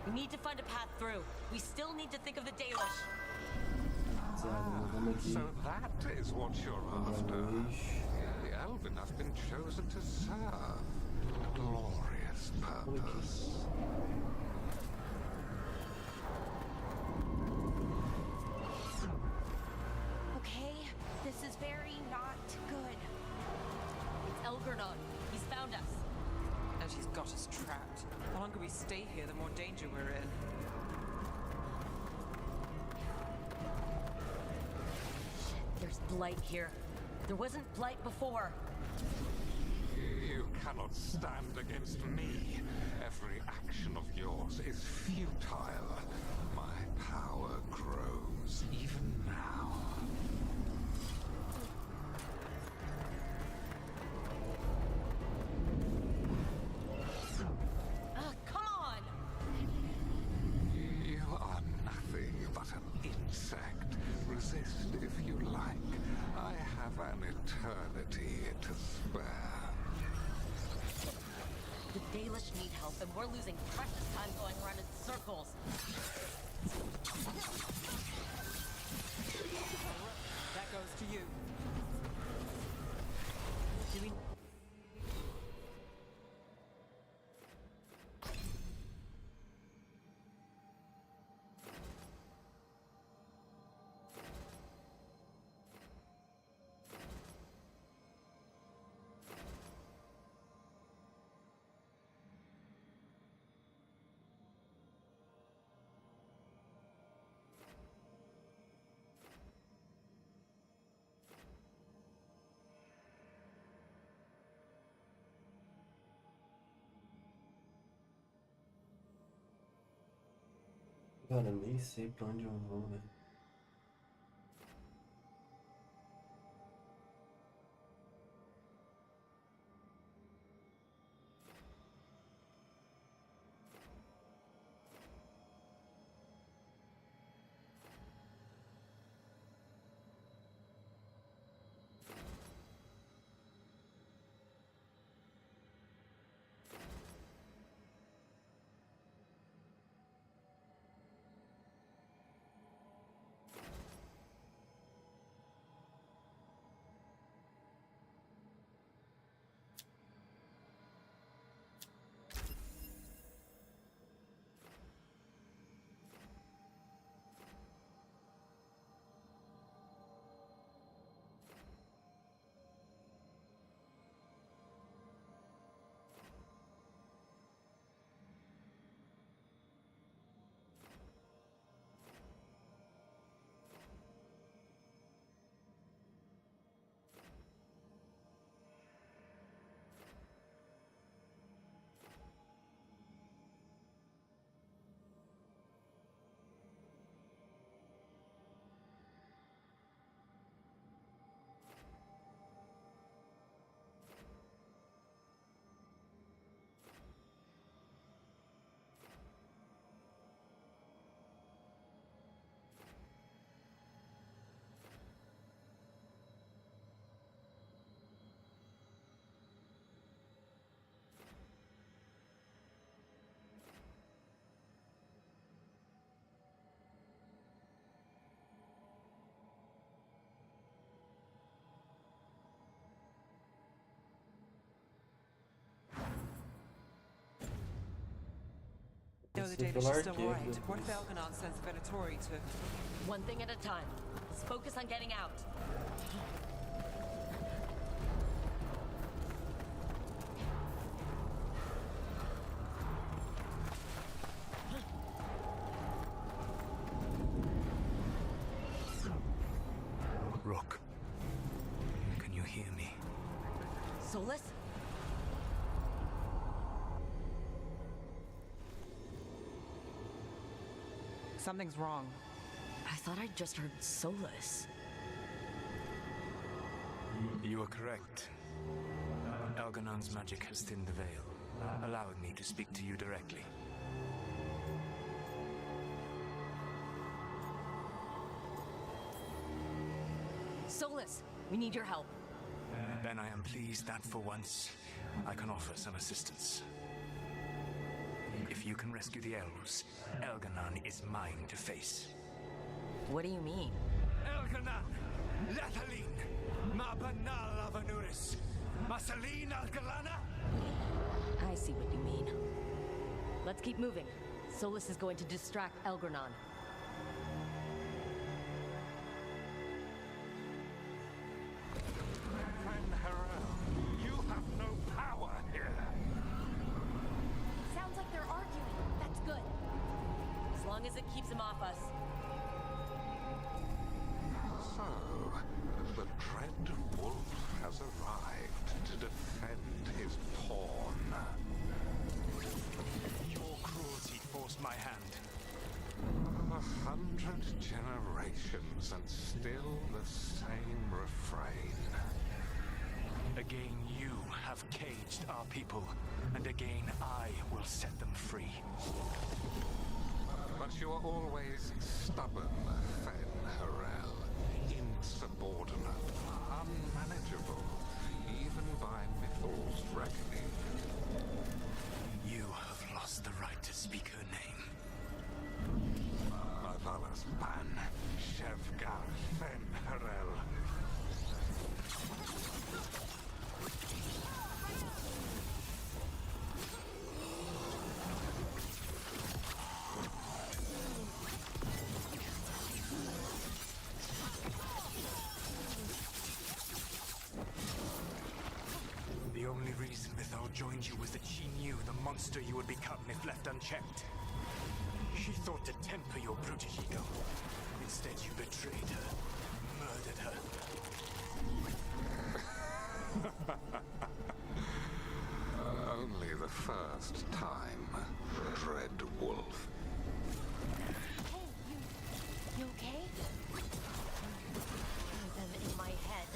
We need to find a path through. We still need to think of the Dalish. So that is what you're after. The Elven have been chosen to serve a glorious purpose. Okay, this is very not good. It's Elgarnon. He's found us. And she's got us trapped. The longer we stay here, the more danger we're in. There's blight here. There wasn't blight before. You cannot stand against me. Every action of yours is futile. My power grows even now. Come on! You are nothing but an insect. Resist if you like. I have an eternity to spare. The Dalish need help, and we're losing precious time going around in circles. That goes to you. Do we... Cara, nem sei pra onde eu vou, velho. No, the Dalish is still right. What if Elgarnon sends Venatori to... One thing at a time. Let's focus on getting out. Rook, can you hear me? Solus? Something's wrong. I thought I'd just heard Solus. You are correct. Elgarnon's magic has thinned the veil, allowing me to speak to you directly. Solus, we need your help. Then I am pleased that for once, I can offer some assistance. If you can rescue the elves, Elganon is mine to face. What do you mean? Elganon! Lathaline! Ma banal avanuris! Masaline Algalana! I see what you mean. Let's keep moving. Solus is going to distract Elgranon. Fen'Harel, you have no power here. Sounds like they're arguing. That's good. As long as it keeps him off us. So, the dread wolf has arrived to defend his pawn. Your cruelty forced my hand. 100 generations and still the same refrain. Again, you have caged our people, and again I will set them free. But you are always stubborn, Fen'Harel. Insubordinate, unmanageable, even by Mythal's reckoning. You have lost the right to speak her name. Avalas Ban, Shevgar Fen'Harel. The only reason Mythal joined you was that she knew the monster you would become if left unchecked. She thought to temper your brutish ego. Instead, you betrayed her, murdered her. Only the first time, Dread Wolf. Hey, you okay? Them in my head.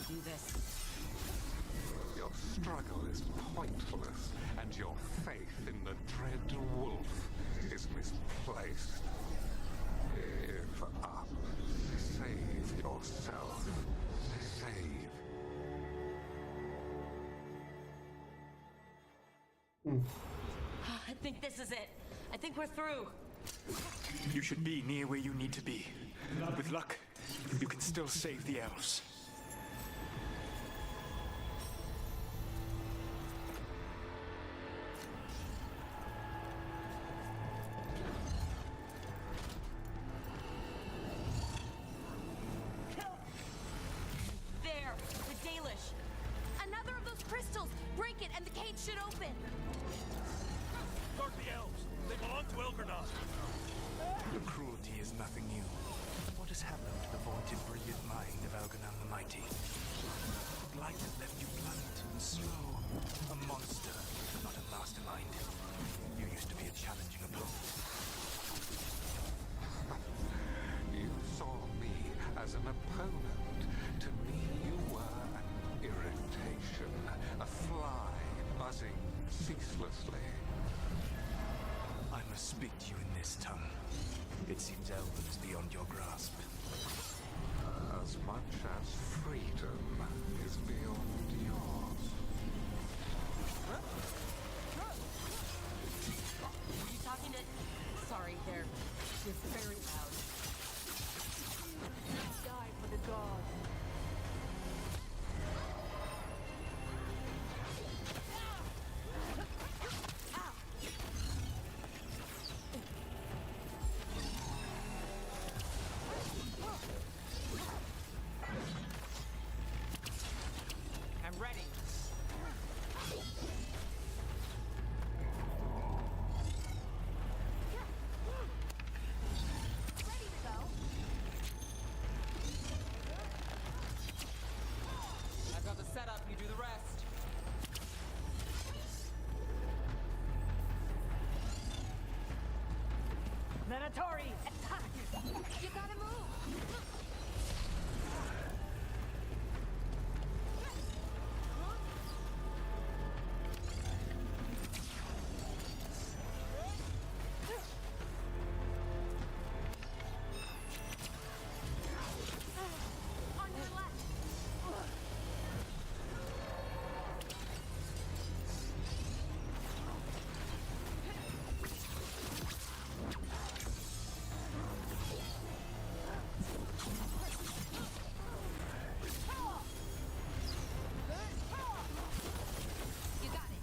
Do this. Your struggle is pointless, and your faith in the Dread Wolf is misplaced. Give up. Save yourself. Save. I think this is it. I think we're through. You should be near where you need to be. With luck, you can still save the elves. There, the Dalish. Another of those crystals. Break it, and the cage should open. Guard the elves. They belong to Elgranon. The cruelty is nothing new. What has happened to the vaunted brilliant mind of Elganon the Mighty? The blight that left you blunt and slow. A monster, not a mastermind. You used to be a challenging opponent. You saw me as an opponent. To me, you were an irritation, a fly buzzing ceaselessly. I must speak to you in this tongue. It seems Elven is beyond your grasp. As much as freedom is beyond yours. Are you talking to... Sorry, they're very loud. Die for the gods. I'm ready. Venatori! Attack! You gotta move! On your left! You got it.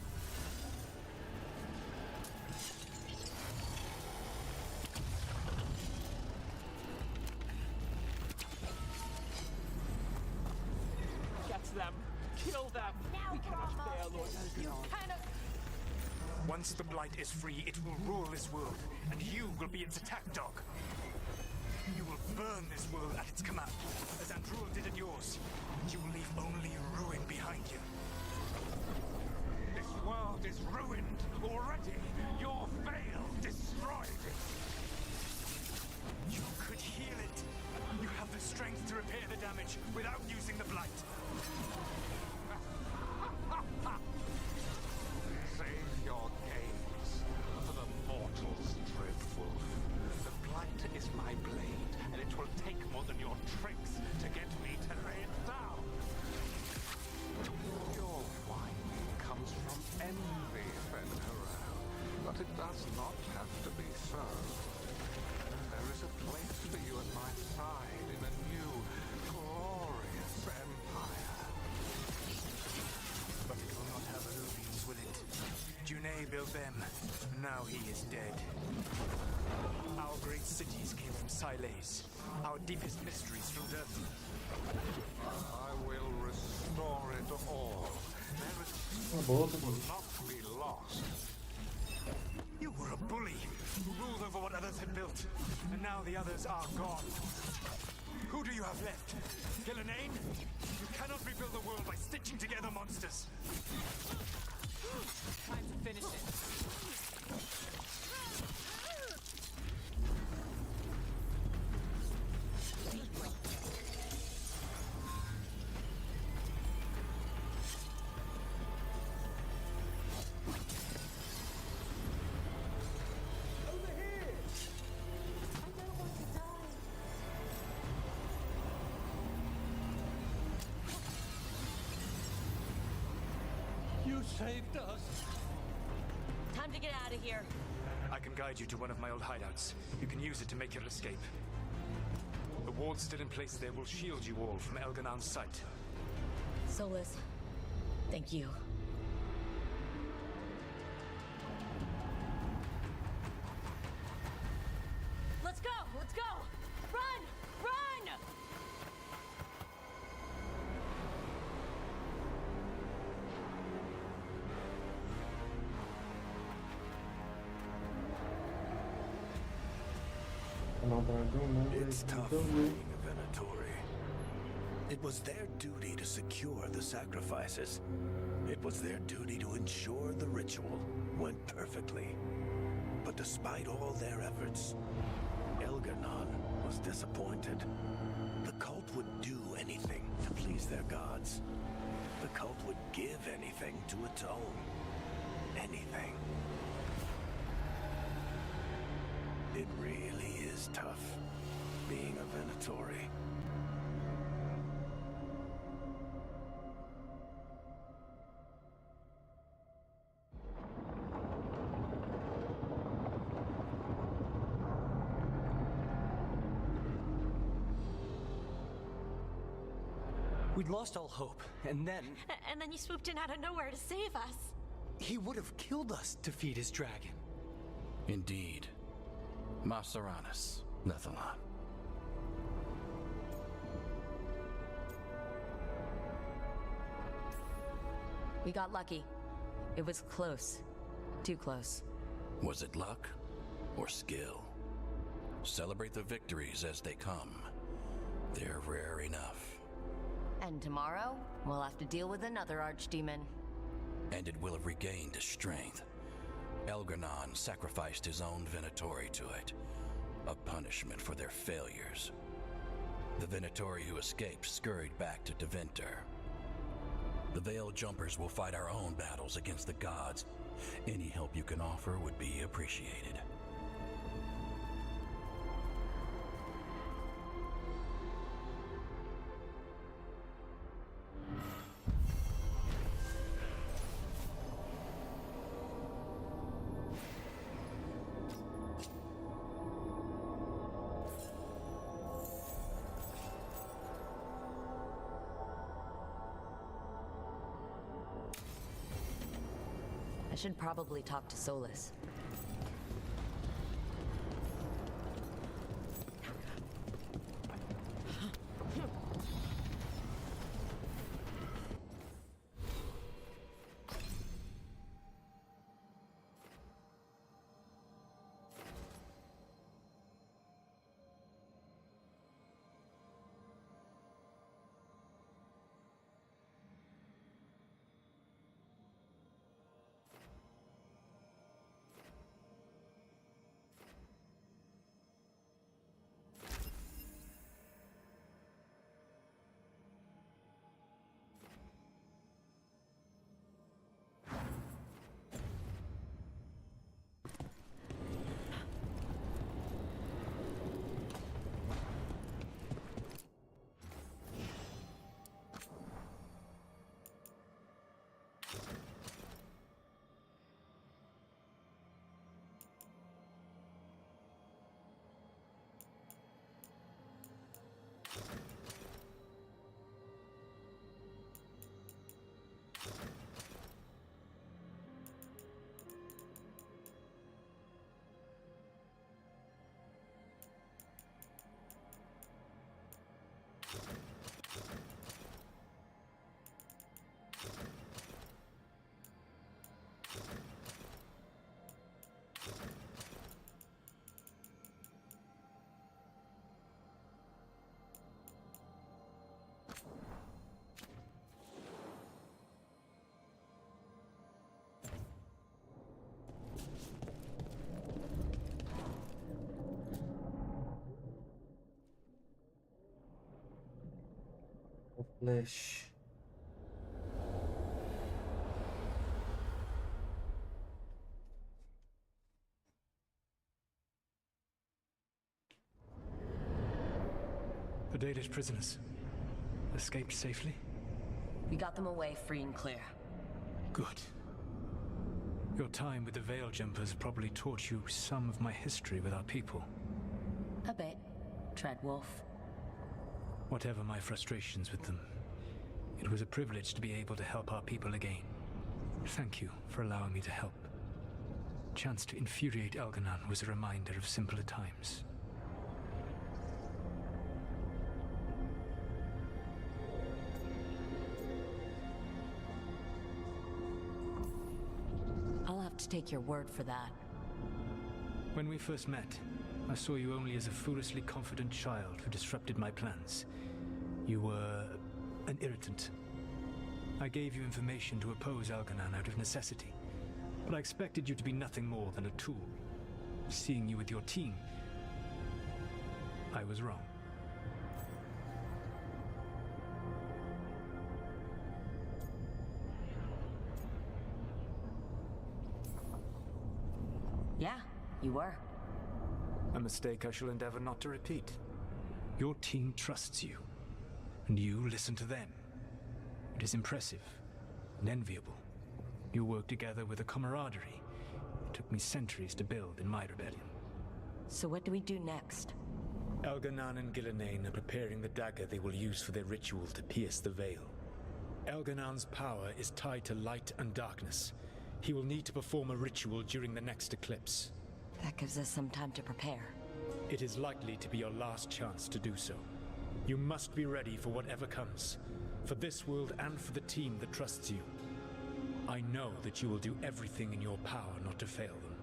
Get them! Kill them! Now We we're cannot bear almost. Lord You Elgar'non. kind of... Once the Blight is free, it will rule this world, and you will be its attack dog. You will burn this world at its command, as Andrul did at yours. You will leave only ruin behind you. This world is ruined already. Your veil destroyed it. You could heal it. You have the strength to repair the damage without using the Blight. Save your games for the mortals, dreadful. The Blight is my blade, and it will take more than your tricks to get me to lay it down. Your whining comes from envy, Primeira, but it does not have to be so. There is a place for you at my side in a new, glorious empire. But it will not have illusions, will it? Junei built them. Now he is dead. Our great cities came from Sileys. Our deepest mysteries from Durthy. I will restore it all. There is Acabou, will not be lost. You were a bully who ruled over what others had built, and now the others are gone. Who do you have left? Gillenane? You cannot rebuild the world by stitching together monsters. Time to finish it. You saved us! Time to get out of here. I can guide you to one of my old hideouts. You can use it to make your escape. The ward's still in place there will shield you all from Elgar'non's sight. Solus, thank you. Let's go! Let's go! Run! Run! It's tough being a Venatori. It was their duty to secure the sacrifices. It was their duty to ensure the ritual went perfectly. But despite all their efforts, Elgar'non was disappointed. The cult would do anything to please their gods. The cult would give anything to atone. Anything. It really is tough being a Venatori. We'd lost all hope, and then And then you swooped in out of nowhere to save us. he would have killed us to feed his dragon. Indeed. Masteranus, Lethalon. We got lucky. It was close. Too close. Was it luck or skill? Celebrate the victories as they come. They're rare enough. And tomorrow, we'll have to deal with another archdemon. And it will have regained its strength. Elgar'non sacrificed his own Venatori to it. a punishment for their failures. The Venatori who escaped scurried back to Deventer. The Veil Jumpers will fight our own battles against the gods. Any help you can offer would be appreciated. I should probably talk to Solus. Flesh. The Dalish prisoners escaped safely? We got them away free and clear. Good. Your time with the Veil Jumpers probably taught you some of my history with our people. A bit. Tread Wolf. Whatever my frustrations with them, it was a privilege to be able to help our people again. Thank you for allowing me to help. Chance to infuriate Elganon was a reminder of simpler times. I'll have to take your word for that. When we first met, I saw you only as a foolishly confident child who disrupted my plans. You were an irritant. I gave you information to oppose Elganon out of necessity, but I expected you to be nothing more than a tool. Seeing you with your team, I was wrong. Yeah, you were. A mistake I shall endeavor not to repeat. Your team trusts you, and you listen to them. It is impressive and enviable. You work together with a camaraderie it took me centuries to build in my rebellion. So what do we do next? Elganon and Gillenane are preparing the dagger they will use for their ritual to pierce the veil. Elganon's power is tied to light and darkness. He will need to perform a ritual during the next eclipse. That gives us some time to prepare. It is likely to be your last chance to do so. You must be ready for whatever comes, for this world and for the team that trusts you. I know that you will do everything in your power not to fail them.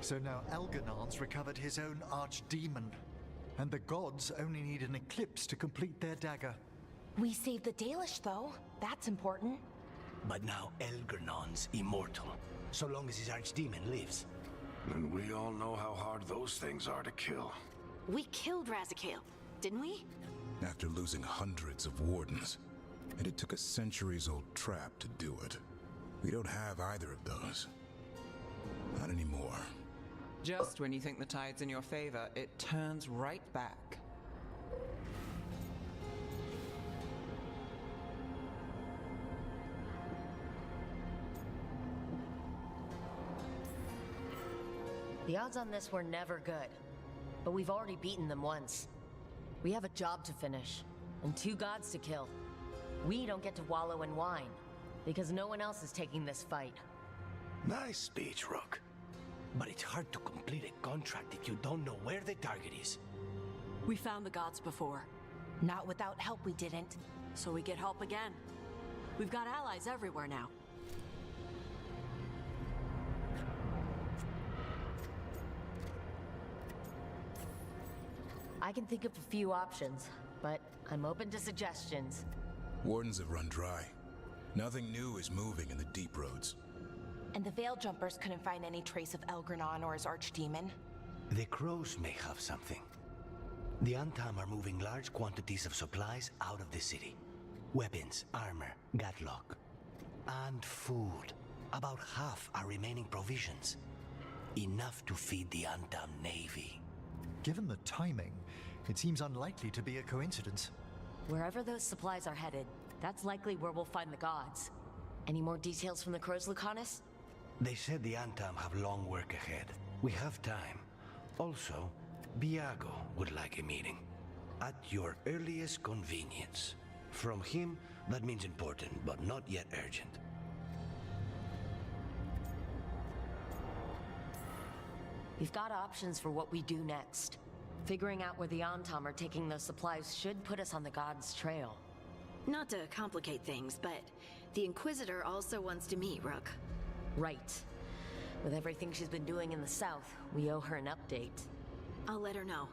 So now Elganon's recovered his own archdemon. And the gods only need an eclipse to complete their dagger. We saved the Dalish, though. That's important. But now Elgernon's immortal, so long as his archdemon lives. And we all know how hard those things are to kill. We killed Razikale, didn't we? After losing hundreds of wardens. And it took a centuries-old trap to do it. We don't have either of those. Not anymore. Just when you think the tide's in your favor, it turns right back. The odds on this were never good, but we've already beaten them once. We have a job to finish, and 2 gods to kill. We don't get to wallow in wine, because no one else is taking this fight. Nice speech, Rook. But it's hard to complete a contract if you don't know where the target is. We found the gods before. Not without help, we didn't. So we get help again. We've got allies everywhere now. I can think of a few options, but I'm open to suggestions. Wardens have run dry. Nothing new is moving in the deep roads. And the Veil Jumpers couldn't find any trace of Elgranon or his archdemon. The crows may have something. The Antam are moving large quantities of supplies out of the city. Weapons, armor, gatlock. And food. About half are remaining provisions. Enough to feed the Antam navy. Given the timing, it seems unlikely to be a coincidence. Wherever those supplies are headed, that's likely where we'll find the gods. Any more details from the crows, Lucanus? They said the Antam have long work ahead. We have time. Also, Biago would like a meeting. At your earliest convenience. From him, that means important, but not yet urgent. We've got options for what we do next. Figuring out where the Antam are taking those supplies should put us on the gods' trail. Not to complicate things, but the Inquisitor also wants to meet Rook. Right. With everything she's been doing in the south, we owe her an update. I'll let her know.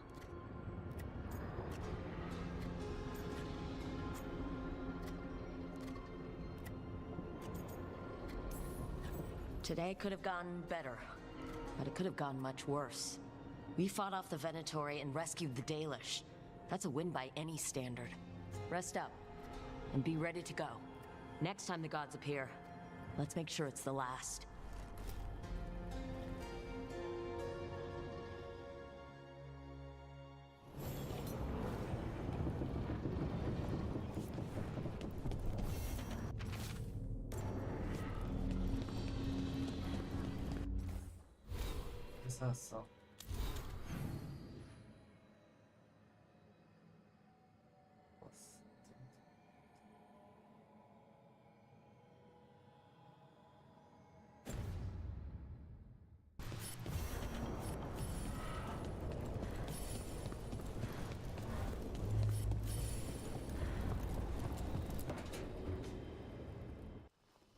Today could have gone better, but it could have gone much worse. We fought off the Venatori and rescued the Dalish. That's a win by any standard. Rest up, and be ready to go. Next time the gods appear, let's make sure it's the last. Sensação. Nossa.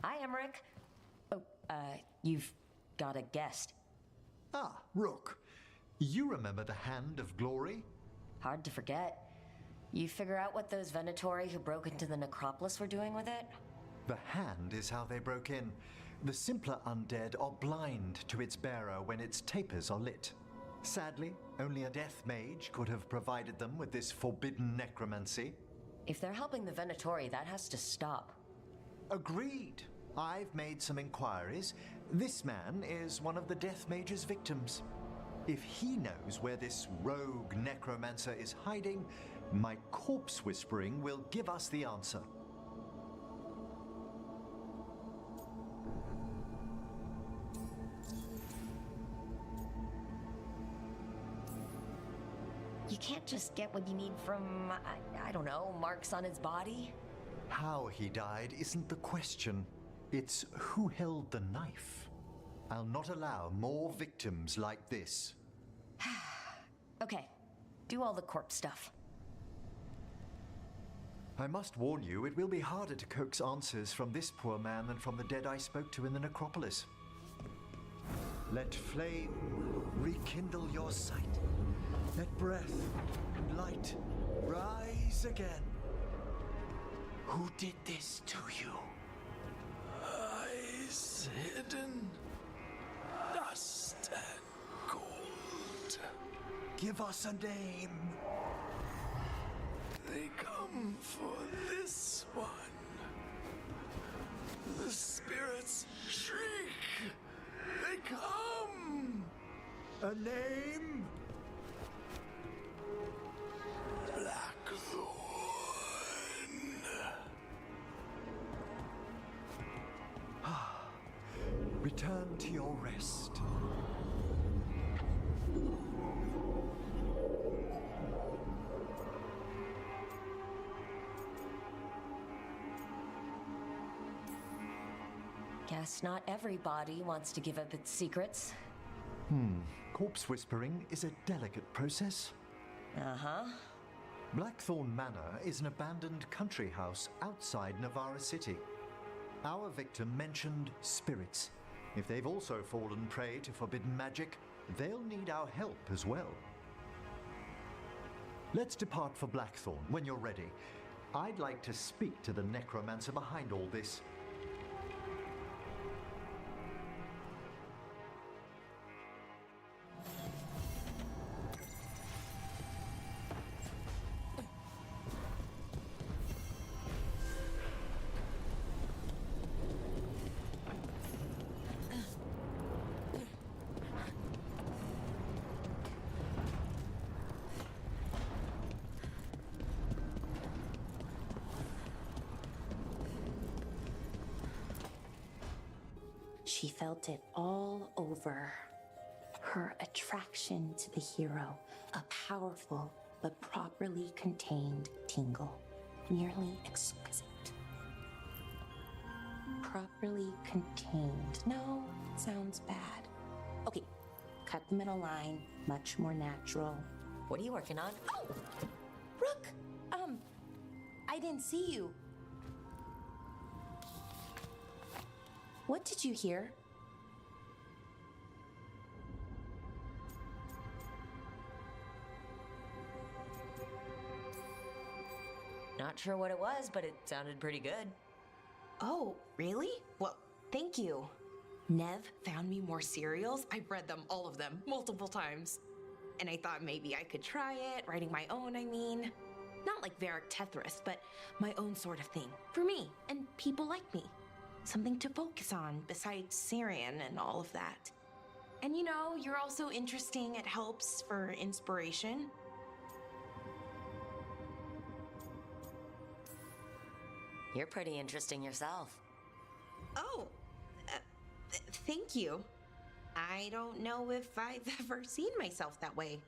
Hi, Emmerich. Oh, you've got a guest. Ah, Rook. You remember the Hand of Glory? Hard to forget. You figure out what those Venatori who broke into the necropolis were doing with it? The Hand is how they broke in. The simpler undead are blind to its bearer when its tapers are lit. Sadly, only a death mage could have provided them with this forbidden necromancy. If they're helping the Venatori, that has to stop. Agreed. I've made some inquiries. This man is one of the Death Mage's victims. If he knows where this rogue necromancer is hiding, my corpse whispering will give us the answer. You can't just get what you need from, I don't know, marks on his body? How he died isn't the question. It's who held the knife. I'll not allow more victims like this. Okay, do all the corpse stuff. I must warn you, it will be harder to coax answers from this poor man than from the dead I spoke to in the necropolis. Let flame rekindle your sight, Let breath and light rise again. Who did this to you? Eyes hidden, dust and gold. Give us a name. They come for this one. The spirits shriek. They come. A name? Blackthorn. Return to your rest. Guess not everybody wants to give up its secrets. Corpse whispering is a delicate process. Uh-huh. Blackthorn Manor is an abandoned country house outside Navarra City. Our victim mentioned spirits. If they've also fallen prey to forbidden magic, they'll need our help as well. Let's depart for Blackthorn when you're ready. I'd like to speak to the necromancer behind all this. She felt it all over. Her attraction to the hero, a powerful but properly contained tingle, nearly exquisite. Properly contained. No, sounds bad. Okay, cut the middle line, much more natural. What are you working on? Oh! Rook! I didn't see you. What did you hear? Not sure what it was, but it sounded pretty good. Oh, really? Well, thank you. Nev found me more serials. I've read them, all of them, multiple times. And I thought maybe I could try it, writing my own, I mean. Not like Varric Tethris, but my own sort of thing. For me, and people like me. Something to focus on besides Syrian and all of that. And you know, you're also interesting. It helps for inspiration. You're pretty interesting yourself. Oh, thank you. I don't know if I've ever seen myself that way.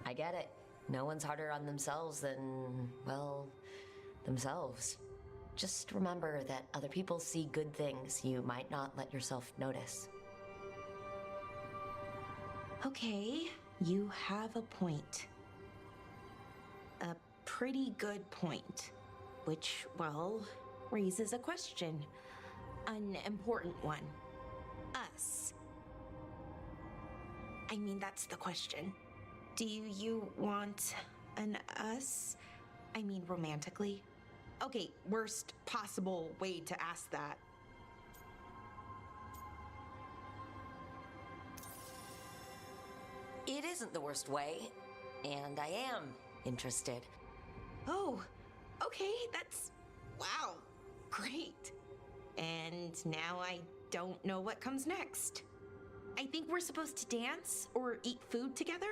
I get it. No one's harder on themselves than, well, themselves. Just remember that other people see good things you might not let yourself notice. Okay, you have a point. A pretty good point. Which, well, raises a question. An important one. Us. I mean, that's the question. Do you want an us? I mean, romantically? Okay, worst possible way to ask that. It isn't the worst way, and I am interested. Oh, okay, that's... wow, great. And now I don't know what comes next. I think we're supposed to dance or eat food together?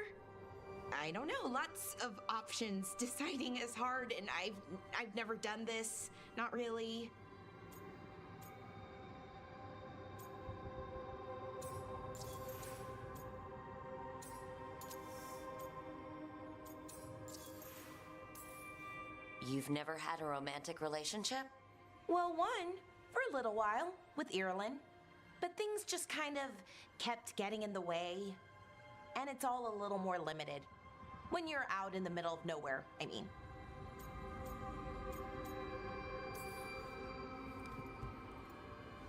I don't know, lots of options. Deciding is hard, and I've never done this. Not really. You've never had a romantic relationship? Well, one, for a little while, with Ireland. But things just kind of kept getting in the way. And it's all a little more limited. When you're out in the middle of nowhere, I mean.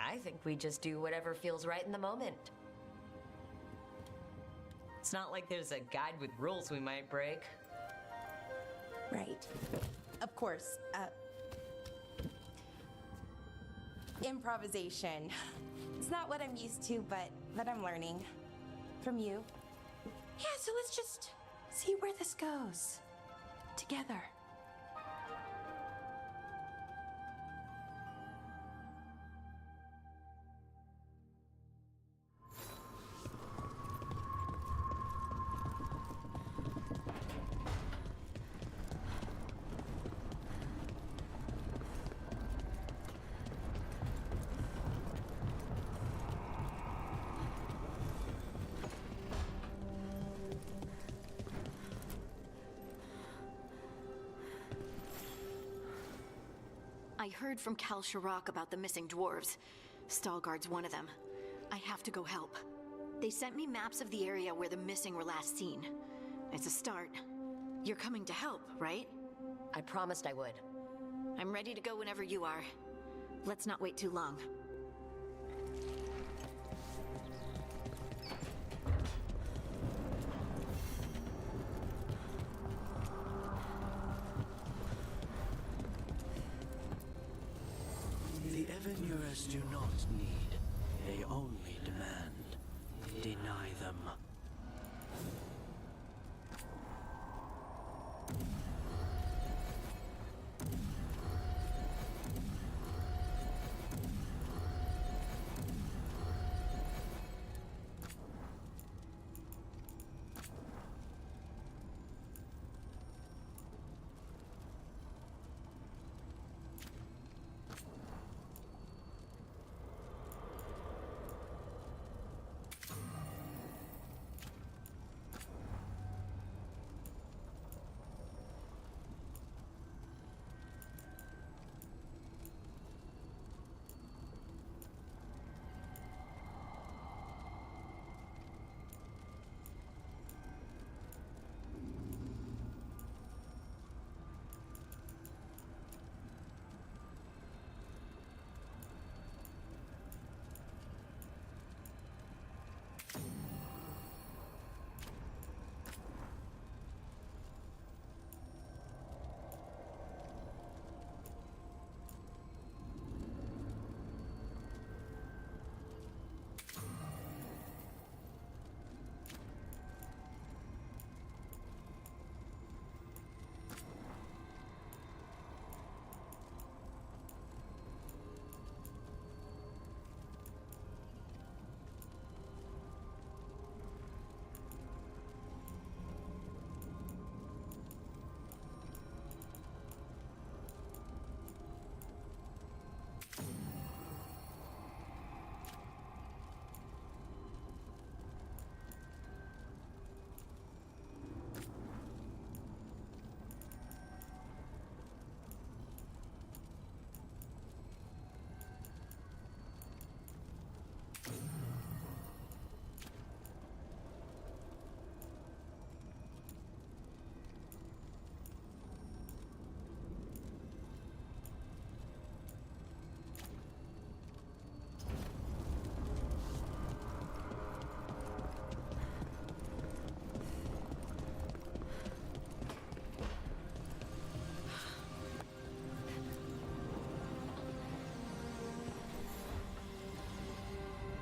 I think we just do whatever feels right in the moment. It's not like there's a guide with rules we might break. Right. Of course. Improvisation. It's not what I'm used to, but I'm learning. From you. Yeah, so let's just see where this goes. Together. I heard from Cal Sharrock about the missing dwarves. Stalguard's one of them. I have to go help. They sent me maps of the area where the missing were last seen. It's a start. You're coming to help, right? I promised I would. I'm ready to go whenever you are. Let's not wait too long. The Evanurers do not need, they only demand. Deny them.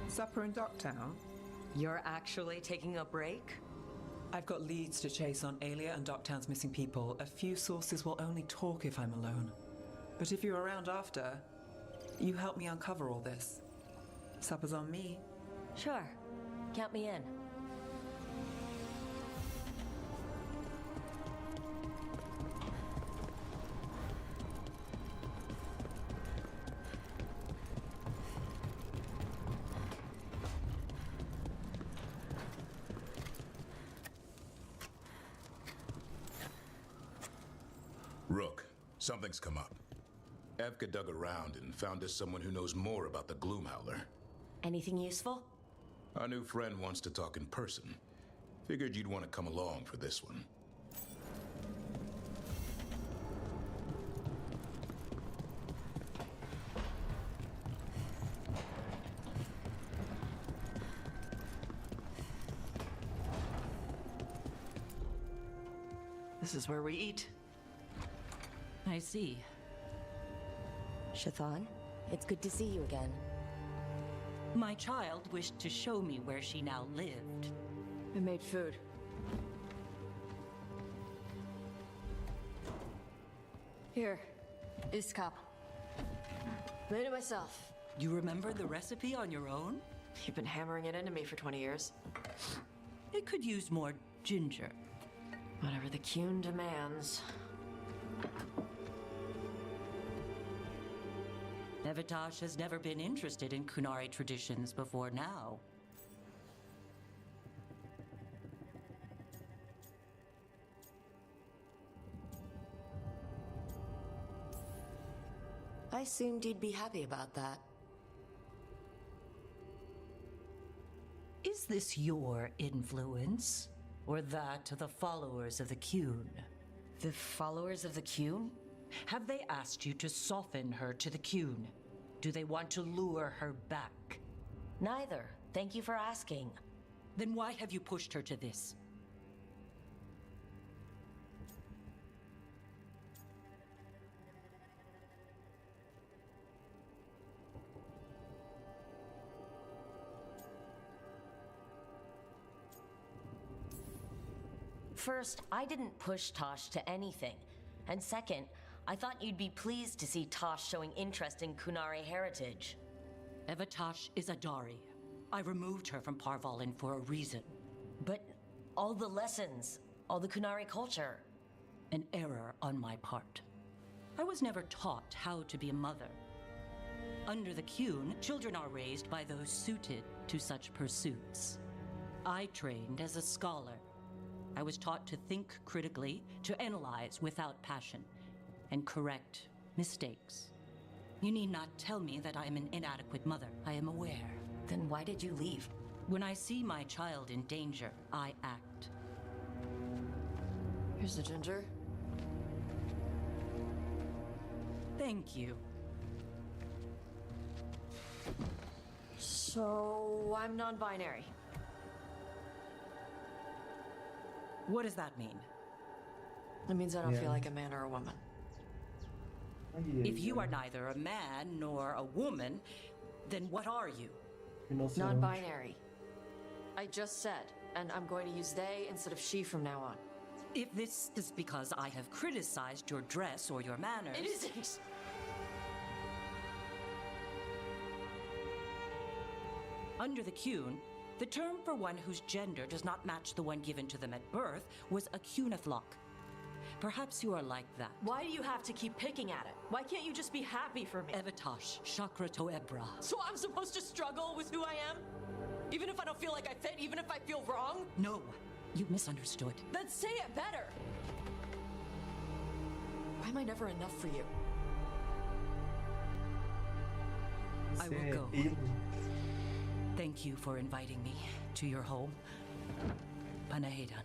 Supper in Docktown? You're actually taking a break? I've got leads to chase on Alia and Docktown's missing people. A few sources will only talk if I'm alone. But if you're around after, you help me uncover all this. Supper's on me. Sure. Count me in. Rook, something's come up. Evka dug around and found us someone who knows more about the Gloomhowler. Anything useful? Our new friend wants to talk in person. Figured you'd want to come along for this one. This is where we eat. I see. Shathan, it's good to see you again. My child wished to show me where she now lived. I made food. Here, this cup. Made it myself. You remember the recipe on your own? You've been hammering it into me for 20 years. It could use more ginger. Whatever the Qun demands. Evitash has never been interested in Kunari traditions before now. I assumed you'd be happy about that. Is this your influence? Or that of the followers of the Qun? The followers of the Qun? Have they asked you to soften her to the Qun? Do they want to lure her back? Neither. Thank you for asking. Then why have you pushed her to this? First, I didn't push Tosh to anything. And second, I thought you'd be pleased to see Tosh showing interest in Kunari heritage. Evitash is a Dari. I removed her from Parvalin for a reason. But all the lessons, all the Kunari culture, an error on my part. I was never taught how to be a mother. Under the Qun, children are raised by those suited to such pursuits. I trained as a scholar. I was taught to think critically, to analyze without passion, and correct mistakes. You need not tell me that I am an inadequate mother. I am aware. Then why did you leave? When I see my child in danger, I act. Here's the ginger. Thank you. So, I'm non-binary. What does that mean? It means I don't feel like a man or a woman. If you are neither a man nor a woman, then what are you? Non-binary. I just said, and I'm going to use they instead of she from now on. If this is because I have criticized your dress or your manners... It isn't! Under the Qun, the term for one whose gender does not match the one given to them at birth was a Qunathlok. Perhaps you are like that. Why do you have to keep picking at it? Why can't you just be happy for me? Evitash, Chakra Toebra. So I'm supposed to struggle with who I am? Even if I don't feel like I fit, even if I feel wrong? No, you misunderstood. Then say it better! Why am I never enough for you? I will go. Thank you for inviting me to your home. Panahedan.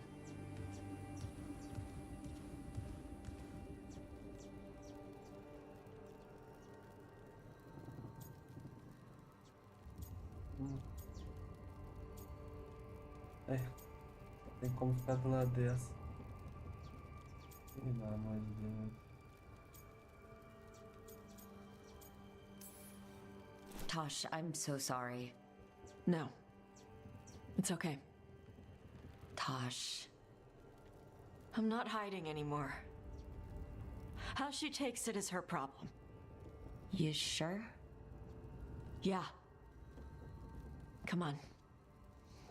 Tem como ficar do lado dessa. Pelo amor de Deus. Tosh, I'm so sorry. No. It's okay. Tosh. I'm not hiding anymore. How she takes it is her problem. You sure? Yeah. Come on.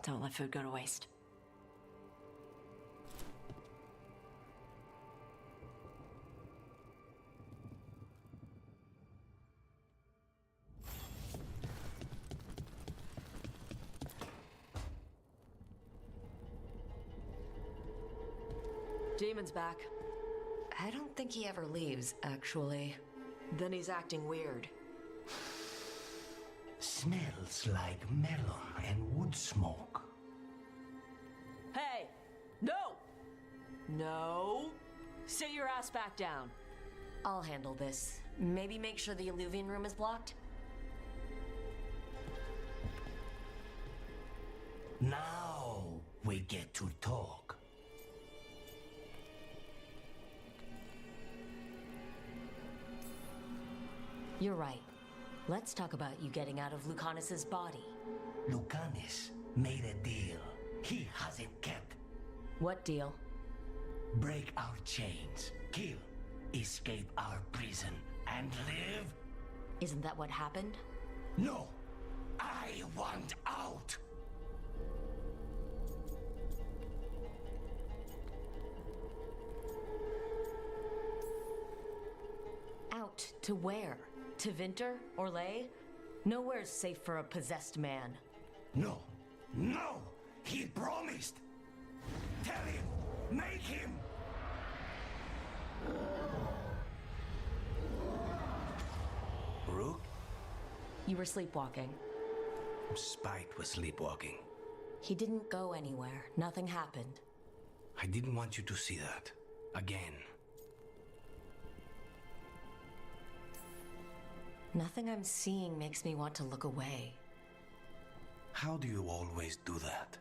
Don't let food go to waste. Demon's back. I don't think he ever leaves, actually. Then he's acting weird. Smells like melon and wood smoke. Hey! No! No! Sit your ass back down. I'll handle this. Maybe make sure the Illuvian room is blocked? Now we get to talk. You're right. Let's talk about you getting out of Lucanus's body. Lucanus made a deal he hasn't kept. What deal? Break our chains, kill, escape our prison, and live? Isn't that what happened? No! I want out! Out to where? To Vinter or Lay? Nowhere's safe for a possessed man. No! No! He promised! Tell him! Make him! Rook? You were sleepwalking. Spite was sleepwalking. He didn't go anywhere. Nothing happened. I didn't want you to see that. Again. Nothing I'm seeing makes me want to look away. How do you always do that?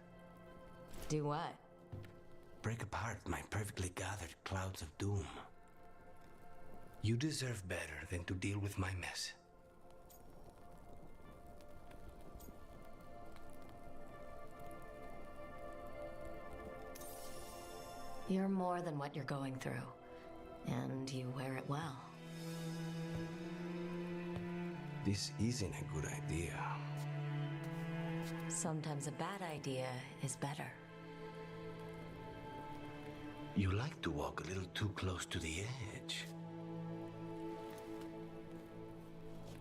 Do what? Break apart my perfectly gathered clouds of doom. You deserve better than to deal with my mess. You're more than what you're going through. And you wear it well. This isn't a good idea. Sometimes a bad idea is better. You like to walk a little too close to the edge.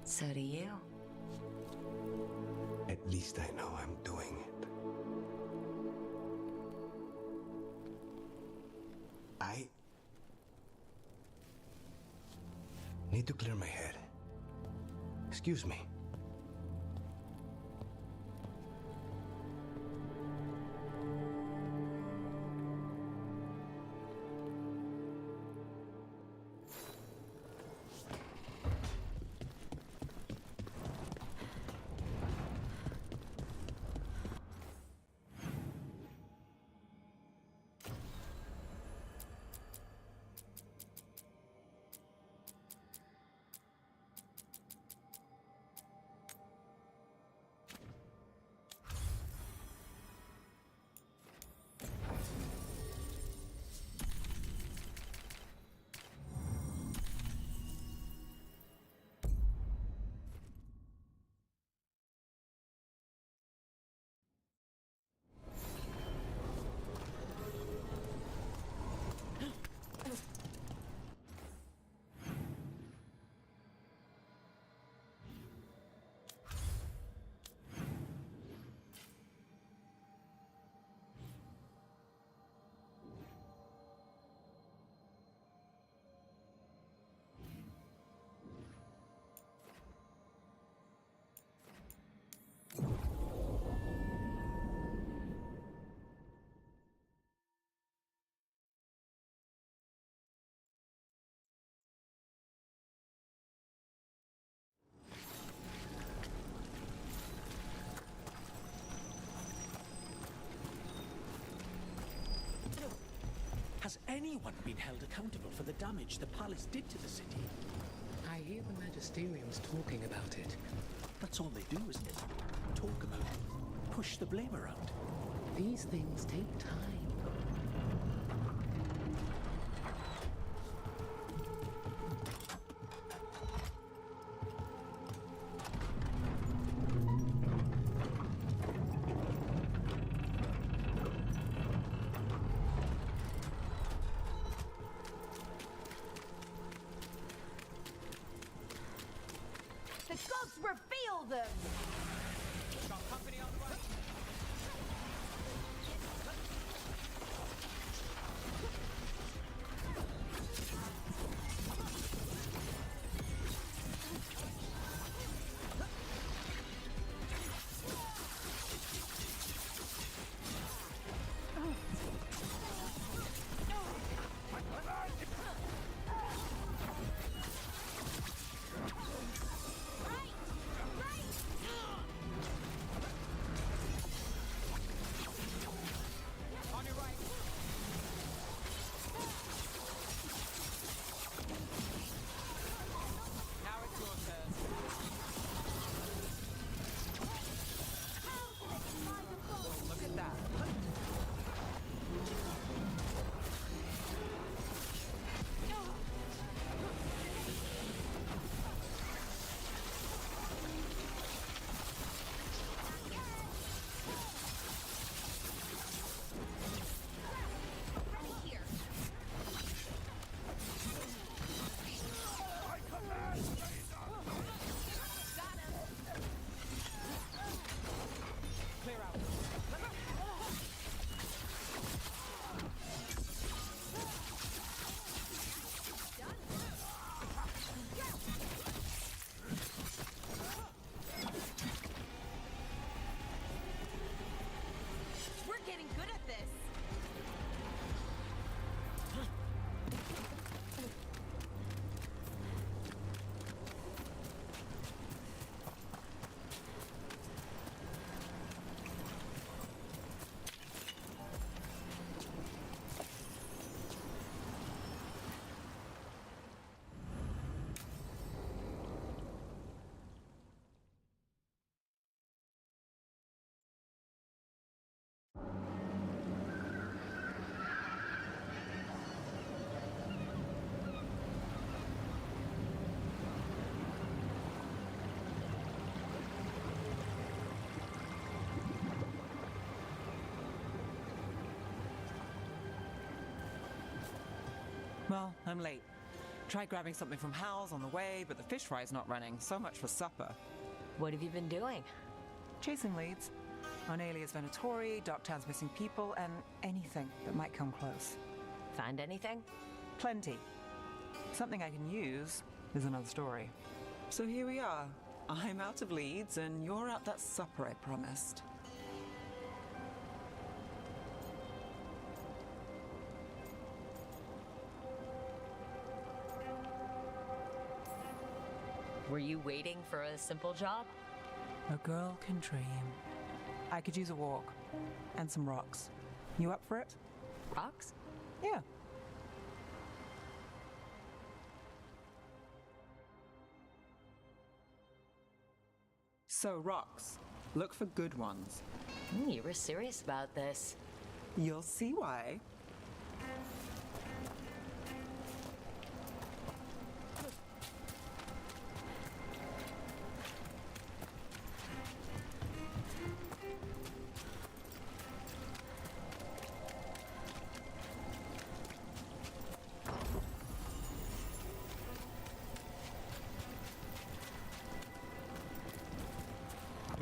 So do you. At least I know I'm doing it. I need to clear my head. Excuse me. Has anyone been held accountable for the damage the palace did to the city? I hear the Magisterium's talking about it. That's all they do, isn't it? Talk about it. Push the blame around. These things take time. The gods reveal them! Well, I'm late. Tried grabbing something from Hal's on the way, but the fish fry's not running. So much for supper. What have you been doing? Chasing leads. On Alia's Venatori, Docktown's missing people, and anything that might come close. Find anything? Plenty. Something I can use is another story. So here we are. I'm out of leads, and you're at that supper I promised. Were you waiting for a simple job? A girl can dream. I could use a walk. And some rocks. You up for it? Rocks? Yeah. So, rocks. Look for good ones. You were serious about this. You'll see why.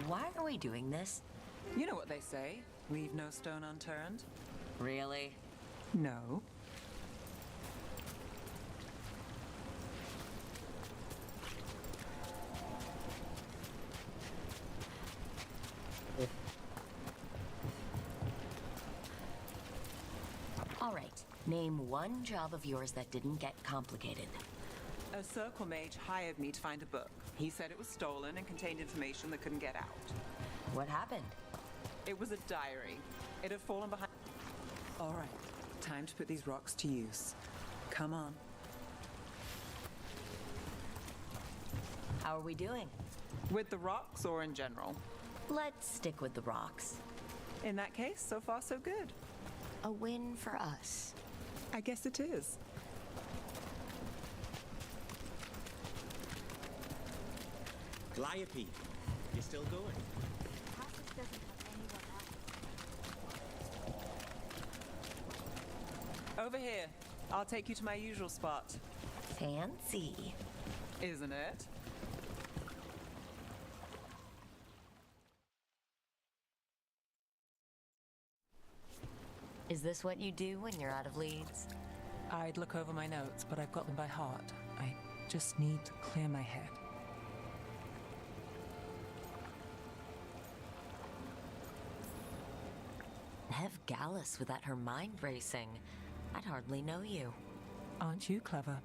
Why are we doing this? You know what they say. Leave no stone unturned. Really? No. All right. Name one job of yours that didn't get complicated. A circle mage hired me to find a book. He said it was stolen and contained information that couldn't get out. What happened? It was a diary. It had fallen behind... All right, time to put these rocks to use. Come on. How are we doing? With the rocks or in general? Let's stick with the rocks. In that case, so far so good. A win for us. I guess it is. Calliope, you're still going? Over here. I'll take you to my usual spot. Fancy. Isn't it? Is this what you do when you're out of leads? I'd look over my notes, but I've got them by heart. I just need to clear my head. Nev Gallus without her mind racing. I'd hardly know you. Aren't you clever?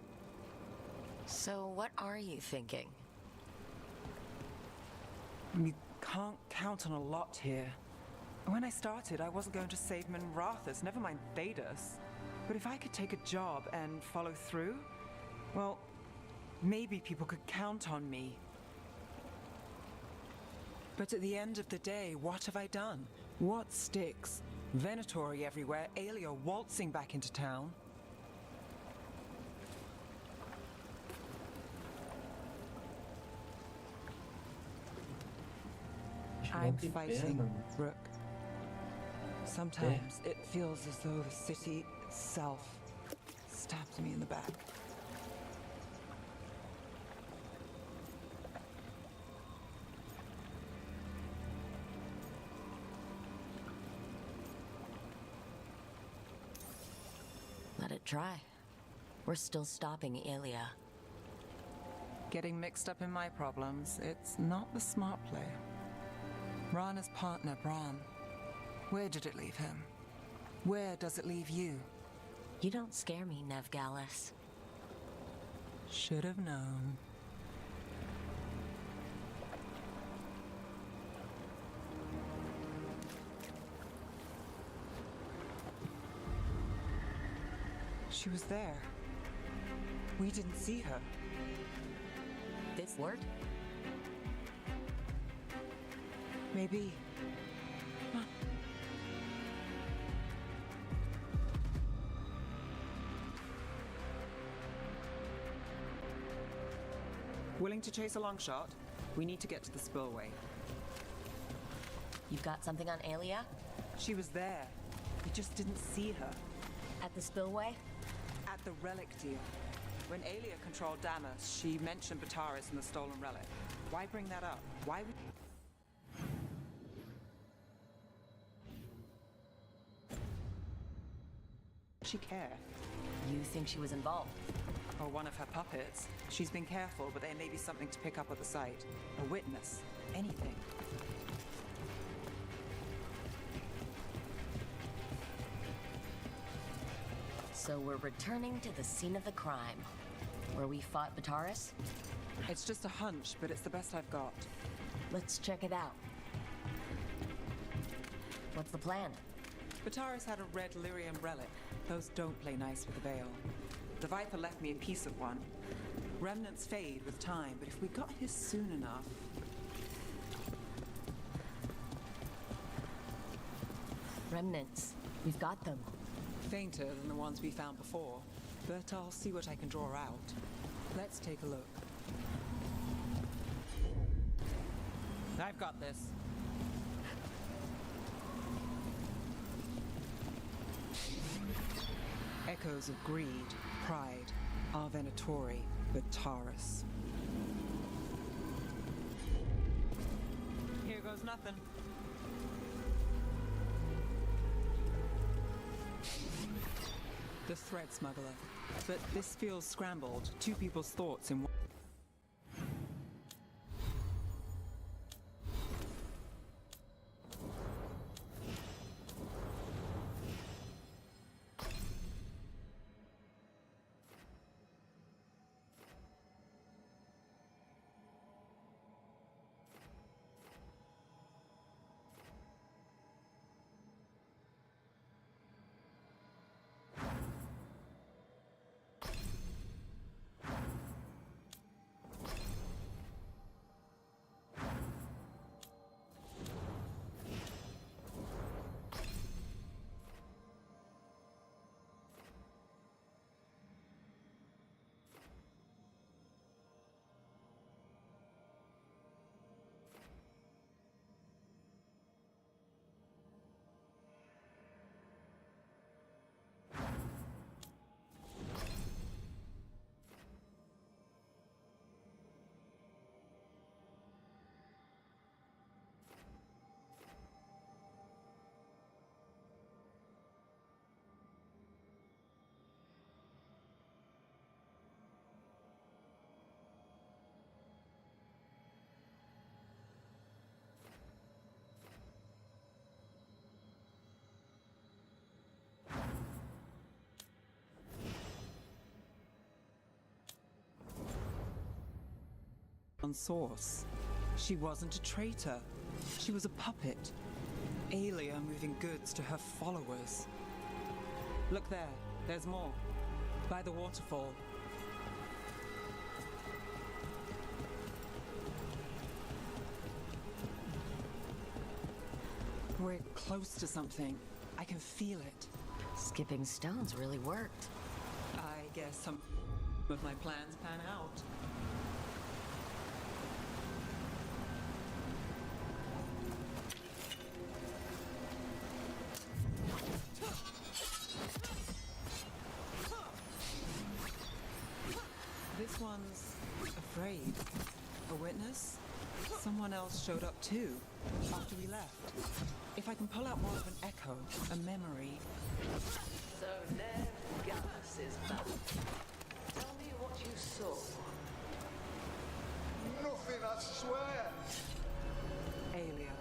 So what are you thinking? You can't count on a lot here. When I started, I wasn't going to save Minrathus, never mind Thedas. But if I could take a job and follow through, well, maybe people could count on me. But at the end of the day, what have I done? What sticks? Venatori everywhere, Aelia waltzing back into town. I'm fighting, Rook. Sometimes it feels as though the city itself stabs me in the back. Let it dry. We're still stopping Aelia. Getting mixed up in my problems, it's not the smart play. Rana's partner, Bran. Where did it leave him? Where does it leave you? You don't scare me, Nev Gallus. Should have known. She was there. We didn't see her. This word? Maybe. Huh. Willing to chase a long shot? We need to get to the spillway. You've got something on Aelia? She was there. We just didn't see her. At the spillway? At the relic deal. When Aelia controlled Damas, she mentioned Bataris and the stolen relic. Why bring that up? Why would... she care? You think she was involved? Or one of her puppets. She's been careful, but there may be something to pick up at the site. A witness. Anything. So we're returning to the scene of the crime, where we fought Bataris? It's just a hunch, but it's the best I've got. Let's check it out. What's the plan? Bataris had a red lyrium relic. Those don't play nice with the Veil. The Viper left me a piece of one. Remnants fade with time, but if we got here soon enough... Remnants. We've got them. Fainter than the ones we found before, but I'll see what I can draw out. Let's take a look. I've got this. Echoes of greed, pride, our Venatori, Bataris. Here goes nothing. The thread smuggler. But this feels scrambled. Two people's thoughts in one. On source. She wasn't a traitor. She was a puppet. Aelia moving goods to her followers. Look there. There's more. By the waterfall. We're close to something. I can feel it. Skipping stones really worked. I guess some of my plans pan out. This one's afraid. A witness? Someone else showed up too, after we left. If I can pull out more of an echo, a memory... So Nev Gus is back. Tell me what you saw. Nothing, I swear! Aelia.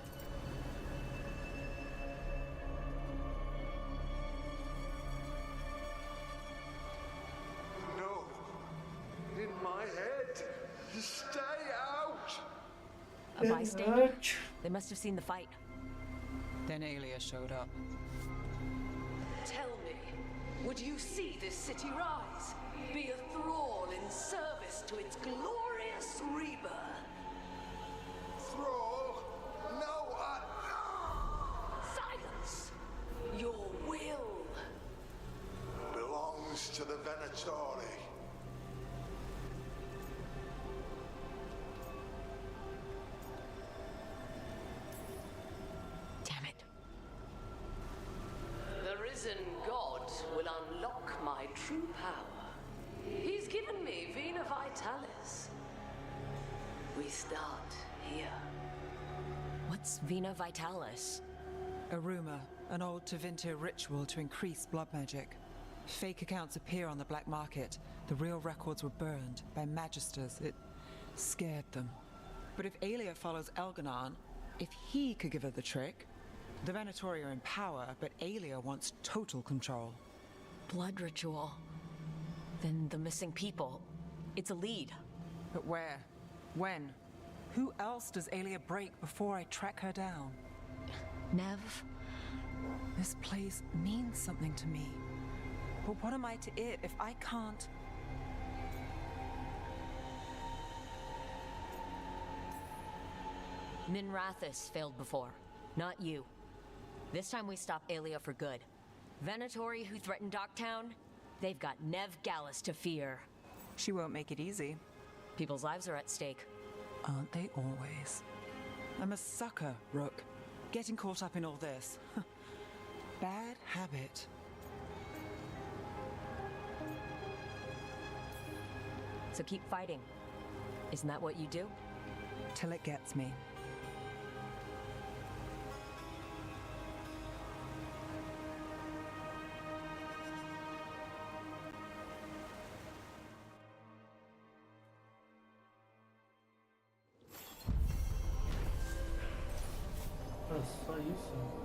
No. In my head. Stay out! A bystander? They must have seen the fight. Then Aelia showed up. Tell me, would you see this city rise? Be a thrall in service to its glorious rebirth? Thrall? No, Silence! Your will belongs to the Venatori. Damn it. The risen god will unlock my true power. start here. What's Vina Vitalis? A rumor, an old Tevinter ritual to increase blood magic. Fake accounts appear on the black market. The real records were burned by magisters. It scared them. But if Aelia follows Elganon, if he could give her the trick, the Venatori are in power, but Aelia wants total control. Blood ritual. Then the missing people. It's a lead. But where? When? Who else does Aelia break before I track her down? Nev? This place means something to me. But what am I to it if I can't? Minrathis failed before. Not you. This time we stop Aelia for good. Venatori who threatened Docktown, they've got Nev Gallus to fear. She won't make it easy. People's lives are at stake. Aren't they always? I'm a sucker, Rook. Getting caught up in all this. Bad habit. So keep fighting. Isn't that what you do? Till it gets me. Só isso?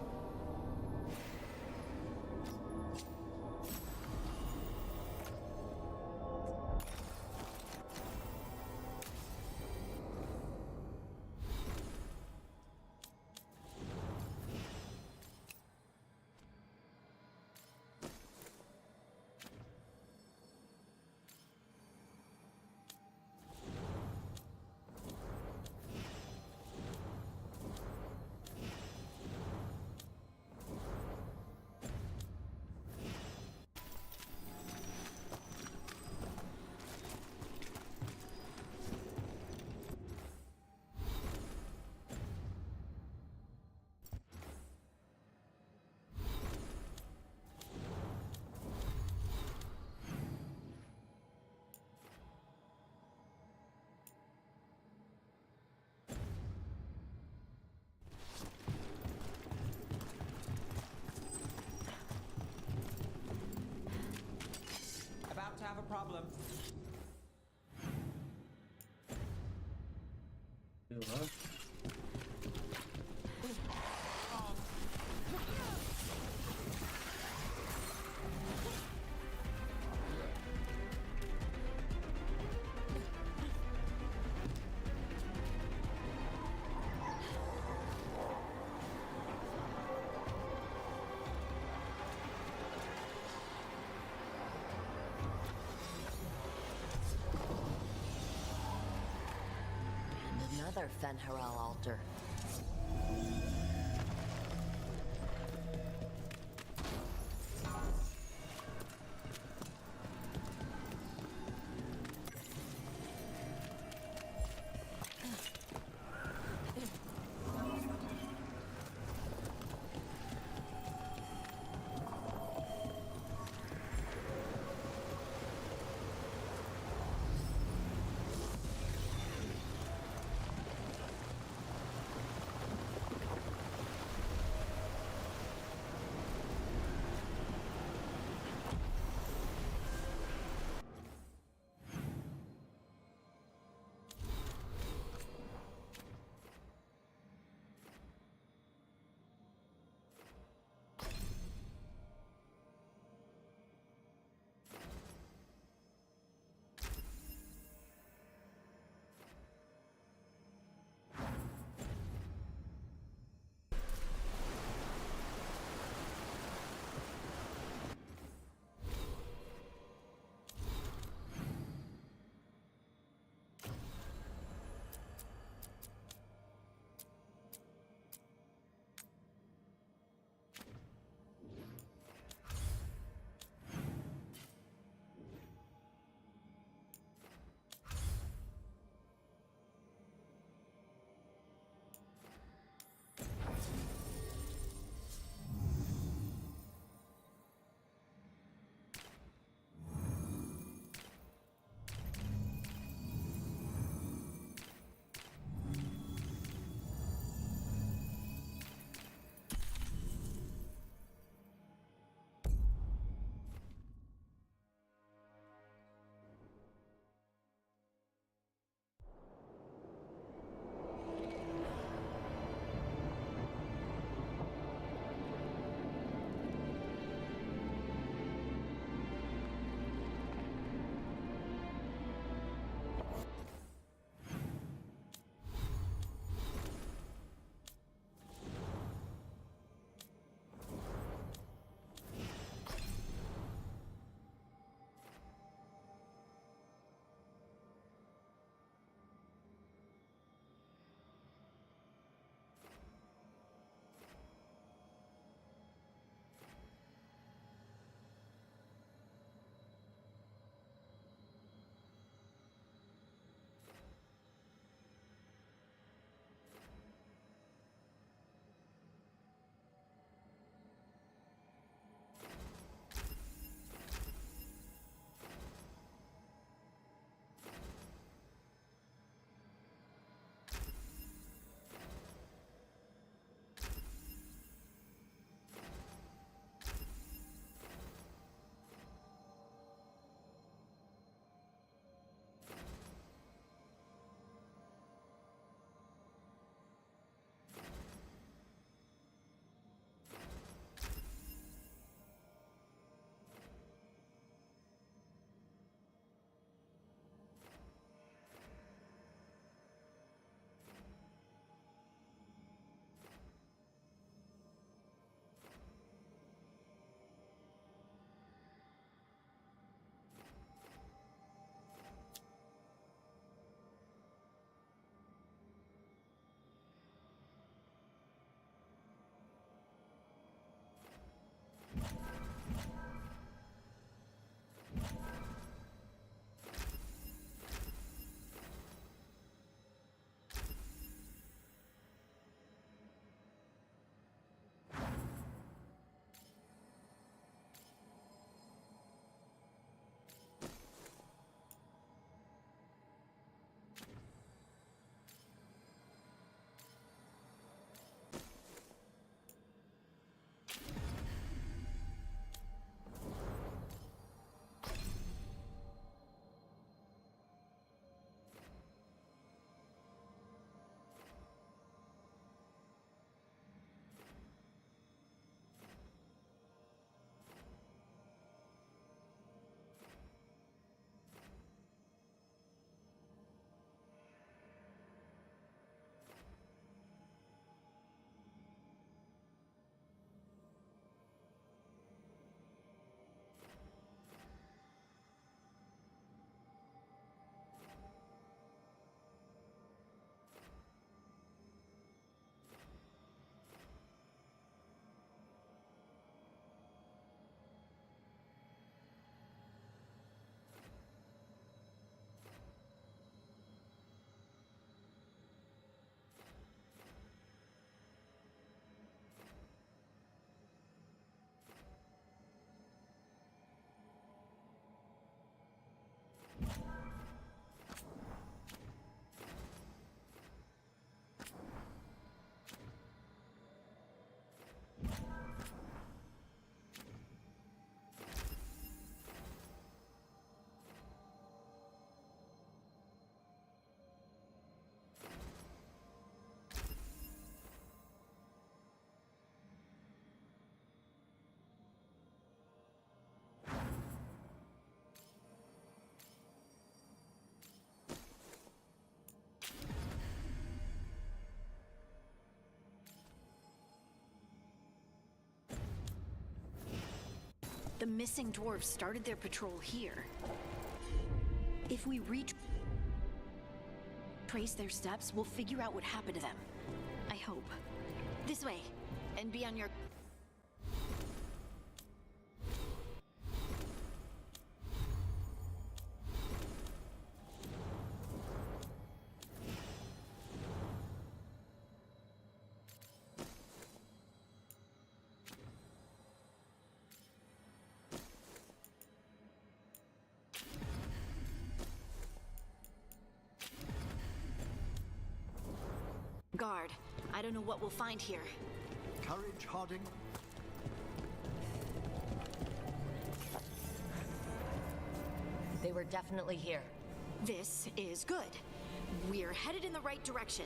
To have a problem. Another Fen'Harel altar. missing dwarves started their patrol here. If we trace their steps, we'll figure out what happened to them. I hope. This way, and be on your... Guard. I don't know what we'll find here. Courage, Harding. They were definitely here. This is good. We're headed in the right direction.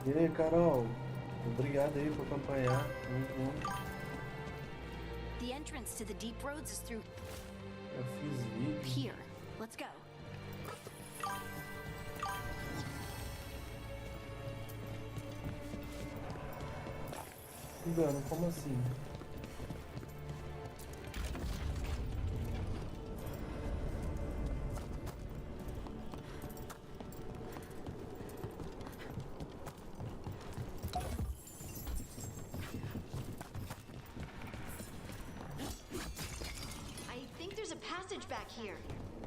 E aí, Carol? Obrigado aí por acompanhar. Muito bom. The entrance to the deep roads is through Eu fiz vídeo. here. Let's go. Engano, como assim? I think there's a passage back here.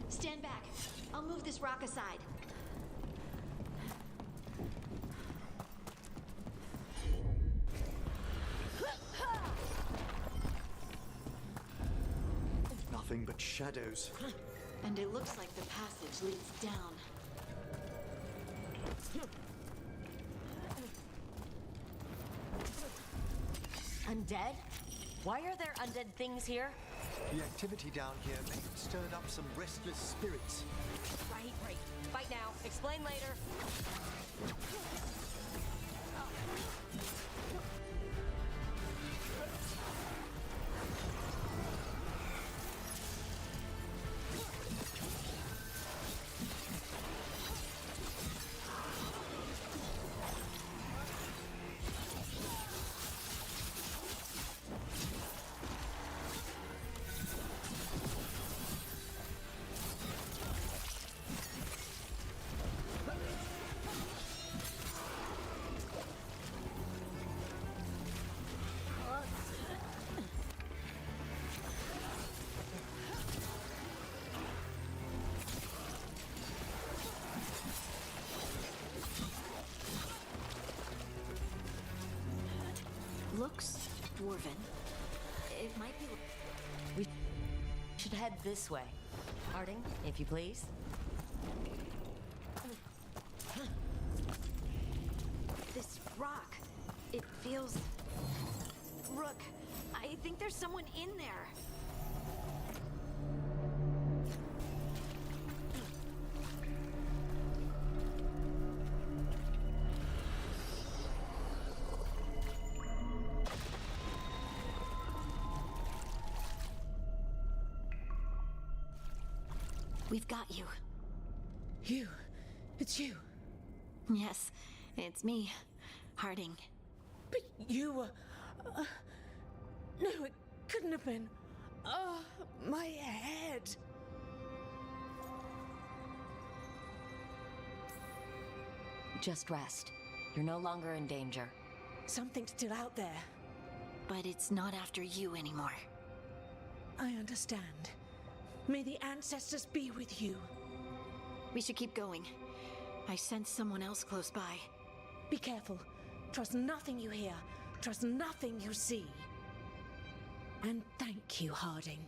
Stand back. I'll move this rock aside. Nothing but shadows. And it looks like the passage leads down. Undead? Why are there undead things here? The activity down here may have stirred up some restless spirits. Right. Fight now. Explain later. Looks dwarven. It might be... We should head this way. Harding, if you please. This rock, it feels... Rook, I think there's someone in there. We've got you. You. It's you. Yes, it's me, Harding. But you were... no, it couldn't have been. Oh, my head. Just rest. You're no longer in danger. Something's still out there. But it's not after you anymore. I understand. May the ancestors be with you. We should keep going. I sense someone else close by. Be careful. Trust nothing you hear. Trust nothing you see. And thank you, Harding.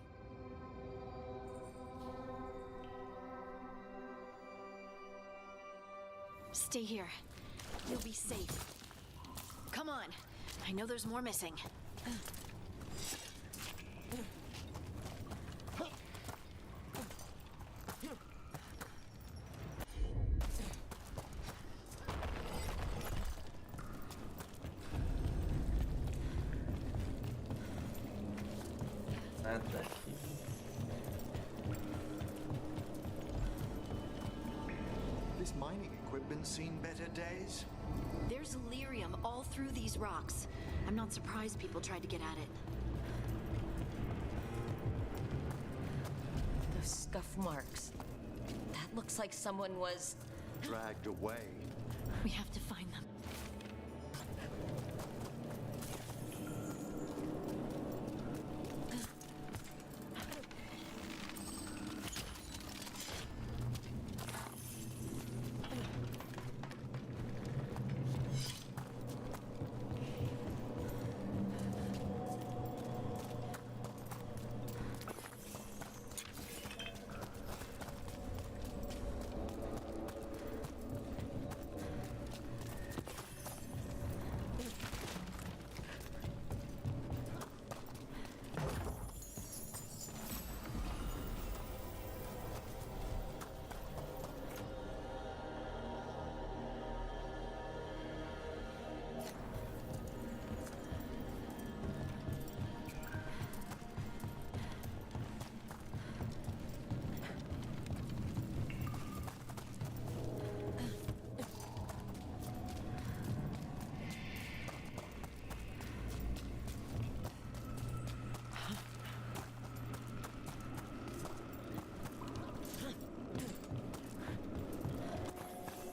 Stay here. You'll be safe. Come on. I know there's more missing. Nada aqui. This mining we've been seen better days? There's lyrium all through these rocks. I'm not surprised people tried to get at it. Those scuff marks. That looks like someone was... dragged away. We have to find them.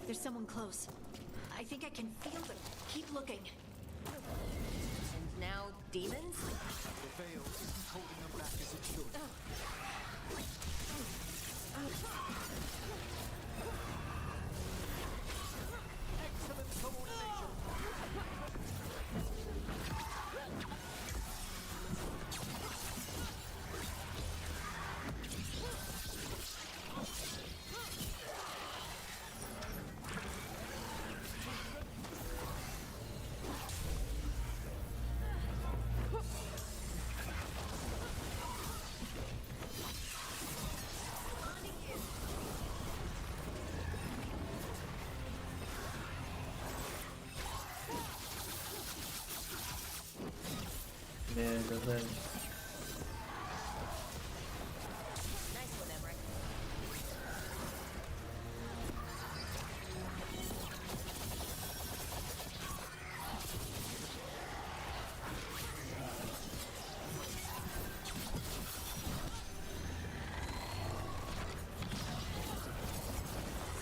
There's someone close. I think I can feel them. Keep looking. And now demons? The veil isn't holding them back as it should. Excellent coordination. Merda, velho. Nice one, Emmerich.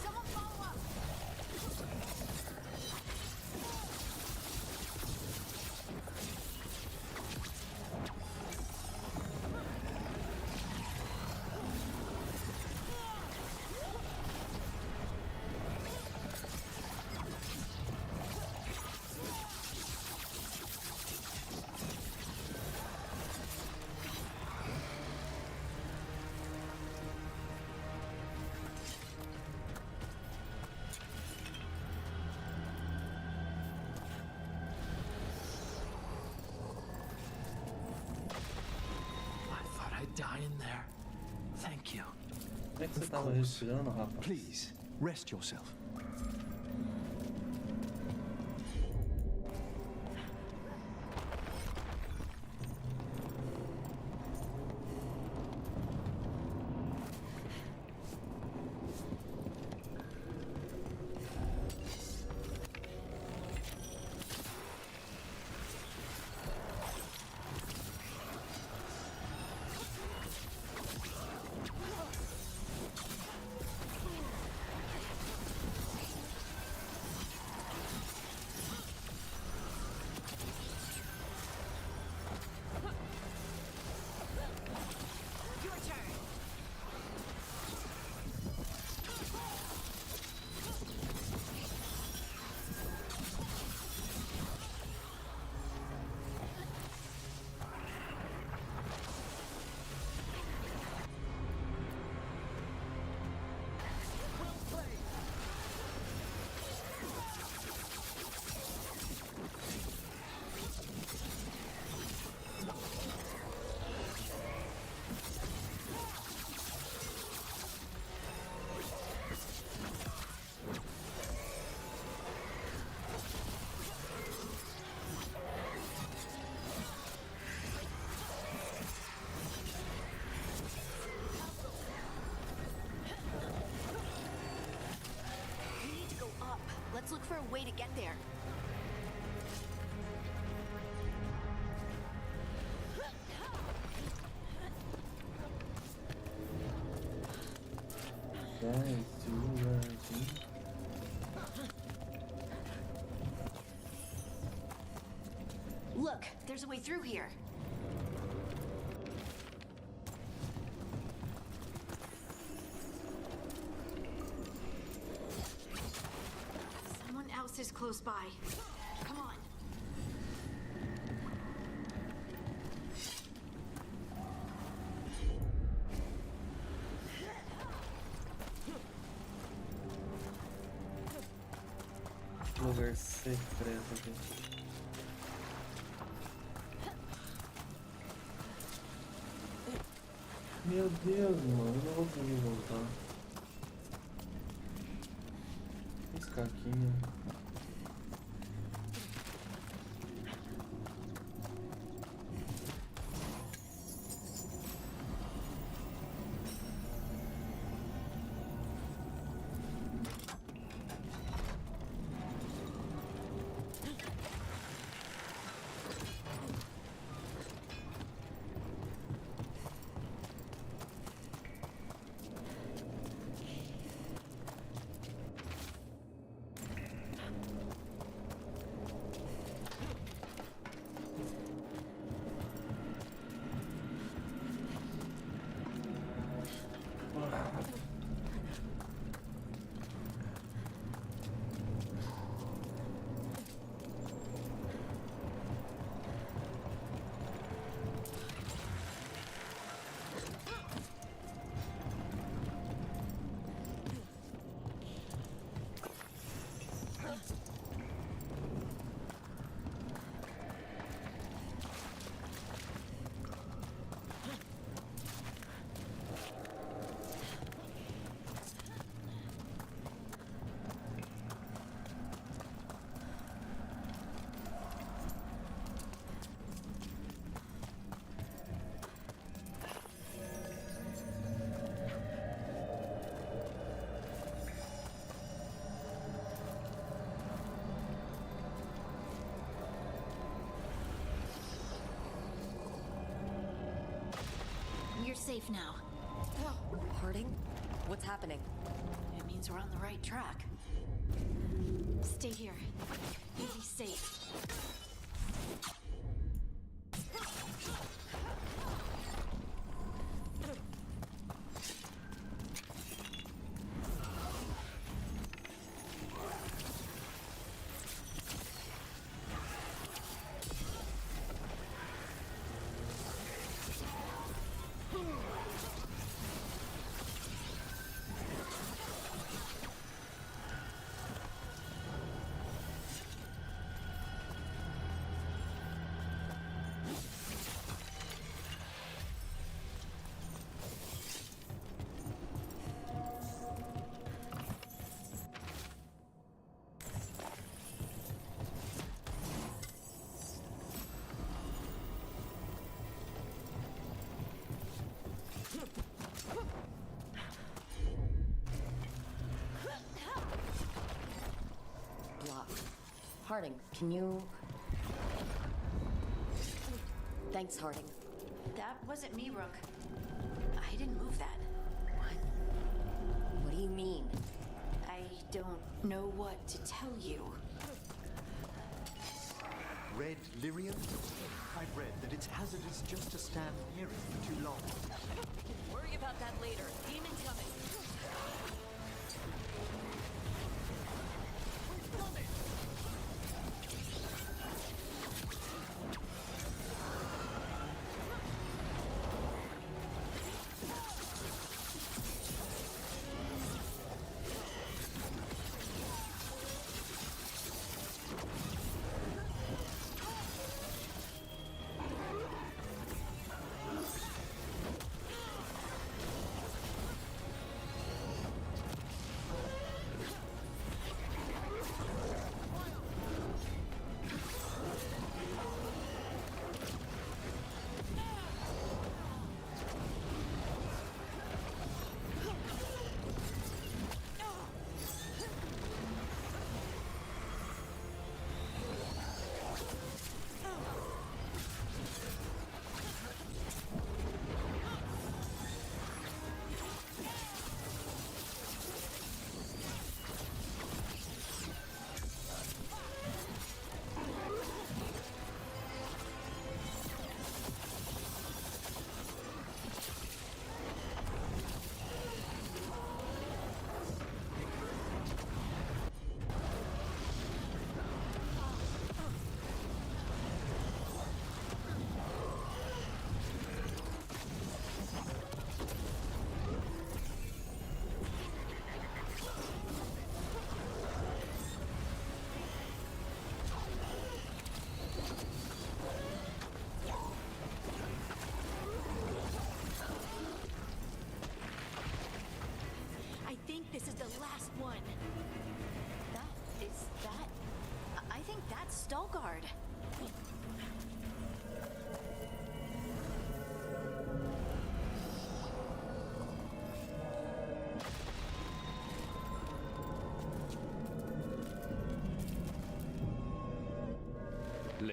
Someone follow up! I thought I'd die in there. Thank you. Como é que você tava respirando, rapaz? Please, rest yourself. to get there. Look, there's a way through here. Someone else is close by. Come on. Lugar secreto aqui. Meu Deus, mano, eu não vou conseguir voltar. Esse caquinho. You're safe now. Harding? What's happening? It means we're on the right track. Stay here. You'll be safe. Harding, can you... Thanks, Harding. That wasn't me, Rook. I didn't move that. What do you mean? I don't know what to tell you. Red lyrium? I've read that it's hazardous just to stand near it for too long. Worry about that later. Demon coming.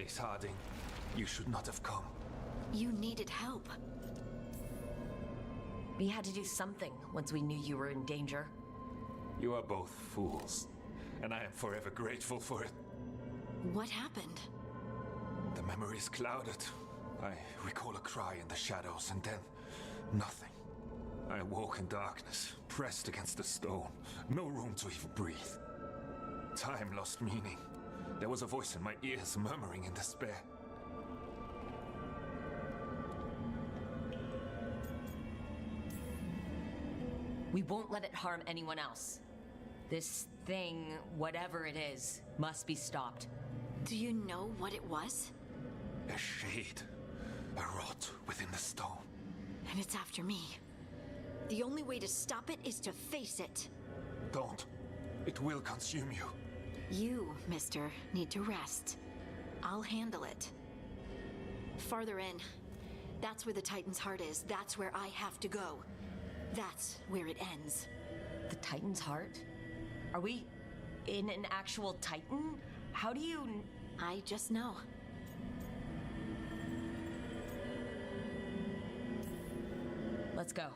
Chase Harding. You should not have come. You needed help. We had to do something once we knew you were in danger. You are both fools, and I am forever grateful for it. What happened? The memory is clouded. I recall a cry in the shadows, and then nothing. I woke in darkness, pressed against the stone. No room to even breathe. Time lost meaning. There was a voice in my ears murmuring in despair. We won't let it harm anyone else. This thing, whatever it is, must be stopped. Do you know what it was? A shade. A rot within the stone. And it's after me. The only way to stop it is to face it. Don't. It will consume you. You, mister, need to rest. I'll handle it. Farther in. That's where the Titan's heart is. That's where I have to go. That's where it ends. The Titan's heart? Are we in an actual Titan? How do you... I just know. Let's go.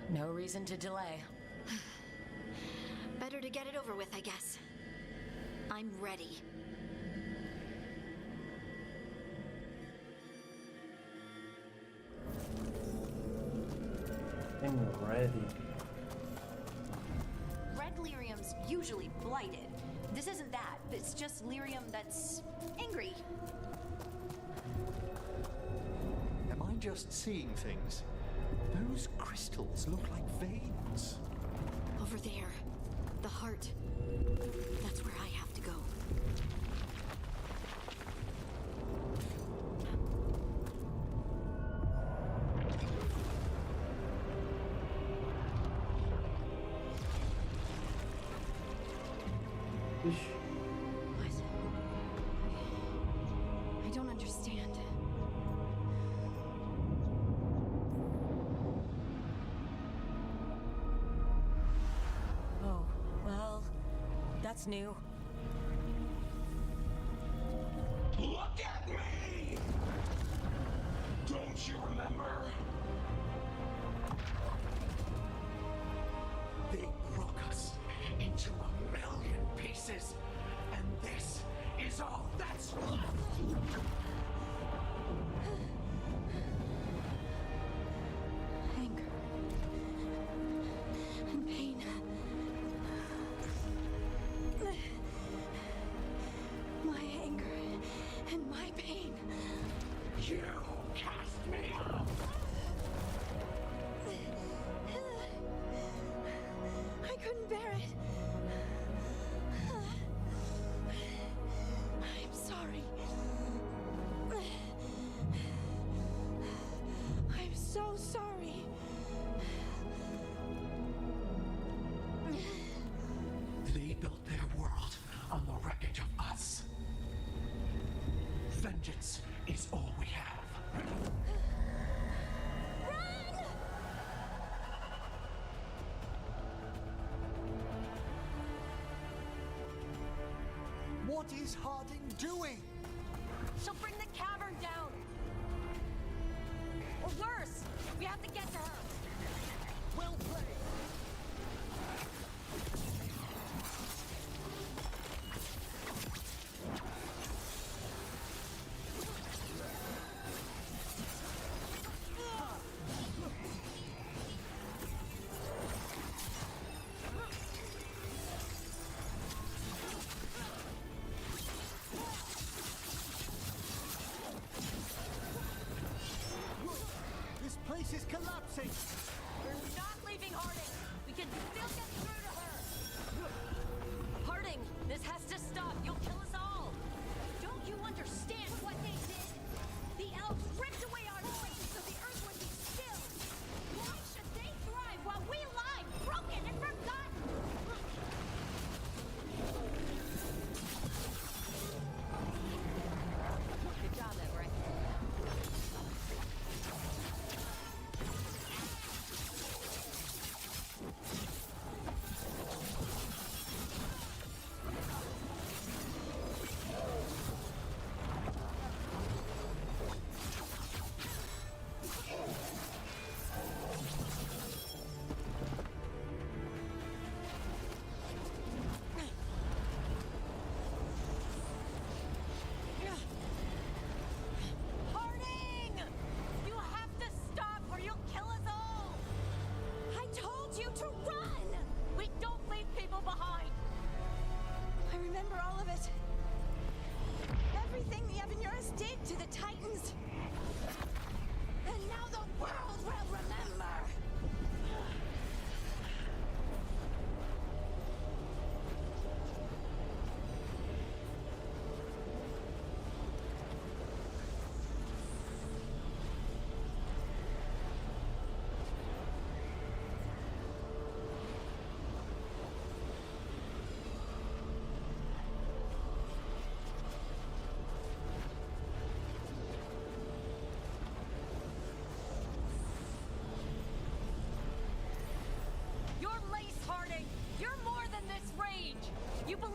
No reason to delay. Better to get it over with, I guess. I'm ready. I'm ready. Red lyrium's usually blighted. This isn't that. It's just lyrium that's angry. Am I just seeing things? Those crystals look like veins. Over there. The heart. That's where I have to go. What? I don't understand. Oh, well, that's new. Look at me! Don't you remember? They broke us into 1,000,000 pieces, and this is all that's left. Anger. And pain. My anger and my pain. You cast me out. I couldn't bear it. I'm sorry. I'm so sorry. They built their world on the wreckage of us. Vengeance is all we have. What is Harding doing? She'll bring the cavern down. Or worse, we have to get to her. Well played. This place is collapsing. We're not leaving Harding. We can still get through to her. Harding, this has to stop. You'll kill us all. Don't you understand what they did? The elves ripped away our dreams so the earth would be still. Why should they thrive while we lie, broken and forgotten? Good job, Everett.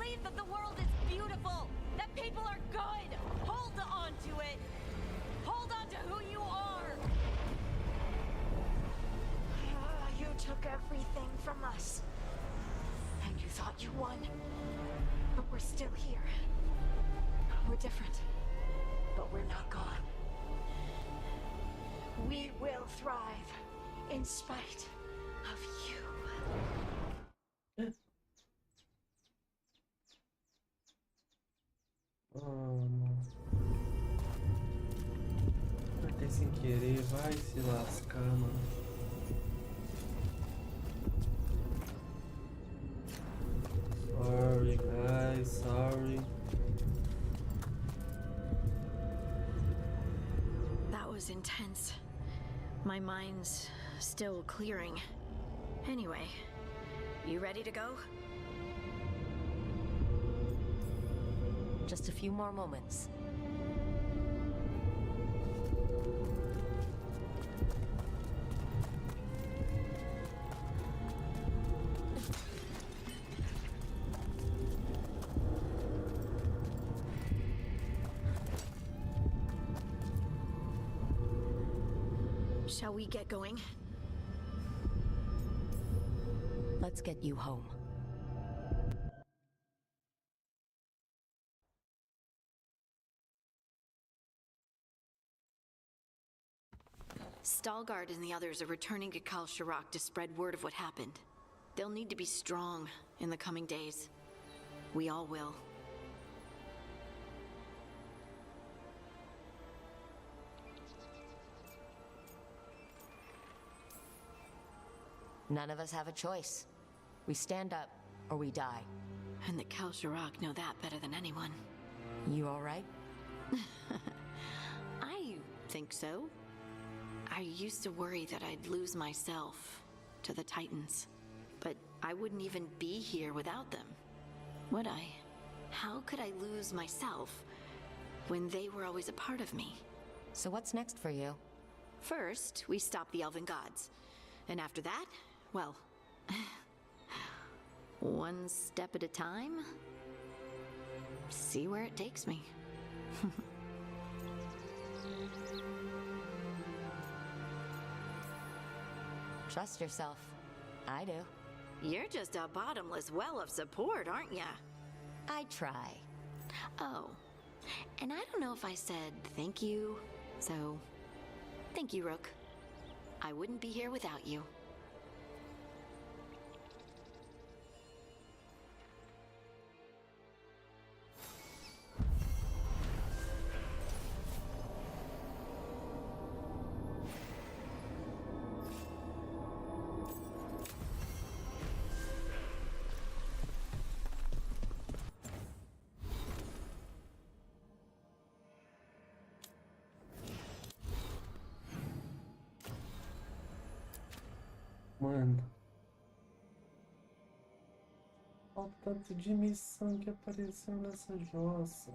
believe that the world is beautiful, that people are good. Hold on to it. Hold on to who you are. You took everything from us. And you thought you won. But we're still here. We're different. But we're not gone. We will thrive in spite of you. Apertei sem querer, vai se lascar, mano. Sorry, guys, sorry. That was intense. My mind's still clearing. Anyway, you ready to go? Just a few more moments. Shall we get going? Let's get you home. Stalgard and the others are returning to Kal Shirak to spread word of what happened. They'll need to be strong in the coming days. We all will. None of us have a choice. We stand up, or we die. And the Kal Shirak know that better than anyone. You all right? I think so. I used to worry that I'd lose myself to the Titans. But I wouldn't even be here without them, would I? How could I lose myself when they were always a part of me? So what's next for you? First, we stop the Elven Gods. And after that, well, one step at a time. See where it takes me. Trust yourself. I do. You're just a bottomless well of support, aren't ya? I try. Oh, and I don't know if I said thank you, so thank you, Rook. I wouldn't be here without you. Mano. Olha o tanto de missão que apareceu nessa jossa.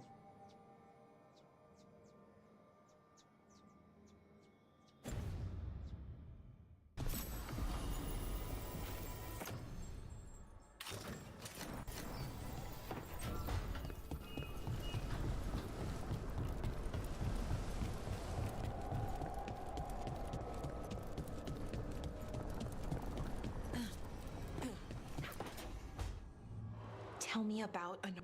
Tell me about an...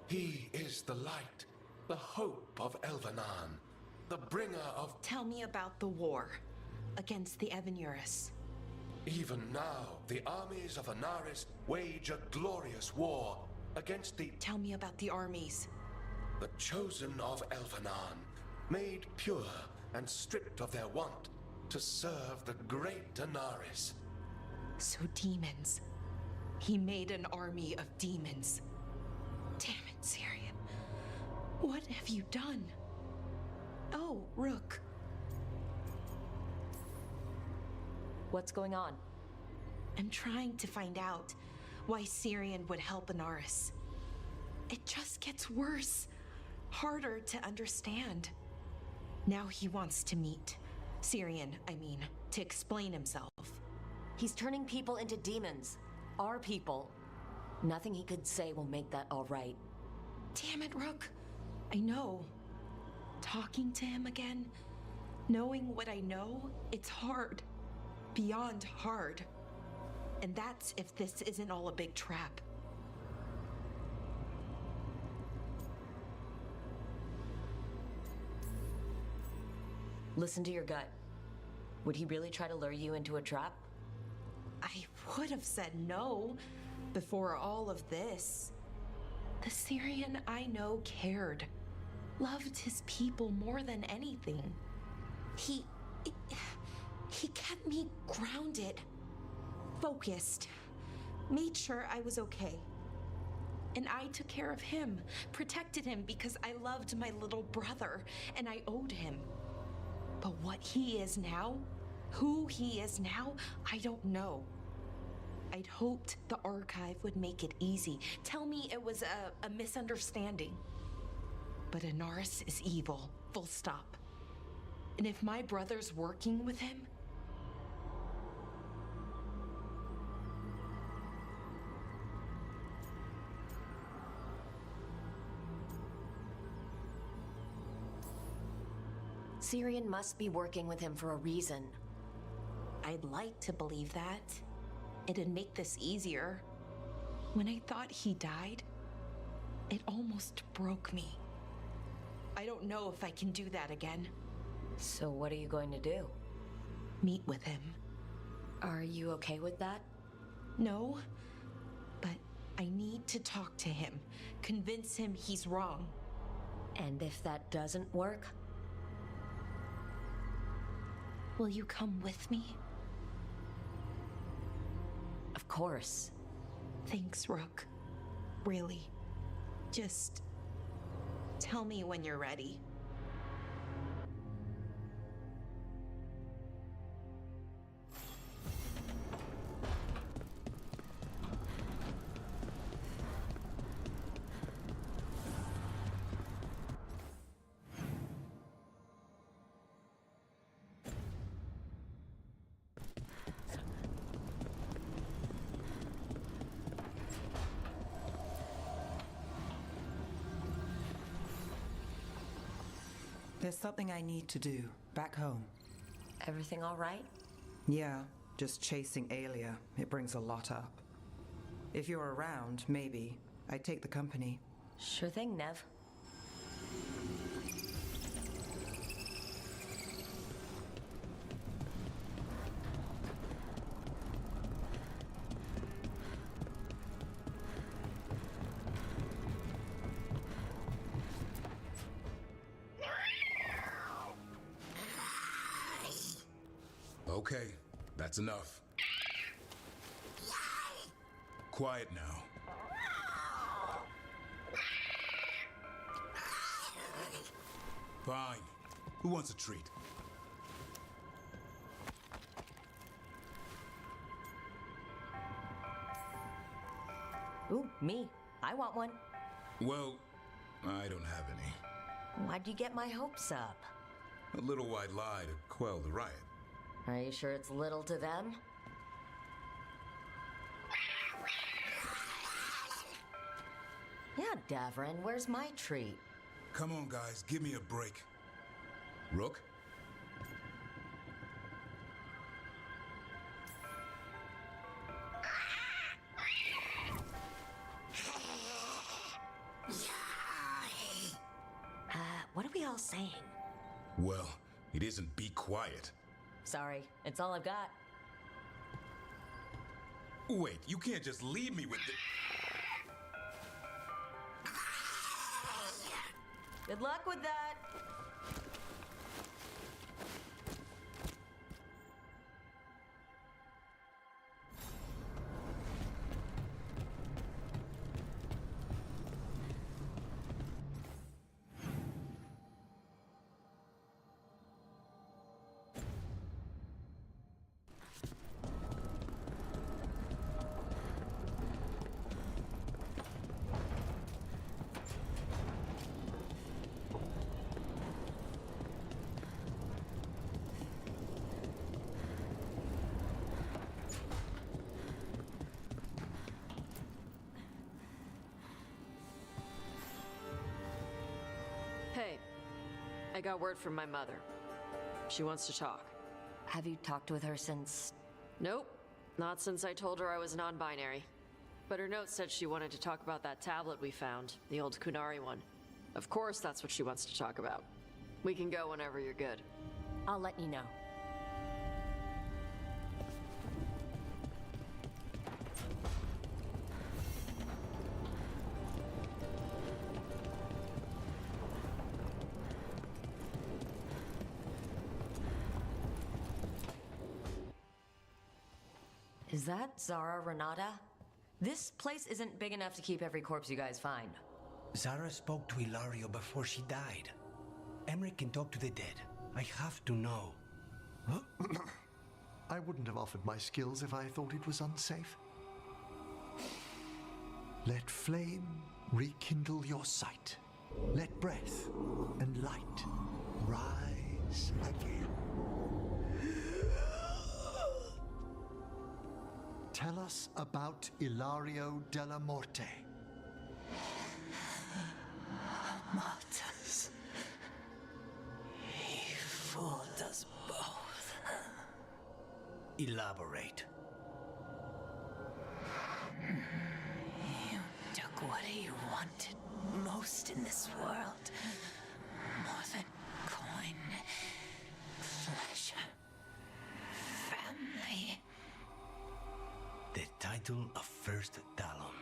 He is the light, the hope of Elvenan, the bringer of... Tell me about the war against the Evenuris. Even now, the armies of Anaris wage a glorious war against the... Tell me about the armies. The chosen of Elvenan, made pure and stripped of their want to serve the great Anaris. So demons. He made an army of demons. Damn it, Syrian. What have you done? Oh, Rook. What's going on? I'm trying to find out why Syrian would help Anaris. It just gets worse. Harder to understand. Now he wants to meet. Syrian, I mean, to explain himself. He's turning people into demons. Our people. Nothing he could say will make that all right. Damn it, Rook. I know. Talking to him again, knowing what I know, it's hard. Beyond hard. And that's if this isn't all a big trap. Listen to your gut. Would he really try to lure you into a trap? I would have said no before all of this. The Syrian I know cared. Loved his people more than anything. He kept me grounded, focused, made sure I was okay. And I took care of him, protected him because I loved my little brother and I owed him. But what he is now, who he is now, I don't know. I'd hoped the archive would make it easy. Tell me it was a misunderstanding. But Inaris is evil, full stop. And if my brother's working with him, Syrian must be working with him for a reason. I'd like to believe that. It'd make this easier. When I thought he died, it almost broke me. I don't know if I can do that again. So what are you going to do? Meet with him. Are you okay with that? No, but I need to talk to him. Convince him he's wrong. And if that doesn't work? Will you come with me? Of course. Thanks, Rook. Really. Just tell me when you're ready. There's something I need to do back home. Everything all right? Yeah, just chasing Aelia. It brings a lot up. If you're around, maybe. I'd take the company. Sure thing, Nev. Okay, that's enough. Quiet now. Fine. Who wants a treat? Ooh, me. I want one. Well, I don't have any. Why'd you get my hopes up? A little white lie to quell the riot. Are you sure it's little to them? Yeah, Davrin, where's my treat? Come on, guys, give me a break. Rook? What are we all saying? Well, it isn't be quiet. Sorry, it's all I've got. Wait, you can't just leave me with the... Good luck with that. I got word from my mother. She wants to talk. Have you talked with her since? Nope. Not since I told her I was non-binary. But her note said she wanted to talk about that tablet we found, the old Kunari one. Of course that's what she wants to talk about. We can go whenever you're good. I'll let you know. Is that Zara Renata? This place isn't big enough to keep every corpse you guys find. Zara spoke to Ilario before she died. Emmerich can talk to the dead. I have to know. I wouldn't have offered my skills if I thought it was unsafe. Let flame rekindle your sight. Let breath and light rise again. Tell us about Ilario della Morte. Martyrs. He fooled us both. Elaborate. You took what he wanted most in this world. More than coin, pleasure, family. The title of First Talon.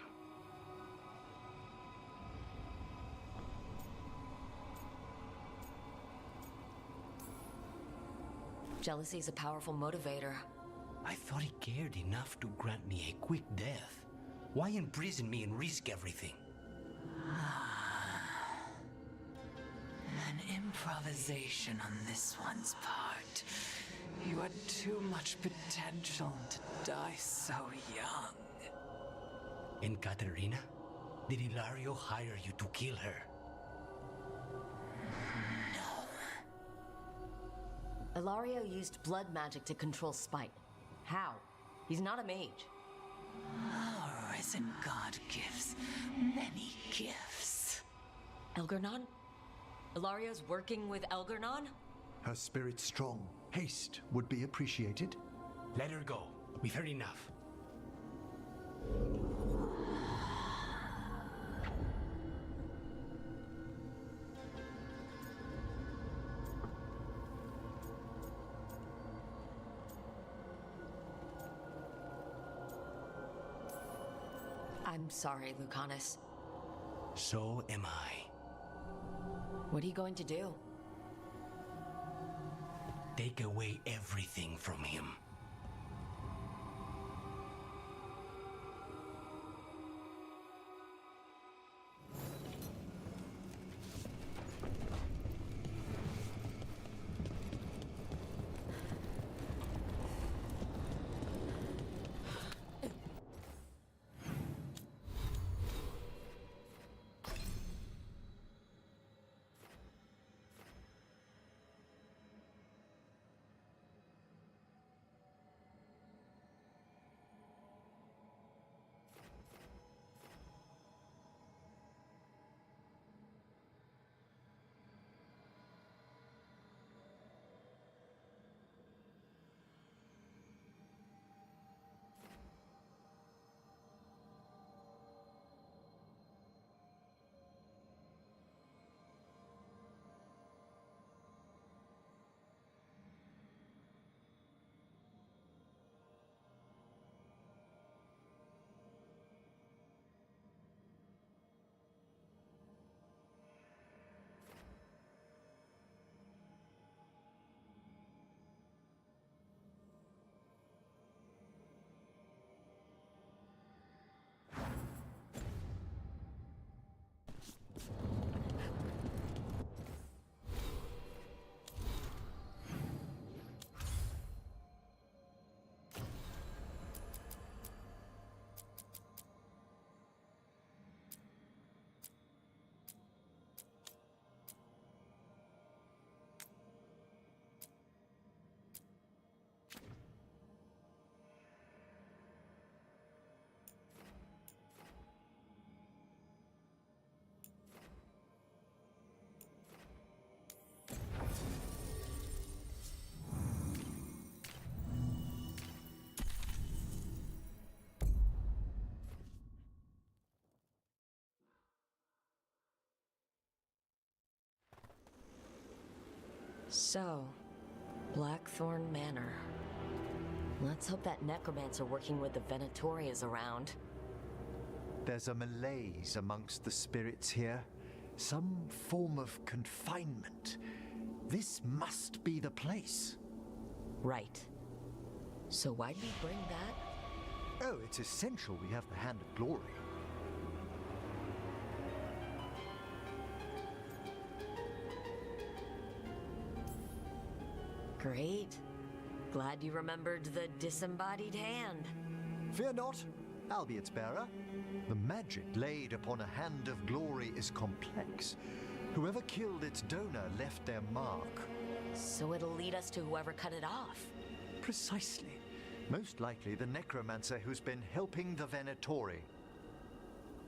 Jealousy's a powerful motivator. I thought he cared enough to grant me a quick death. Why imprison me and risk everything? An improvisation on this one's part. You had too much potential to die so young. And Katerina? Did Ilario hire you to kill her? Ilario used blood magic to control Spite. How? He's not a mage. Our risen god gives many gifts. Elgernon? Ilario's working with Elgernon? Her spirit strong. Haste would be appreciated. Let her go. We've heard enough. I'm sorry, Lucanus. So am I. What are you going to do? Take away everything from him. So, Blackthorn Manor. Let's hope that necromancer working with the Venatori is around. There's a malaise amongst the spirits here. Some form of confinement. This must be the place. Right. So why'd we bring that? Oh, it's essential we have the Hand of Glory. Great. Glad you remembered the disembodied hand. Fear not, I'll be its bearer. The magic laid upon a Hand of Glory is complex. Whoever killed its donor left their mark. So it'll lead us to whoever cut it off. Precisely. Most likely the necromancer who's been helping the Venatori.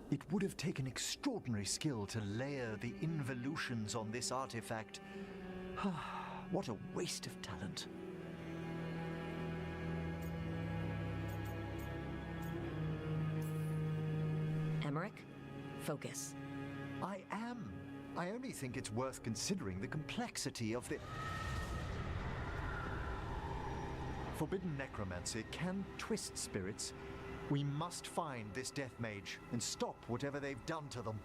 It would have taken extraordinary skill to layer the involutions on this artifact. What a waste of talent. Emmerich, focus. I am. I only think it's worth considering the complexity of the... Forbidden necromancy can twist spirits. We must find this death mage and stop whatever they've done to them.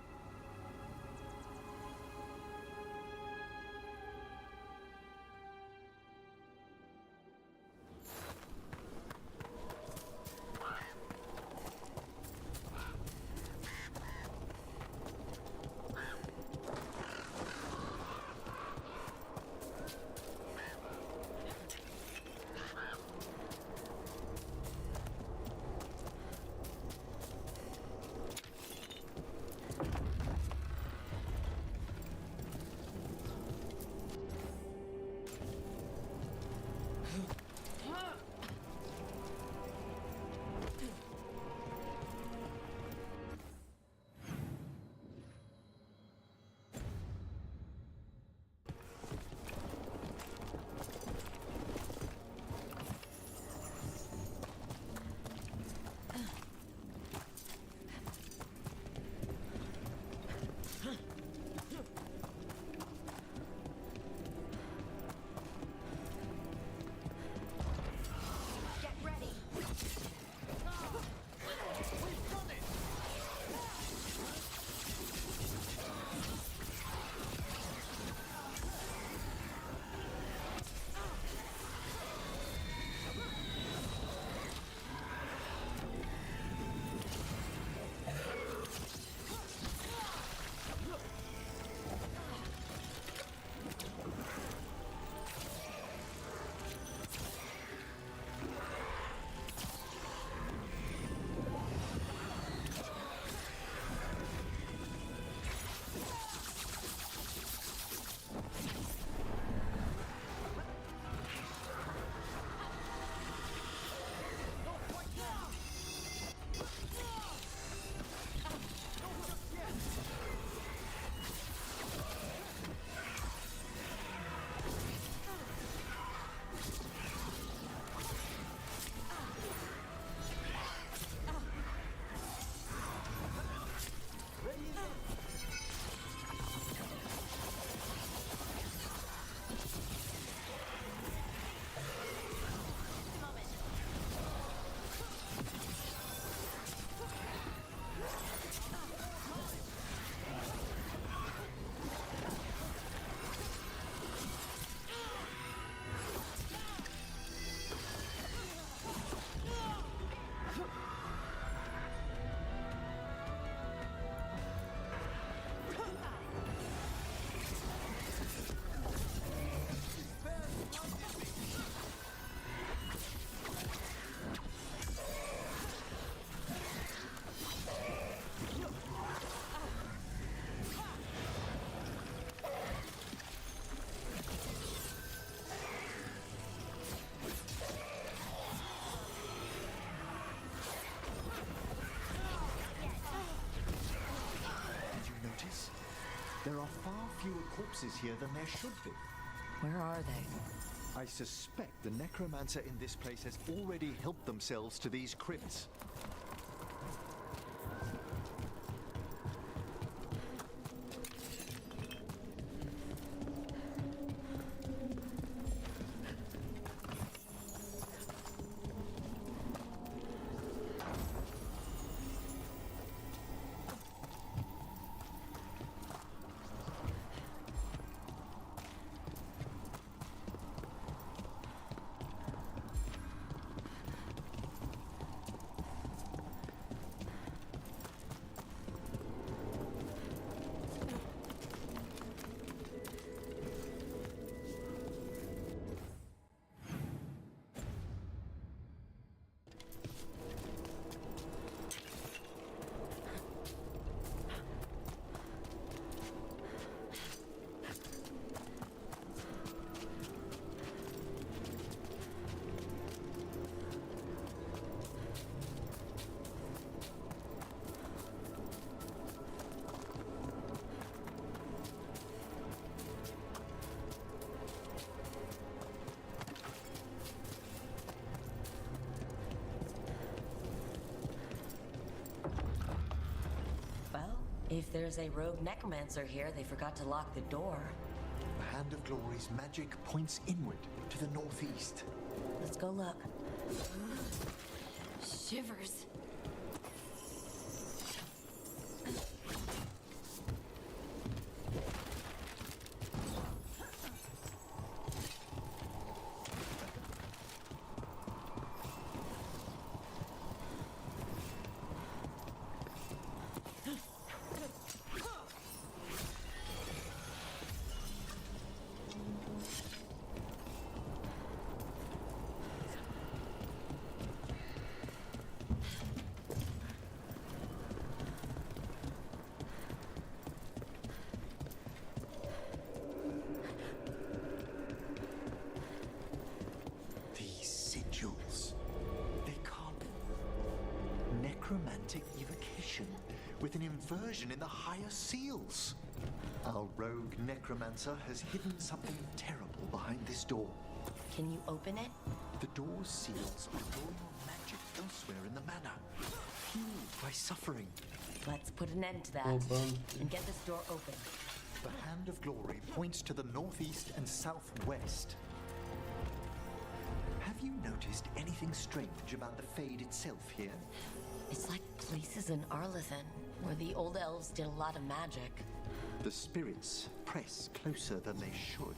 There are far fewer corpses here than there should be. Where are they? I suspect the necromancer in this place has already helped themselves to these crypts. If there's a rogue necromancer here, they forgot to lock the door. The Hand of Glory's magic points inward to the northeast. Let's go look. Shivers. Necromantic evocation with an inversion in the higher seals. Our rogue necromancer has hidden something terrible behind this door. Can you open it? The door's seals are drawing on magic elsewhere in the manor, fueled by suffering. Let's put an end to that and get this door open. The Hand of Glory points to the northeast and southwest. Have you noticed anything strange about the Fade itself here? It's like places in Arlethan, where the old elves did a lot of magic. The spirits press closer than they should.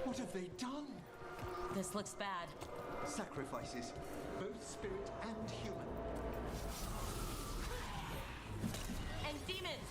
What have they done? This looks bad. Sacrifices, both spirit and human. And demons!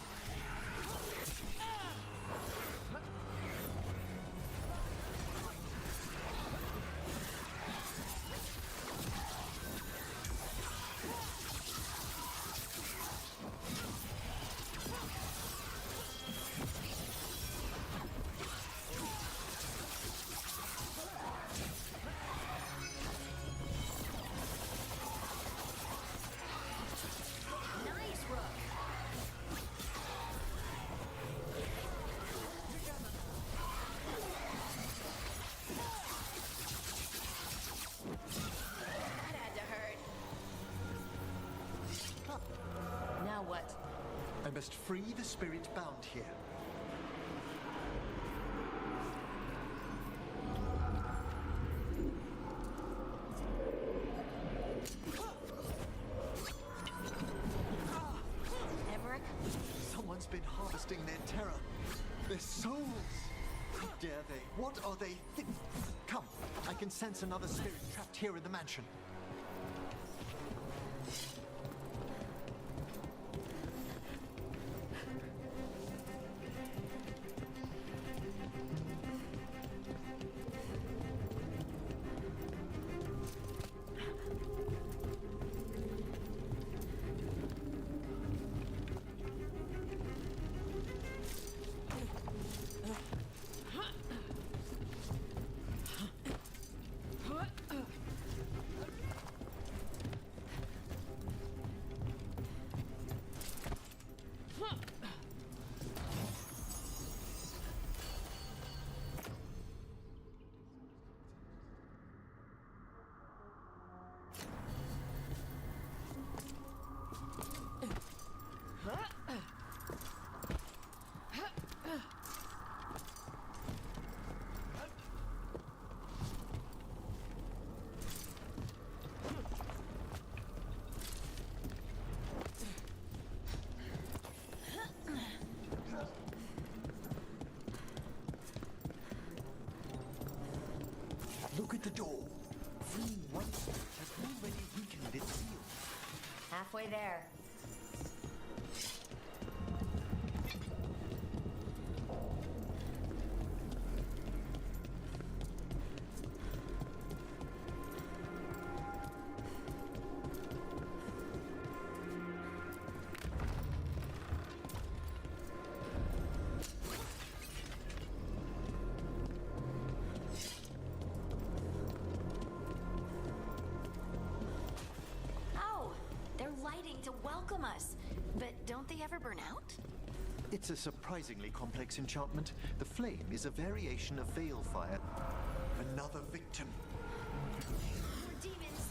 What? I must free the spirit bound here. Emmerich? Someone's been harvesting their terror. Their souls. How dare they? What are they? Come, I can sense another spirit trapped here in the mansion. Look at the door. Freeing one spirit has already weakened its seal. Halfway there. to welcome us. But don't they ever burn out? It's a surprisingly complex enchantment. The flame is a variation of veil fire. Another victim. More demons.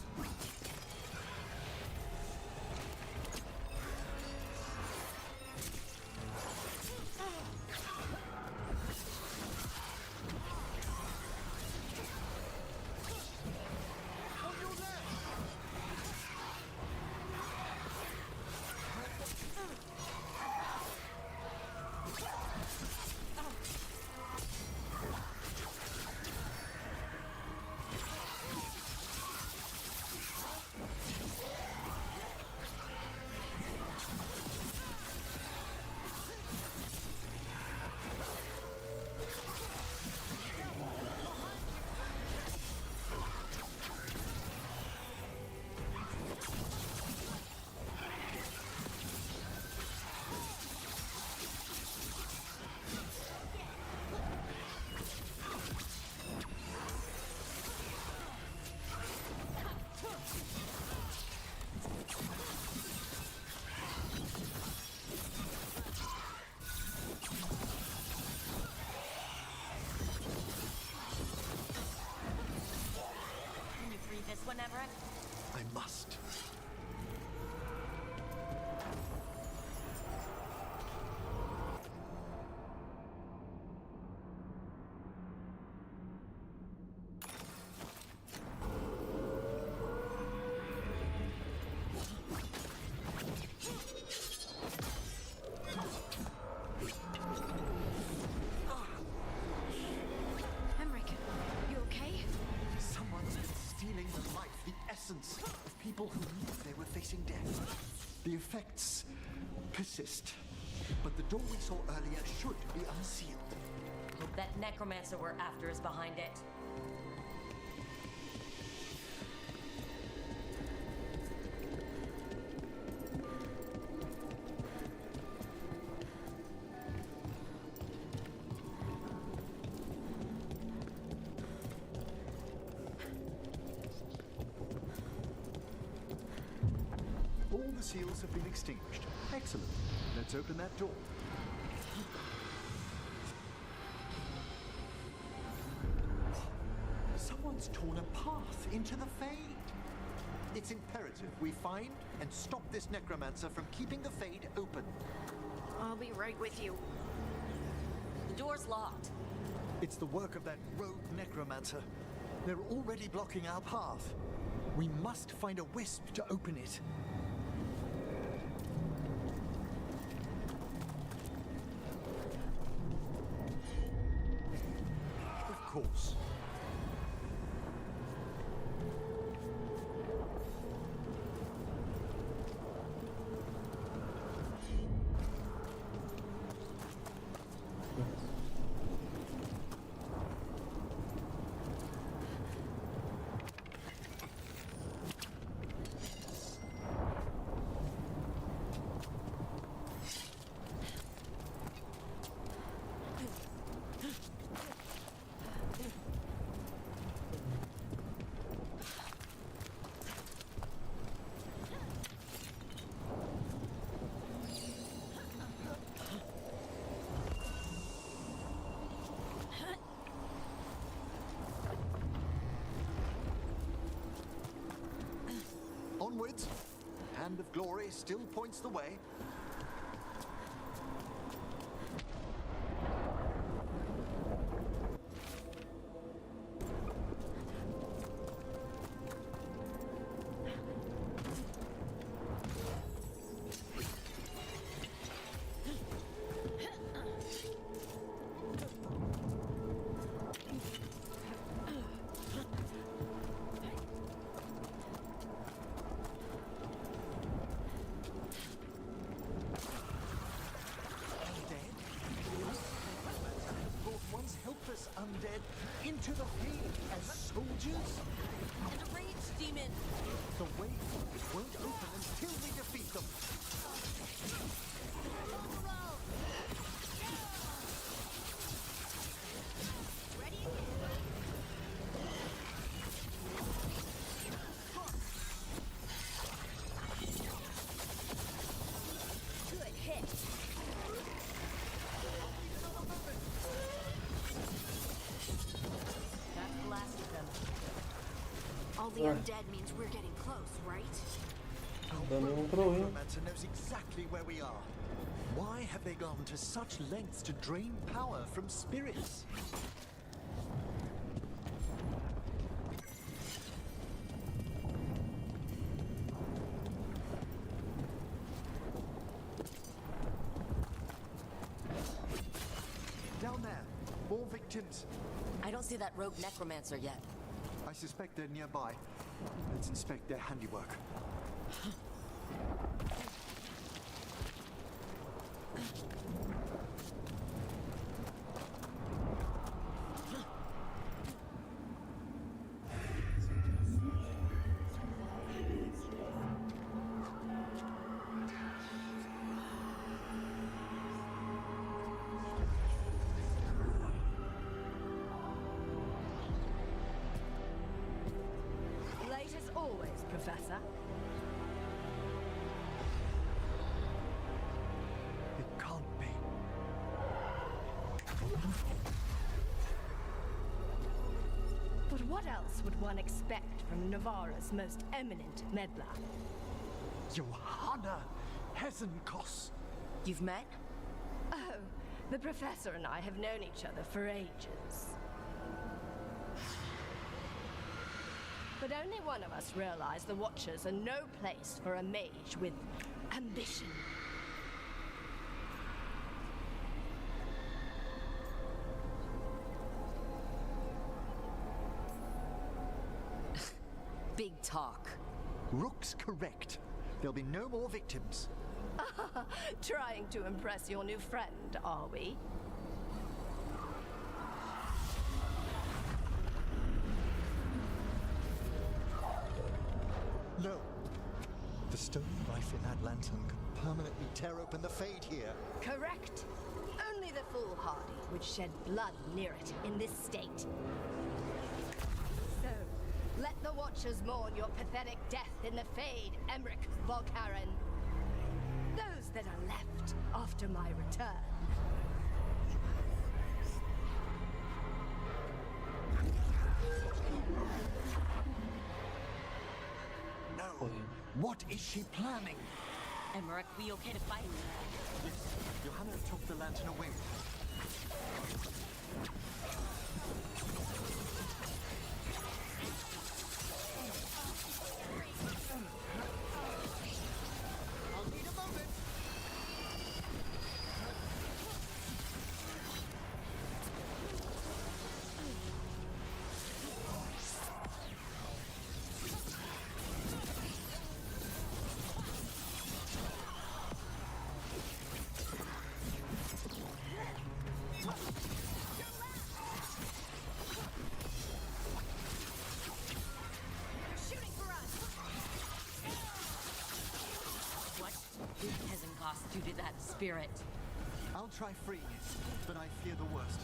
Whenever I must. Emmerich, you okay? Someone's been stealing the life, the essence of people who knew they were facing death. The effects persist. But the door we saw earlier should be unsealed. hope that necromancer we're after is behind it. All the seals have been extinguished. Excellent. Let's open that door. Someone's torn a path into the Fade. It's imperative we find and stop this necromancer from keeping the Fade open. I'll be right with you. The door's locked. It's the work of that rogue necromancer. They're already blocking our path. We must find a wisp to open it. Of course. Onwards. Hand of Glory still points the way. Helpless undead into the field as soldiers? An enraged demon! The way won't open until we defeat them. The undead means we're getting close, right? The necromancer knows exactly where we are. Why have they gone to such lengths to drain power from spirits? Down there, more victims. I don't see that rogue necromancer yet. I suspect they're nearby. Let's inspect their handiwork. Late as always, Professor. It can't be. But what else would one expect from Navarra's most eminent meddler? Johanna Hesenkos. You've met? Oh, the Professor and I have known each other for ages. But only one of us realized the Watchers are no place for a mage with ambition. Big talk. Rook's correct. There'll be no more victims. Trying to impress your new friend, are we? No. The stone knife in that lantern could permanently tear open the Fade here. Correct. Only the foolhardy would shed blood near it in this state. So, let the Watchers mourn your pathetic death in the Fade, Emmerich Volkaren. Those that are left after my return. No. What is she planning? Emmerich, we okay to fight? Yes. Johanna took the lantern away. I'll need a moment. Shooting for us! What did Hesenkos do to that spirit? I'll try freeing it, but I fear the worst.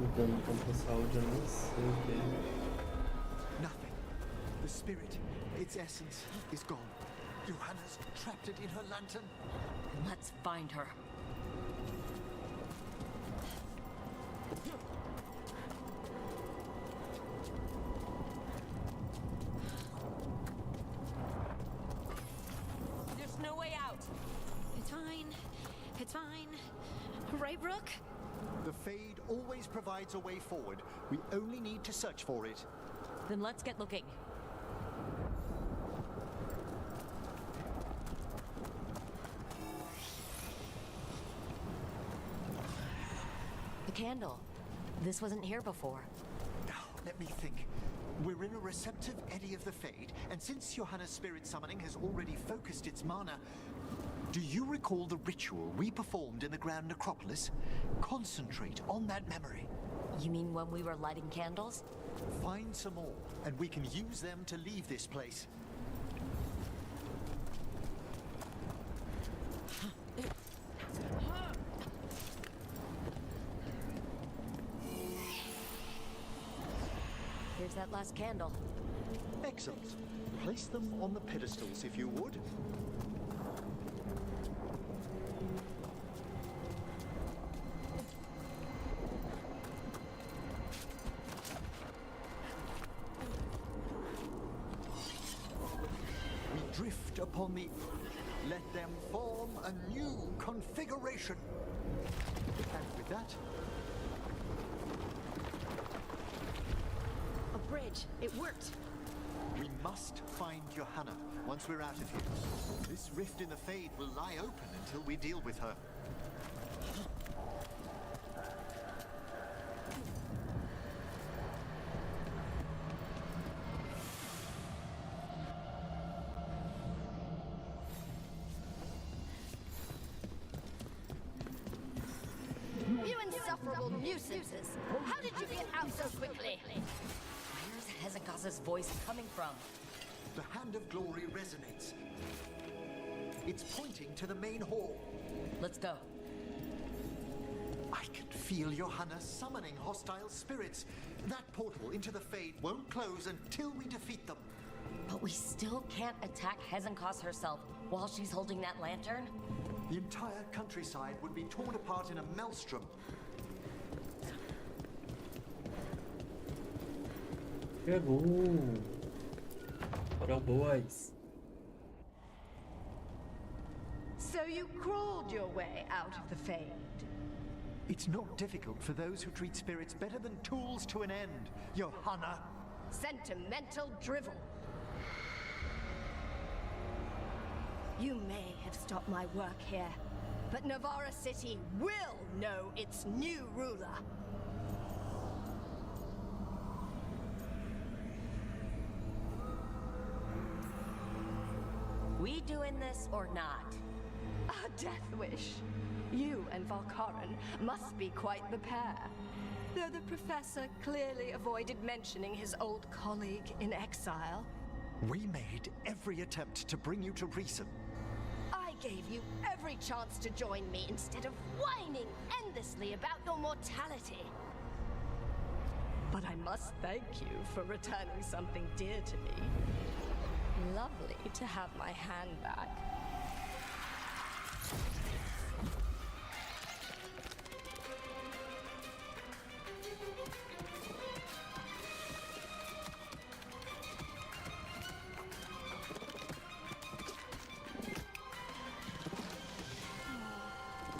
Lutando contra essa áudio, eu não sei o que é. Nothing. The spirit, its essence, is gone. Johanna's trapped it in her lantern. Let's find her. There's no way out. It's fine. It's fine. Right, Rook? The Fade always provides a way forward. We only need to search for it. Then let's get looking. The candle. This wasn't here before. Now, let me think. We're in a receptive eddy of the Fade, and since Johanna's spirit summoning has already focused its mana, do you recall the ritual we performed in the Grand Necropolis? Concentrate on that memory. You mean when we were lighting candles? Find some more, and we can use them to leave this place. There's that last candle. Excellent. Place them on the pedestals if you would. We drift upon the... Let them form a new configuration. And with that... A bridge. It worked. We must find Johanna once we're out of here. This rift in the Fade will lie open until we deal with her. You insufferable nuisances! How did you get out so quickly? Where's Hezekiah's voice coming from? The Hand of Glory resonates. It's pointing to the main hall. Let's go. I can feel Johanna summoning hostile spirits. That portal into the Fade won't close until we defeat them. But we still can't attack Hezekiah herself while she's holding that lantern? The entire countryside would be torn apart in a maelstrom. Chegou! Foram boas. So you crawled your way out of the Fade. It's not difficult for those who treat spirits better than tools to an end, Johanna. Sentimental drivel. You may have stopped my work here, but Navarra City will know its new ruler. We doing this or not? A death wish. You and Valkaran must be quite the pair. Though the professor clearly avoided mentioning his old colleague in exile. We made every attempt to bring you to reason. I gave you every chance to join me instead of whining endlessly about your mortality. But I must thank you for returning something dear to me. Lovely to have my hand back.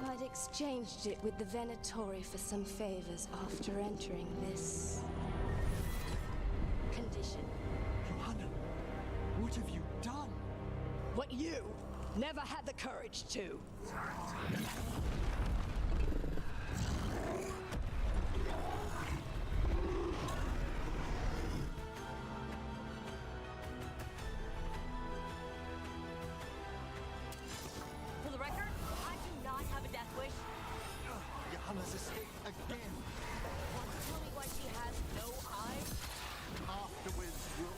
I'd exchanged it with the Venatori for some favors after entering this condition. Johanna, what have you done? What you never had the courage to. For the record, I do not have a death wish. Johanna's escaped again. Tell me why she has no eyes? Afterwards, we'll...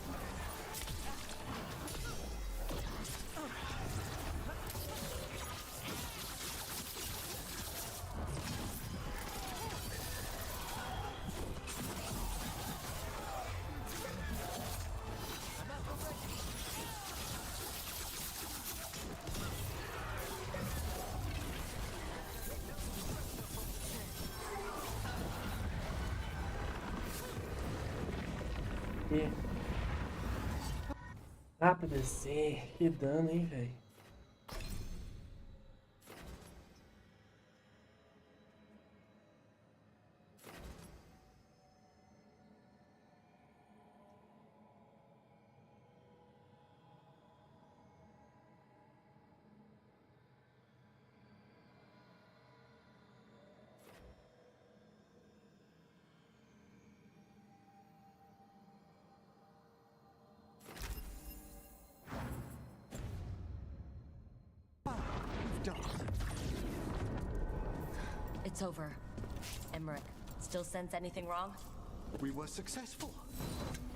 Dá pra descer. Que dano, hein, velho. It's over. Emmerich, still sense anything wrong? We were successful.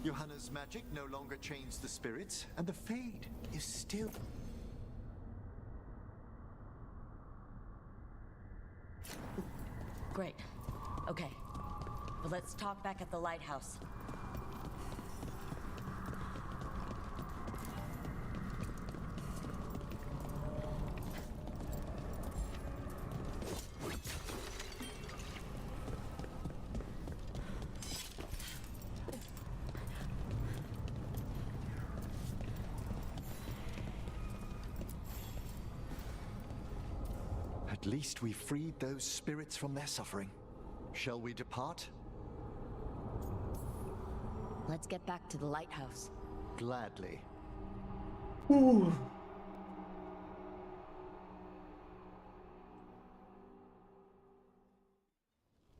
Johanna's magic no longer chains the spirits, and the Fade is still... Great. Okay. But let's talk back at the lighthouse. At least we freed those spirits from their suffering. Shall we depart? Let's get back to the lighthouse. Gladly.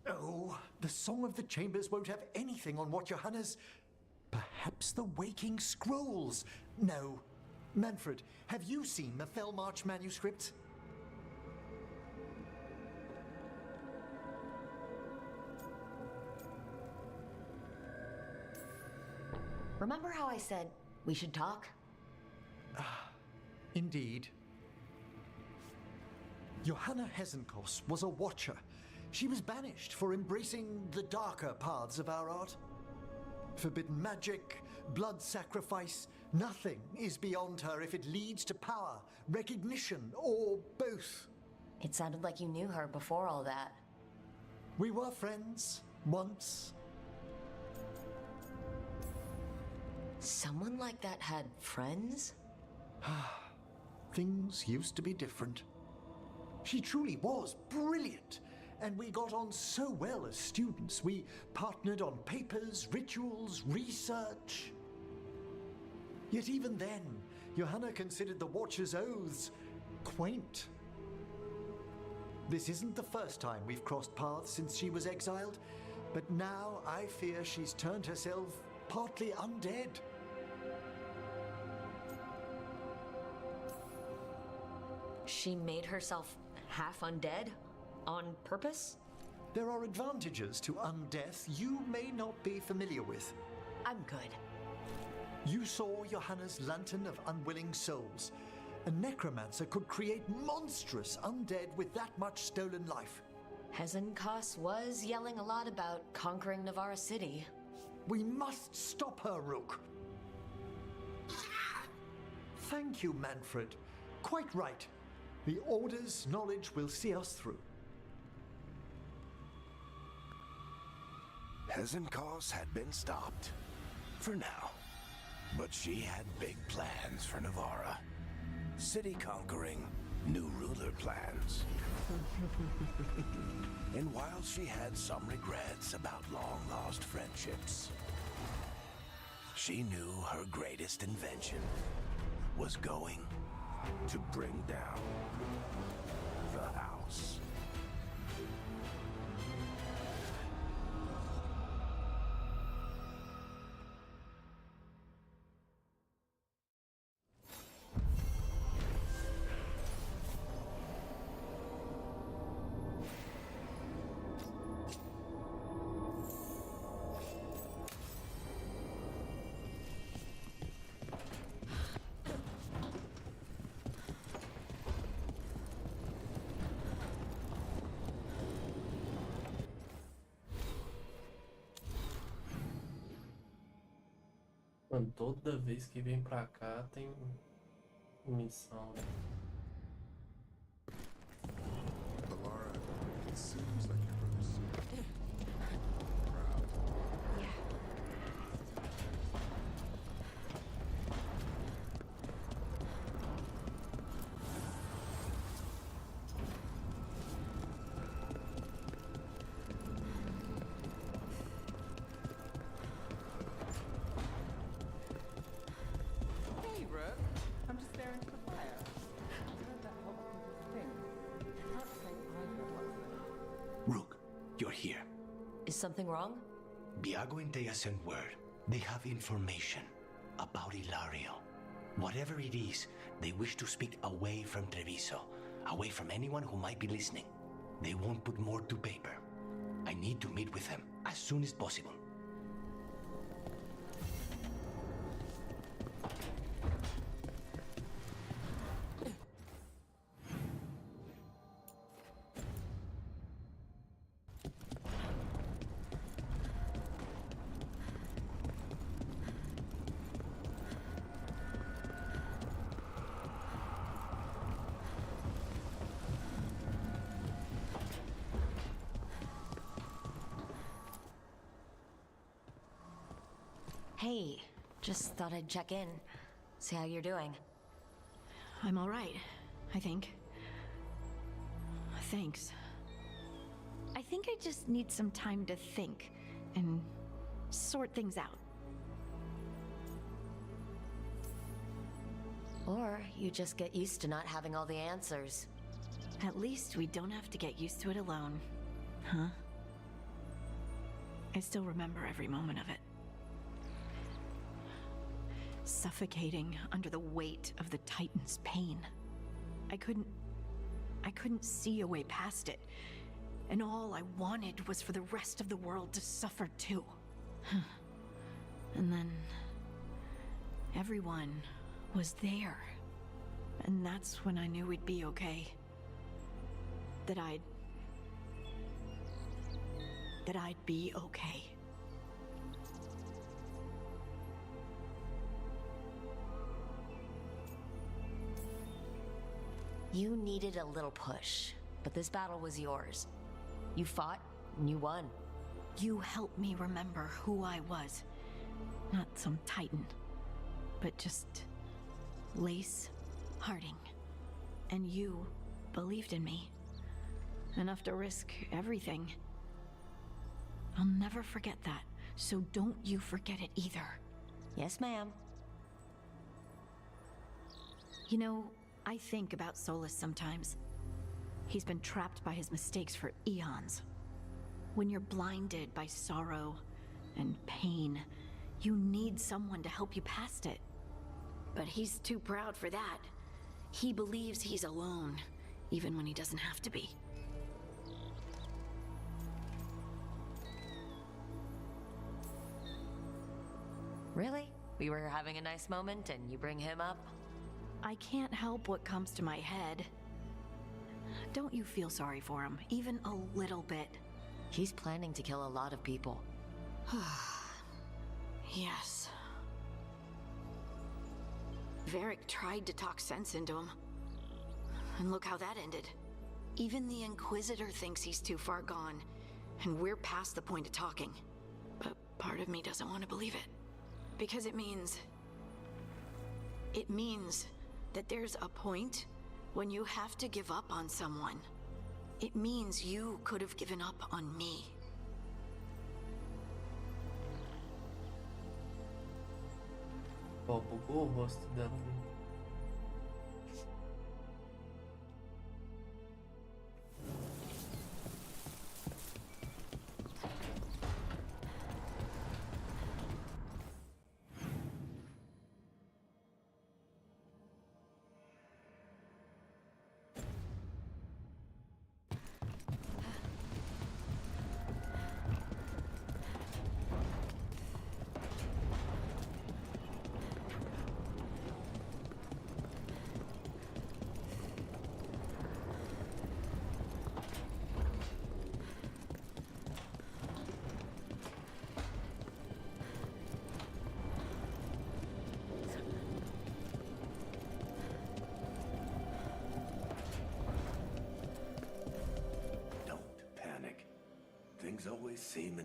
Oh, the Song of the Chambers won't have anything on what Johanna's... Perhaps the Waking Scrolls? No. Manfred, have you seen the Fellmarch manuscript? Remember how I said we should talk? Indeed. Johanna Hesenkos was a watcher. She was banished for embracing the darker paths of our art. Forbidden magic, blood sacrifice, nothing is beyond her if it leads to power, recognition, or both. It sounded like you knew her before all that. We were friends, once. Someone like that had friends? Things used to be different. She truly was brilliant, and we got on so well as students. We partnered on papers, rituals, research. Yet even then, Johanna considered the Watcher's oaths quaint. This isn't the first time we've crossed paths since she was exiled, but now I fear she's turned herself partly undead. She made herself half undead? On purpose? There are advantages to undeath you may not be familiar with. I'm good. You saw Johanna's Lantern of Unwilling Souls. A necromancer could create monstrous undead with that much stolen life. Hesenkos was yelling a lot about conquering Navarra City. We must stop her, Rook. Thank you, Manfred. Quite right. The Order's knowledge will see us through. Hesenkos had been stopped. For now. But she had big plans for Navarra. City conquering, new ruler plans. And while she had some regrets about long-lost friendships, she knew her greatest invention was going to bring down the house. Mano, toda vez que vem pra cá tem missão. Alara, it seems like your brother's proud. Hey, Rook. I'm just staring at the fire. I heard that helped people think. Can't say I heard what's there. Rook, you're here. Is something wrong? Biago and Dea sent word. They have information about Ilario. Whatever it is, they wish to speak away from Treviso, away from anyone who might be listening. They won't put more to paper. I need to meet with them as soon as possible. Hey, just thought I'd check in. See how you're doing. I'm all right, I think. Thanks. I think I just need some time to think and sort things out. Or you just get used to not having all the answers. At least we don't have to get used to it alone. Huh? I still remember every moment of it. Suffocating under the weight of the Titan's pain. I couldn't see a way past it. And all I wanted was for the rest of the world to suffer too. And then everyone was there. And that's when I knew we'd be okay. That I'd be okay. You needed a little push, but this battle was yours. You fought, and you won. You helped me remember who I was. Not some titan, but just Lace Harding. And you believed in me. Enough to risk everything. I'll never forget that, so don't you forget it either. Yes, ma'am. You know, I think about Solus sometimes. He's been trapped by his mistakes for eons. When you're blinded by sorrow and pain, you need someone to help you past it. But he's too proud for that. He believes he's alone, even when he doesn't have to be. Really? We were having a nice moment and you bring him up? I can't help what comes to my head. Don't you feel sorry for him, even a little bit? He's planning to kill a lot of people. Yes. Varric tried to talk sense into him. And look how that ended. Even the Inquisitor thinks he's too far gone, and we're past the point of talking. But part of me doesn't want to believe it. Because it means that there's a point when you have to give up on someone. It means you could have given up on me. Ó, bugou o rosto dela. Things always seem...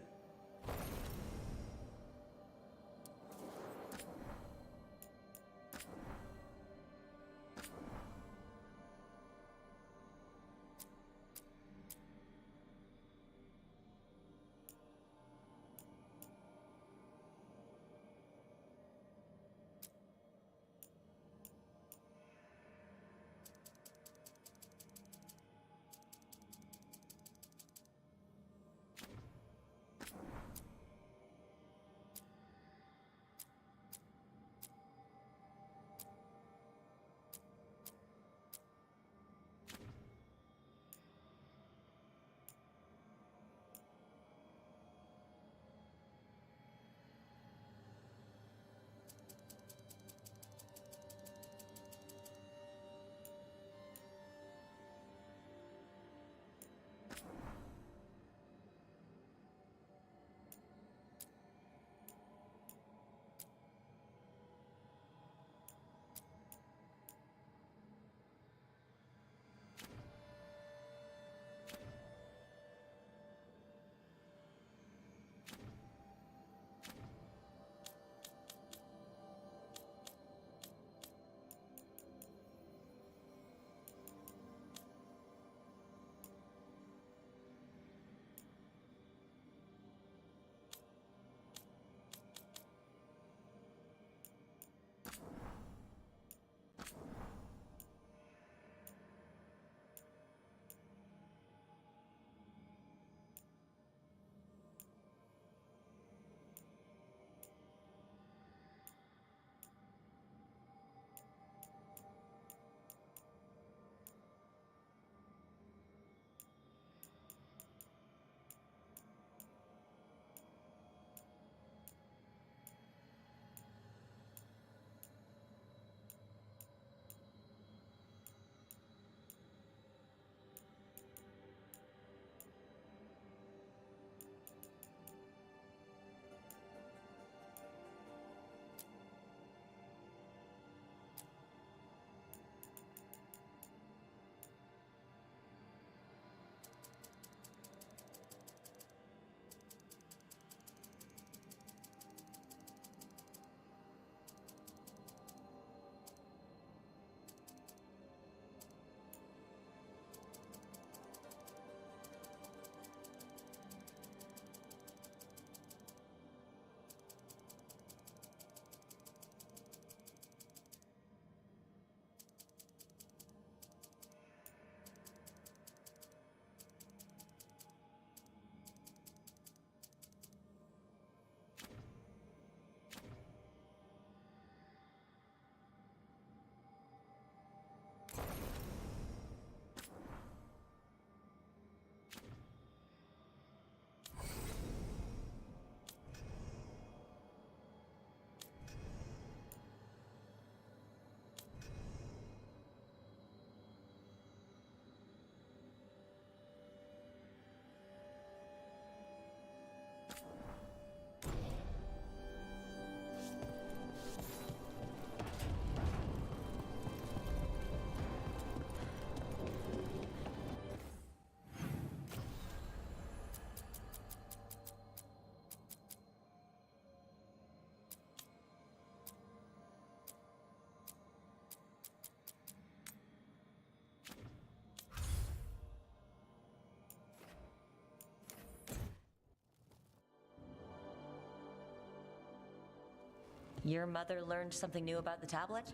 Your mother learned something new about the tablet?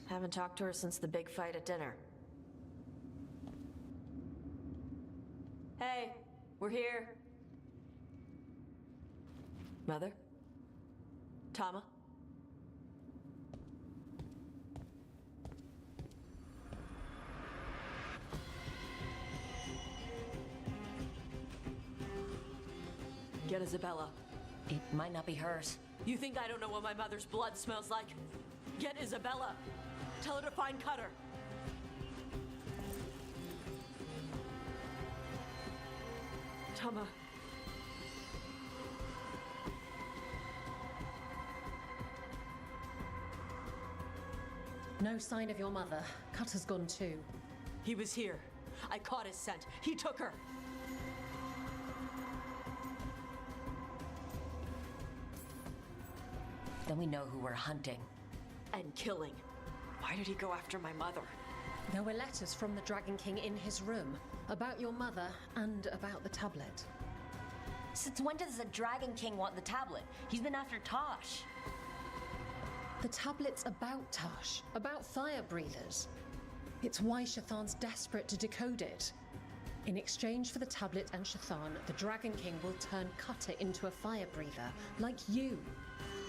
Haven't talked to her since the big fight at dinner. Hey, we're here. Mother? Tama? Get Isabella. It might not be hers. You think I don't know what my mother's blood smells like? Get Isabella. Tell her to find Cutter. Tama. No sign of your mother. Cutter's gone too. He was here. I caught his scent. He took her. Then we know who we're hunting. And killing. Why did he go after my mother? There were letters from the Dragon King in his room about your mother and about the tablet. Since when does the Dragon King want the tablet? He's been after Tosh. The tablet's about Tosh, about fire breathers. It's why Shathan's desperate to decode it. In exchange for the tablet and Shathan, the Dragon King will turn Cutter into a fire breather, like you.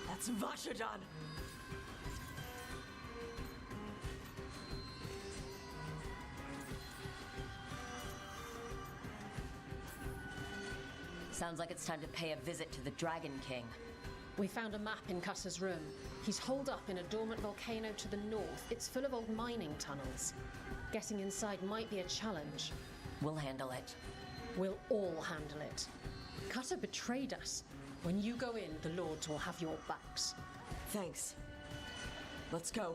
That's Vashadan! Sounds like it's time to pay a visit to the Dragon King. We found a map in Cutter's room. He's holed up in a dormant volcano to the north. It's full of old mining tunnels. Getting inside might be a challenge. We'll handle it. We'll all handle it. Cutter betrayed us. When you go in, the Lords will have your backs. Thanks. Let's go.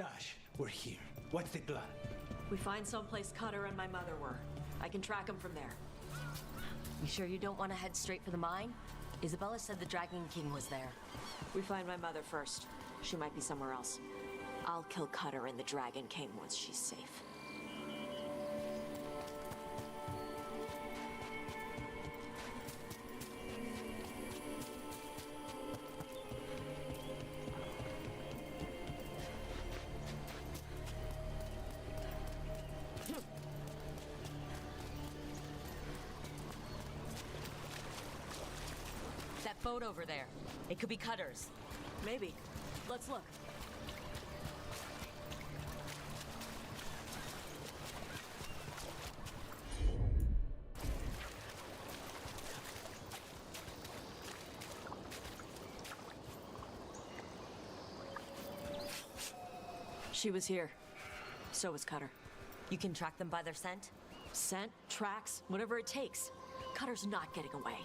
Dash, we're here. What's the plan? We find someplace Cutter and my mother were. I can track them from there. You sure you don't want to head straight for the mine? Isabella said the Dragon King was there. We find my mother first. She might be somewhere else. I'll kill Cutter and the Dragon King once she's safe. That boat over there. It could be Cutter's. Maybe. Let's look. She was here. So was Cutter. You can track them by their scent? Scent, tracks, whatever it takes. Cutter's not getting away.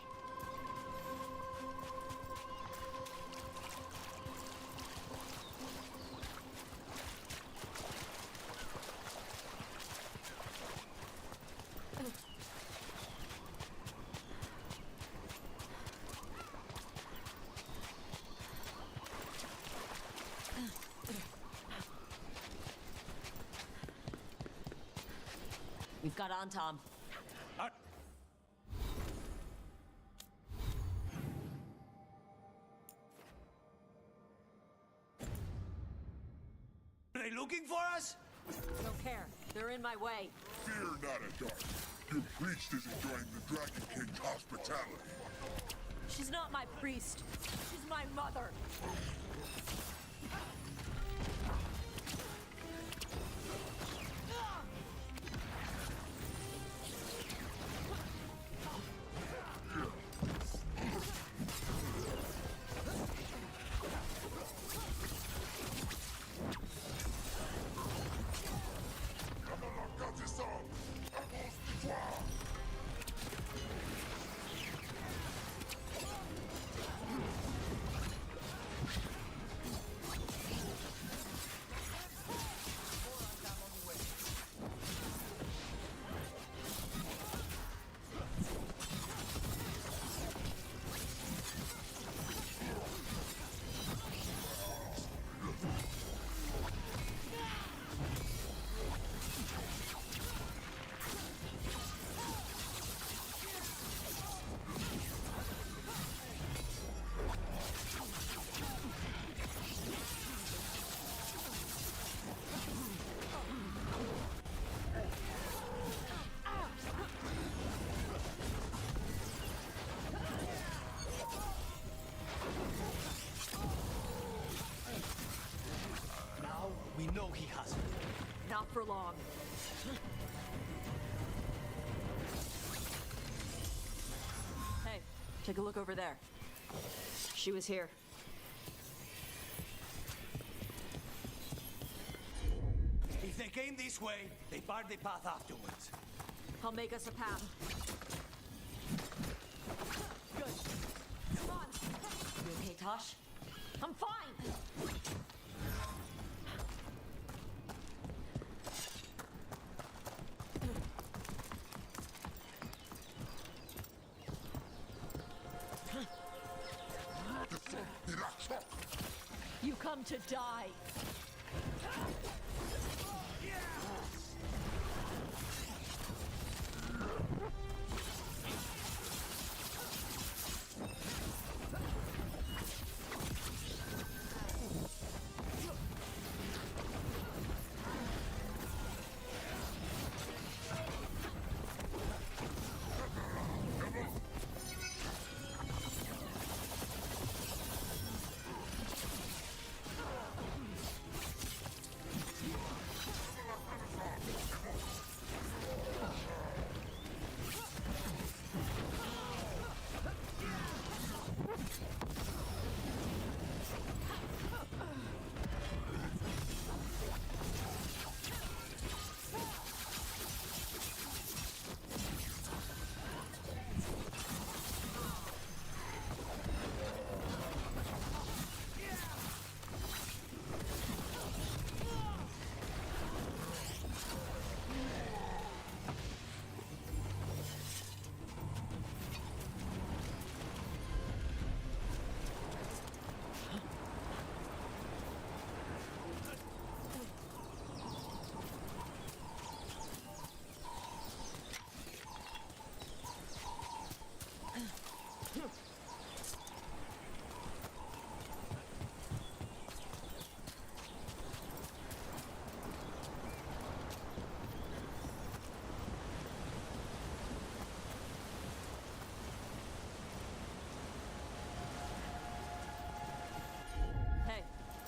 We've got on, Tom. Are they looking for us? Don't care. They're in my way. Fear not, Adar. Your priest is enjoying the Dragon King's hospitality. She's not my priest. She's my mother. We know he has her. Not for long. Hey, take a look over there. She was here. If they came this way, they barred the path afterwards. I'll make us a path. Good. Come on. You okay, Tosh? I'm fine. You come to die.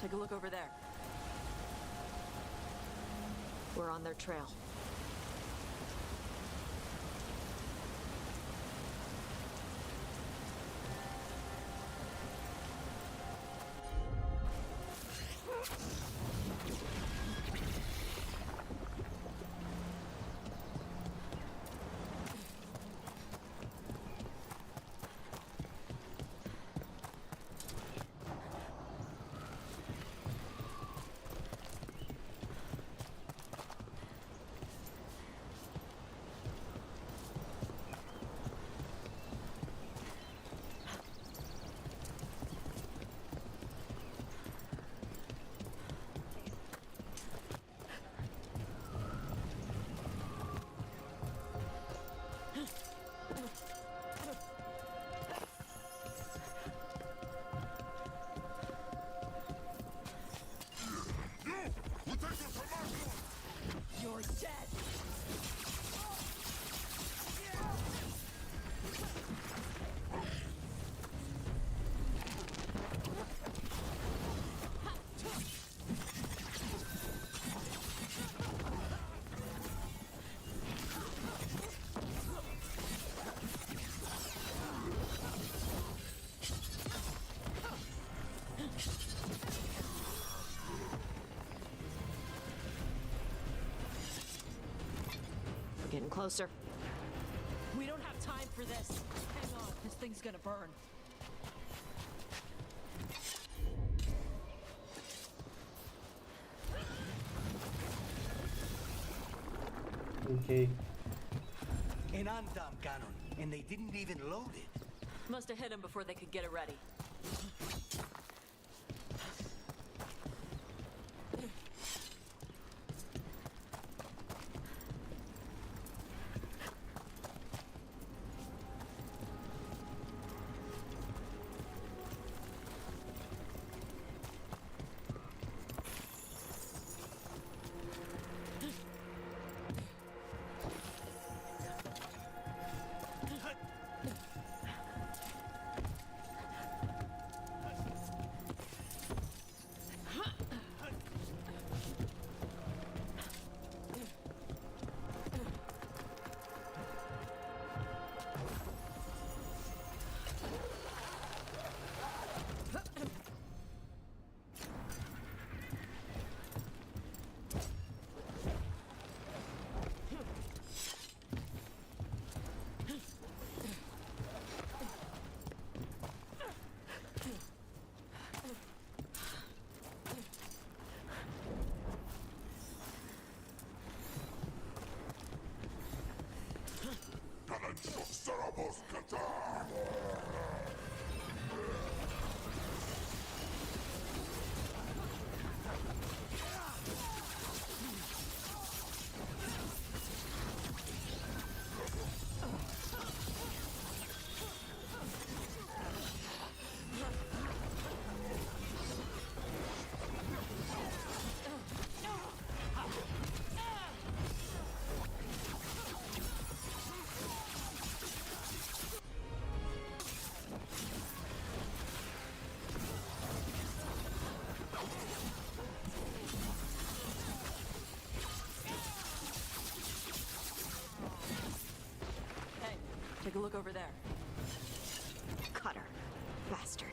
take a look over there. We're on their trail. You're dead! We're getting closer. We don't have time for this. Hang on, this thing's gonna burn. Okay. An Andam cannon, and they didn't even load it. Must have hit him before they could get it ready. Take a look over there. Cutter. Bastard.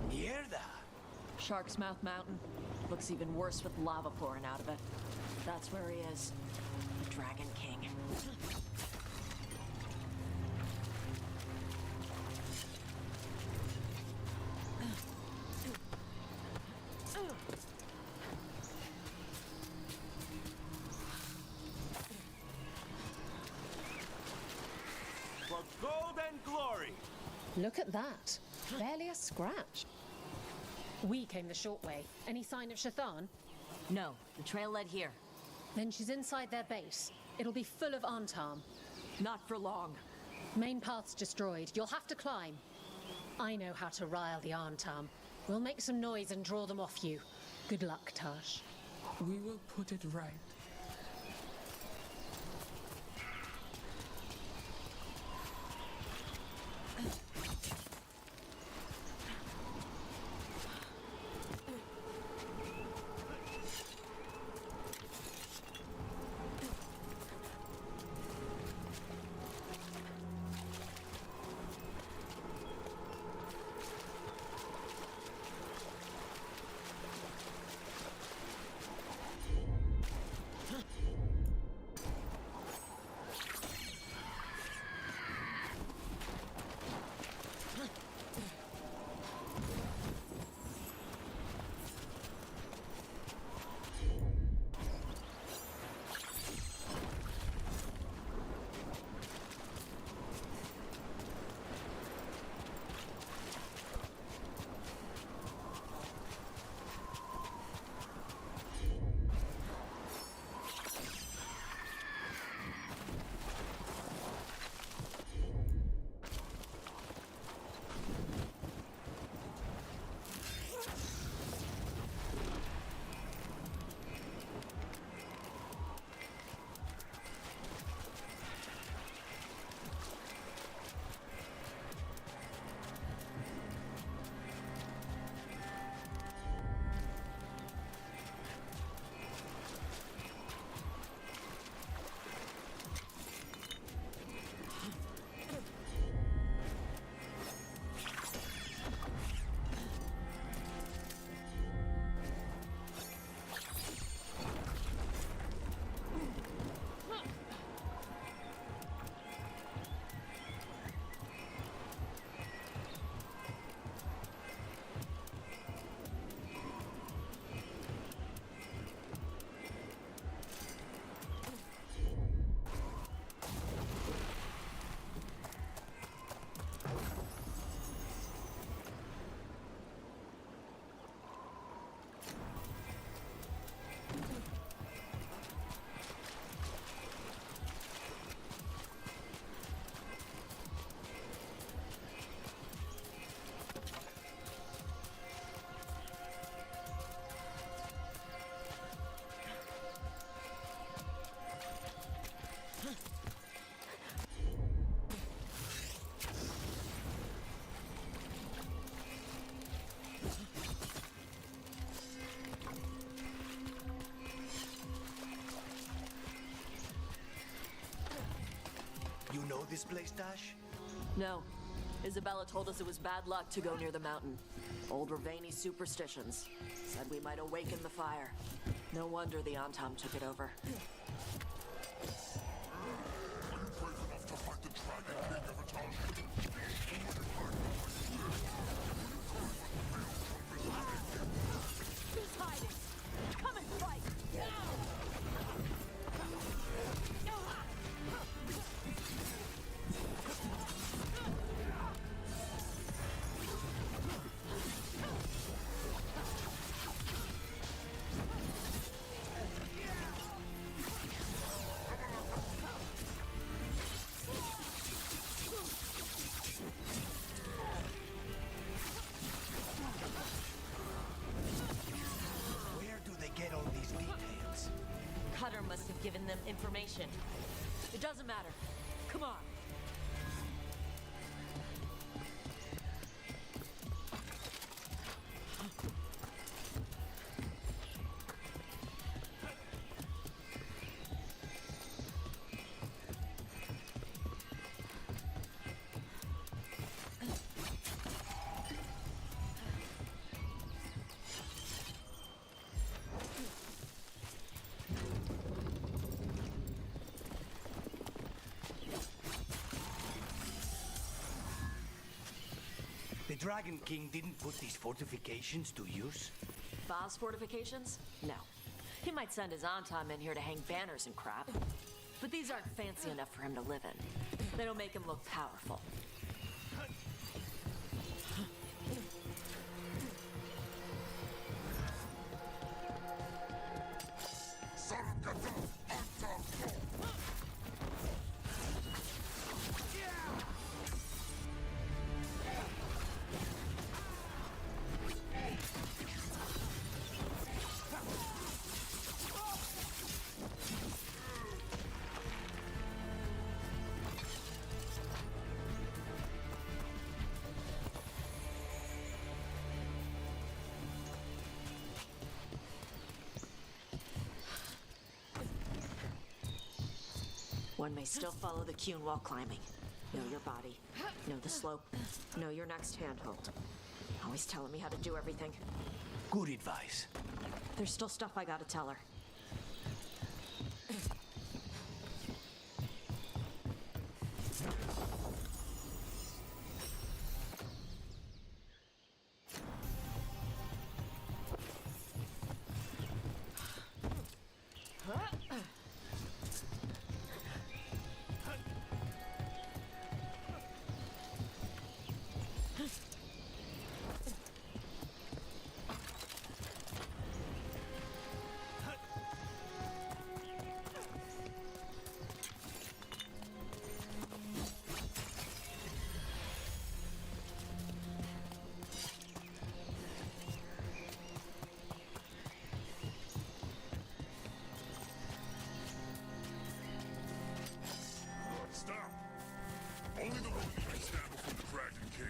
Mierda! Shark's Mouth Mountain. Looks even worse with lava pouring out of it. That's where he is. The Dragon King. For gold and glory! Look at that. Barely a scratch. We came the short way. Any sign of Shathan? No, the trail led here. Then she's inside their base. It'll be full of Antam. Not for long. Main path's destroyed. You'll have to climb. I know how to rile the Arntam. We'll make some noise and draw them off you. Good luck, Tash. We will put it right. You know this place, Tash? No. Isabella told us it was bad luck to go near the mountain. Old Ravani superstitions. Said we might awaken the fire. No wonder the Antam took it over. Who's hiding? Come and fight! Where do they get all these details? Cutter must have given them information. It doesn't matter. Come on. The Dragon King didn't put these fortifications to use? Boss fortifications? No. He might send his Antam in here to hang banners and crap. But these aren't fancy enough for him to live in. They don't make him look powerful. One may still follow the Cune while climbing. Know your body. Know the slope. Know your next handhold. Always telling me how to do everything. Good advice. There's still stuff I gotta tell her. Stop! Only the road can stand before the Dragon King.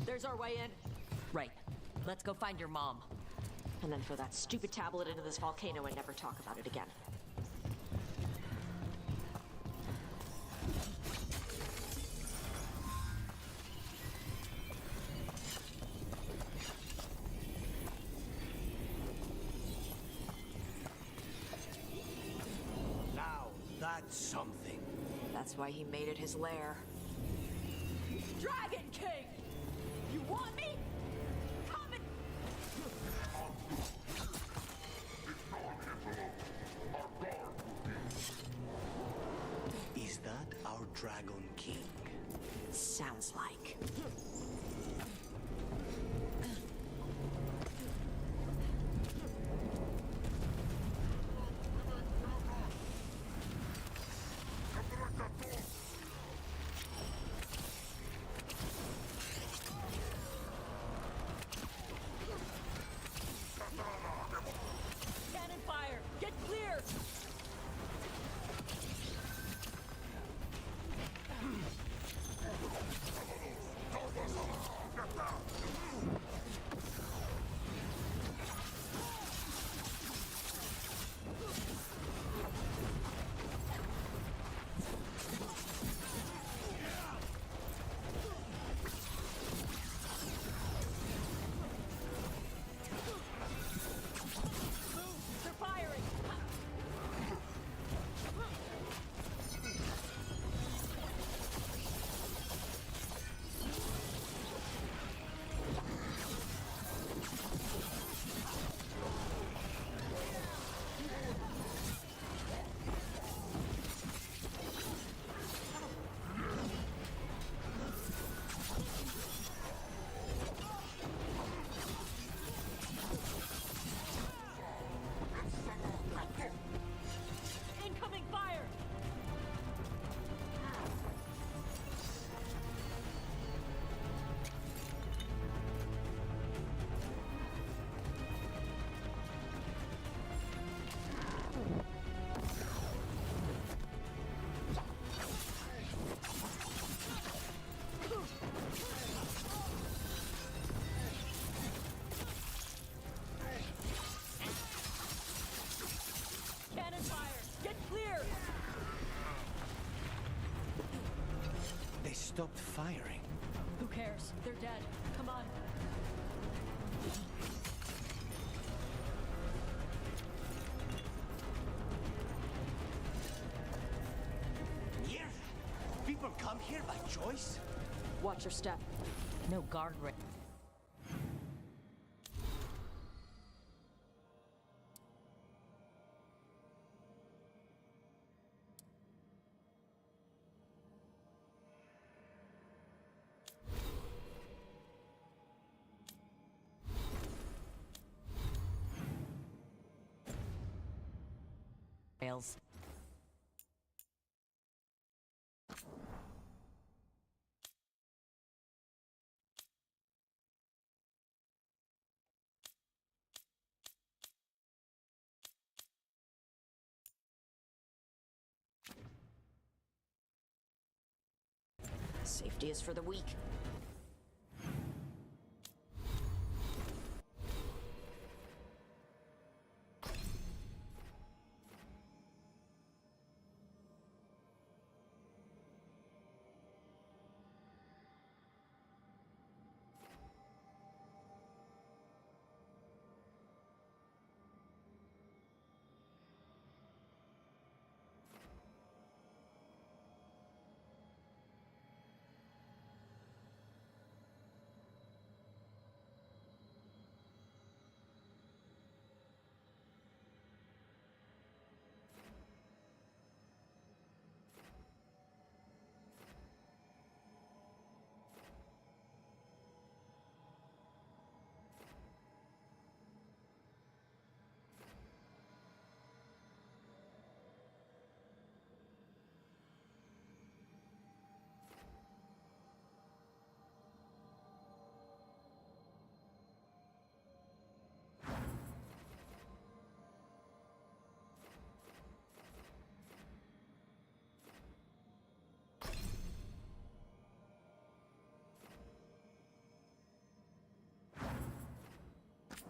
There's our way in. Right. Let's go find your mom. And then throw that stupid tablet into this volcano and never talk about it again. Now, that's something. That's why he made it his lair. Dragon King! You want me? Come and... Is that our Dragon King? Sounds like. Cannon fire! Get clear! stopped firing. Who cares? They're dead. Come on. Here? People come here by choice? Watch your step. No guardrail. Rails. Safety is for the weak.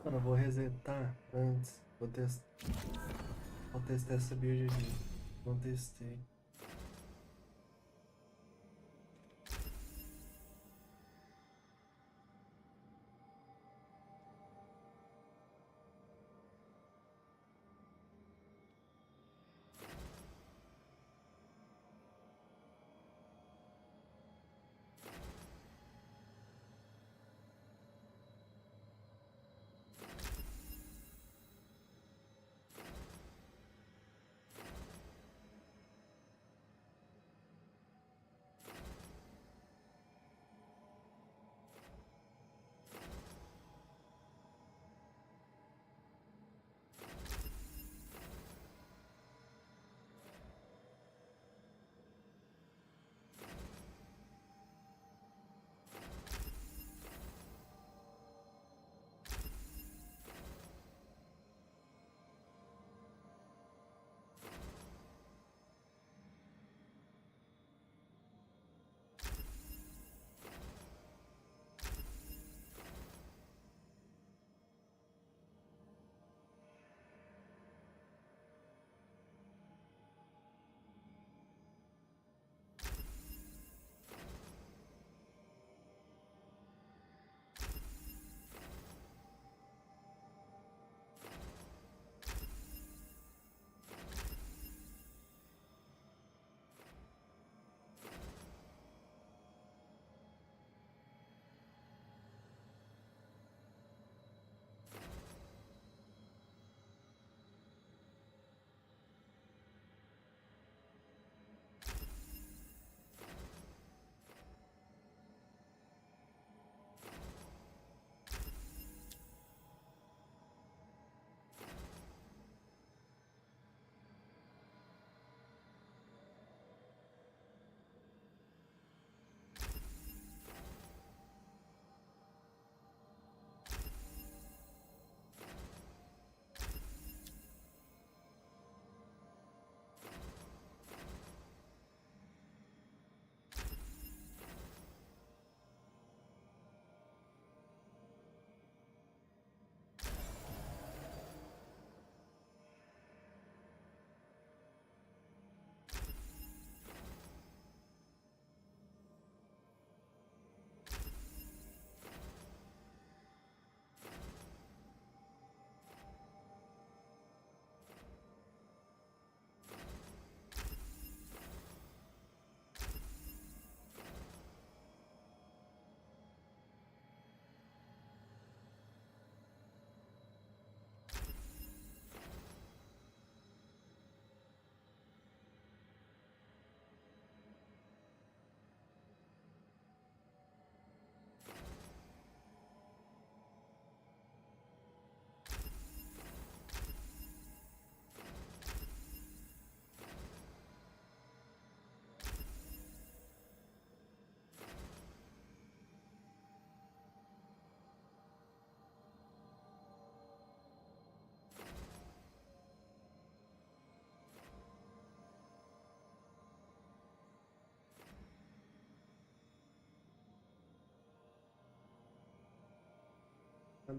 Mano, eu vou resetar antes. Vou testar essa build aqui. Não testei.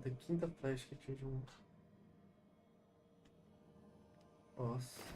Cada quinta flecha que atinge um. Nossa.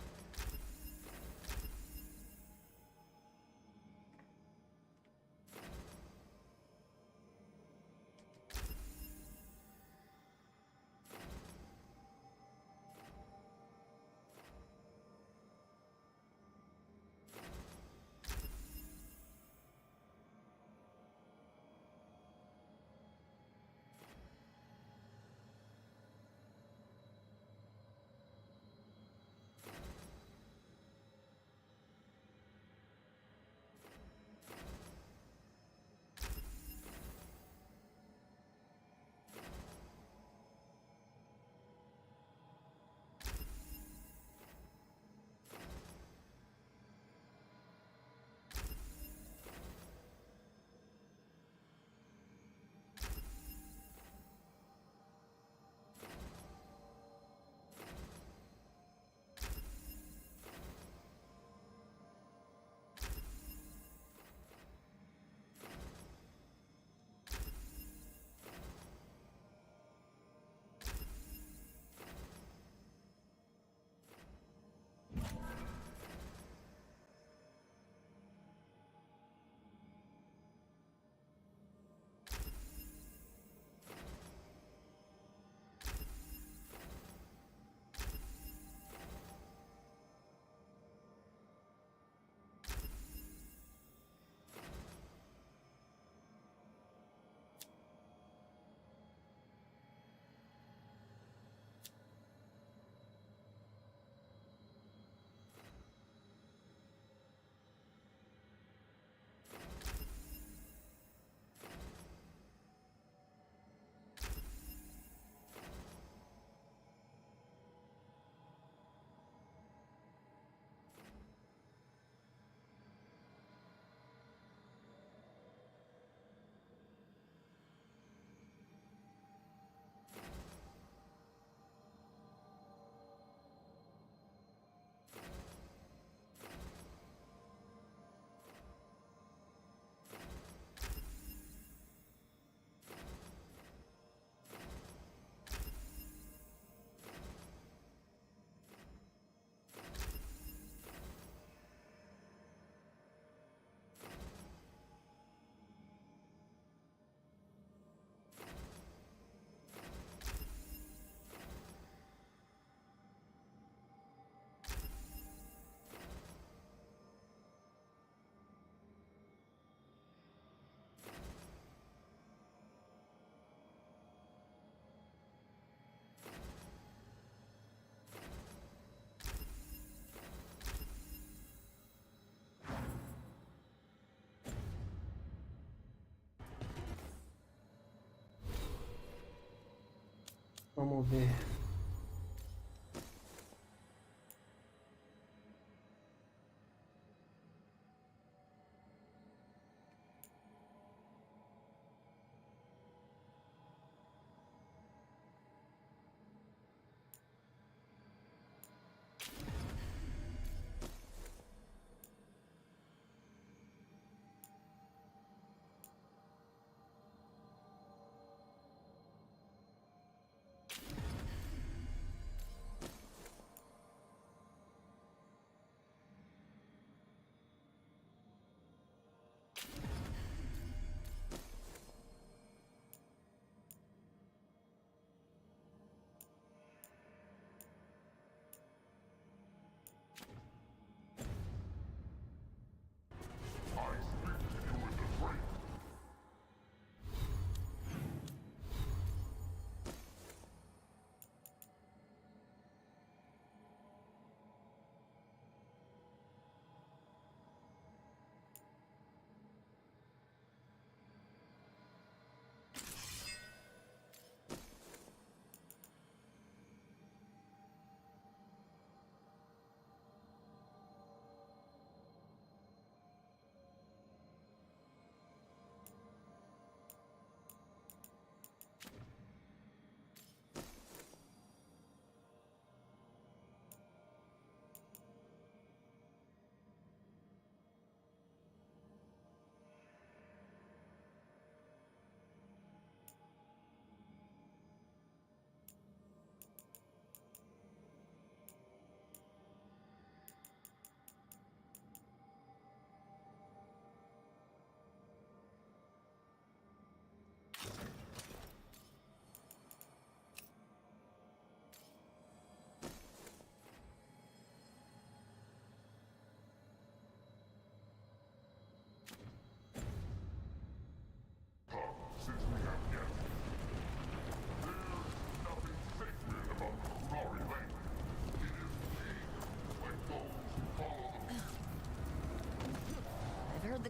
Vamos ver.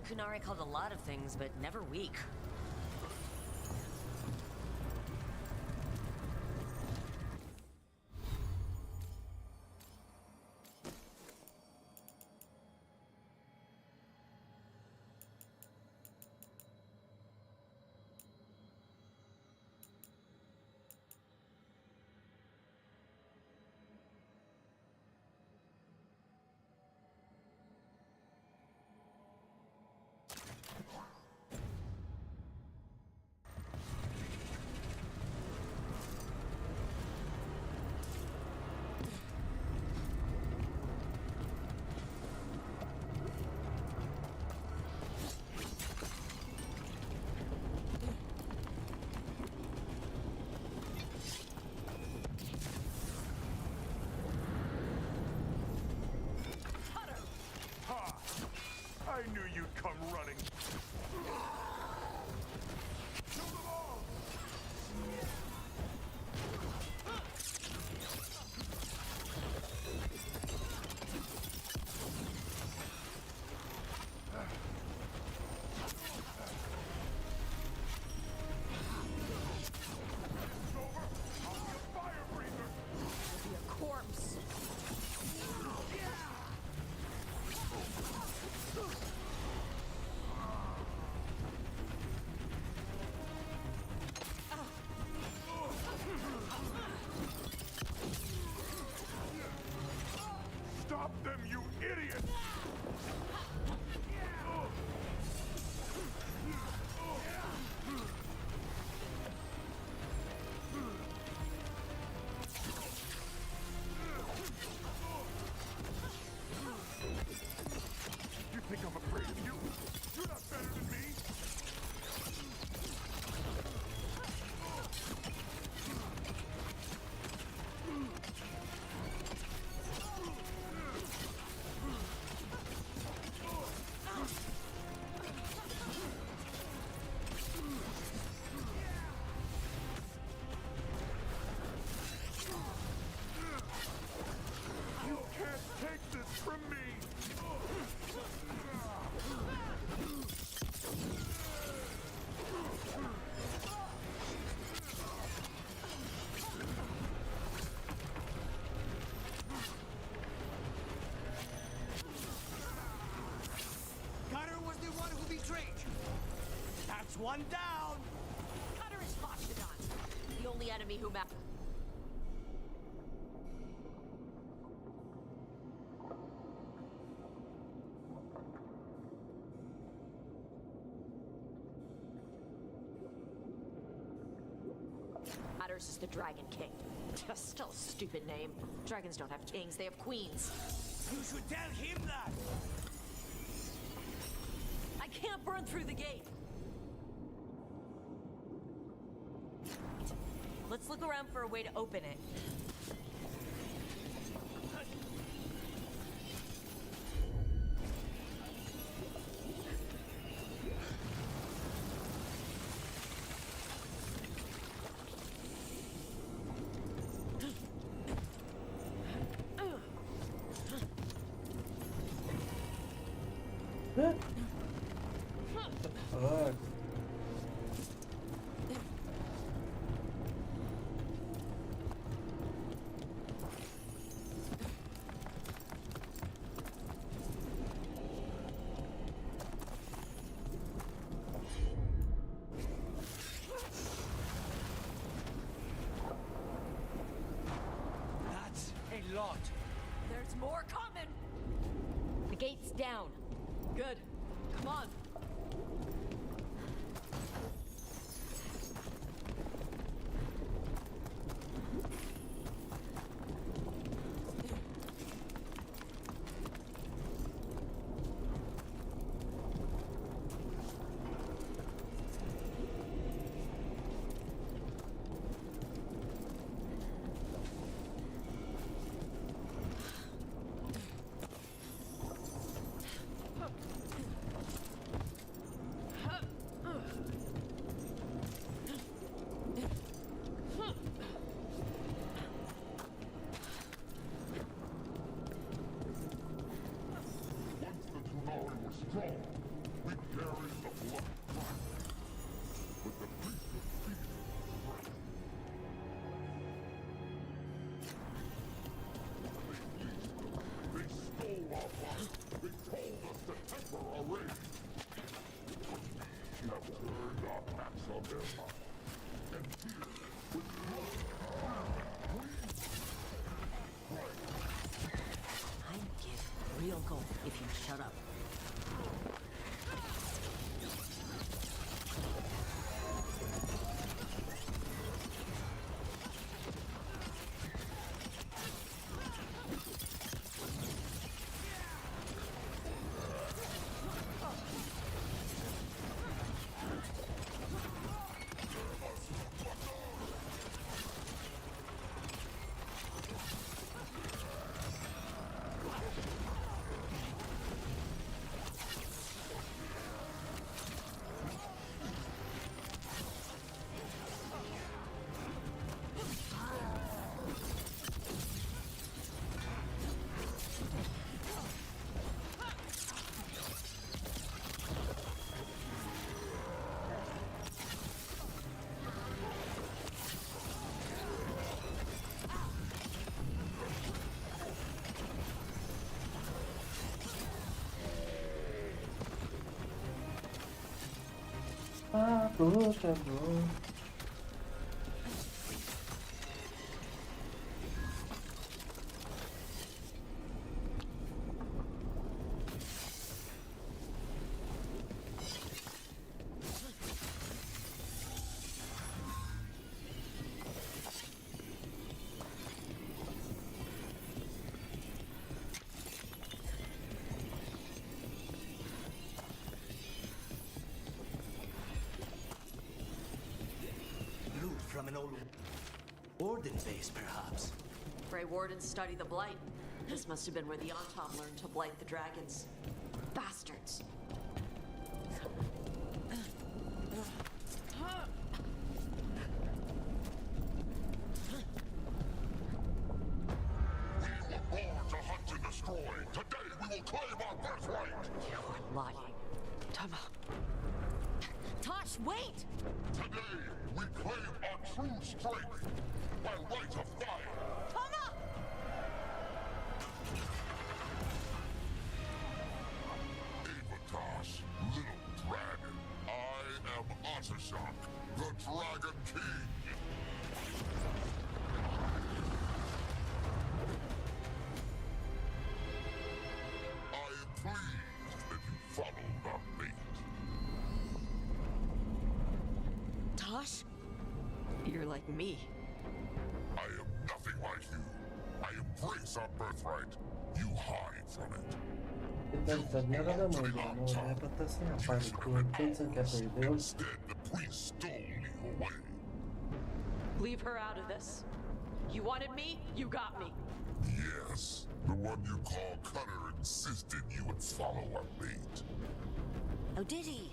Kunari called a lot of things, but never weak. I knew you'd come running. Kill them all! It's over. I'll be a fire breather. You'll be a corpse. Stop them, you idiot! You think I'm afraid of you? You're not better than me! You can't take this from me! Cutter was the one who betrayed you. That's one down. Cutter is Foxodon, the only enemy who matters. Matters is the Dragon King. Still a stupid name. Dragons don't have kings, they have queens. You should tell him that. I can't burn through the gate. Let's look around for a way to open it. Fuck. That's a lot. There's more coming! The gate's down. Good. Come on. Once the Kunari were strong, we if you shut up. Ah, poxa, bro. Loot from an old Warden base, perhaps. Grey Wardens study the Blight. This must have been where the Autumn learned to blight the dragons. Bastards. We were born to hunt and destroy. Today we will claim our birthright. You are lying. Tama. Tosh, wait! Today we claim our true strength by right of fire. Tama! Tosh, little dragon. I am Otashok, the Dragon King. I am pleased that you followed our fate. Tosh? You're like me. I am nothing like you. I embrace our birthright. You hide from it. Instead, the priest stole you away. Leave her out of this. You wanted me, you got me. Yes, the one you call Cutter insisted you would follow our fate. Oh, did he?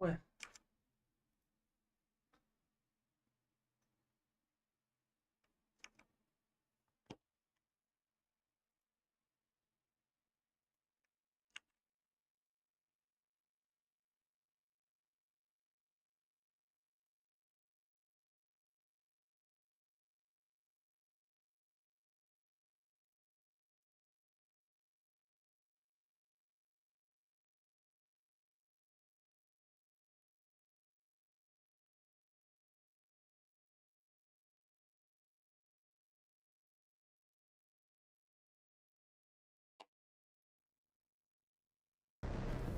Ué.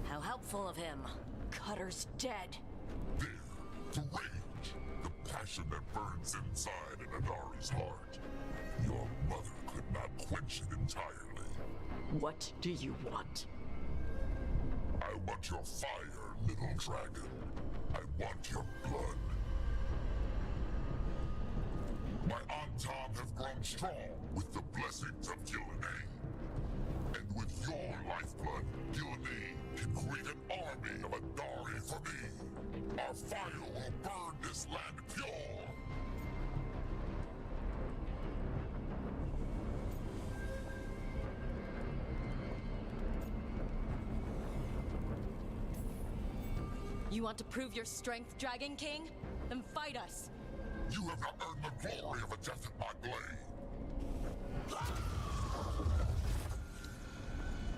How helpful of him. Cutter's dead. There, the rage, the passion that burns inside an Adari's heart. Your mother could not quench it entirely. What do you want? I I want your fire, little dragon. I want your blood. My Antam have grown strong with the blessings of Gillenay. And with your lifeblood, Gillenay can create an army of Adari for me. Our fire will burn this land pure. You want to prove your strength, Dragon King? Then fight us. You have not earned the glory of a death at my blade.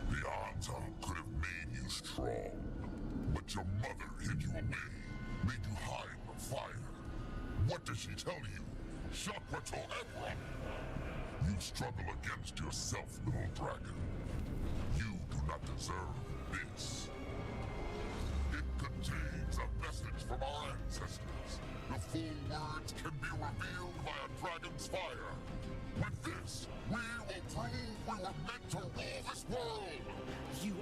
The Antam could have made you strong, but your mother hid you away, made you hide the fire. What does she tell you? Shakrato Ebra! You struggle against yourself, little dragon. You do not deserve this. It contains a message from our ancestors. The full words can be revealed by a dragon's fire. With this, we will prove we were meant to rule this world! You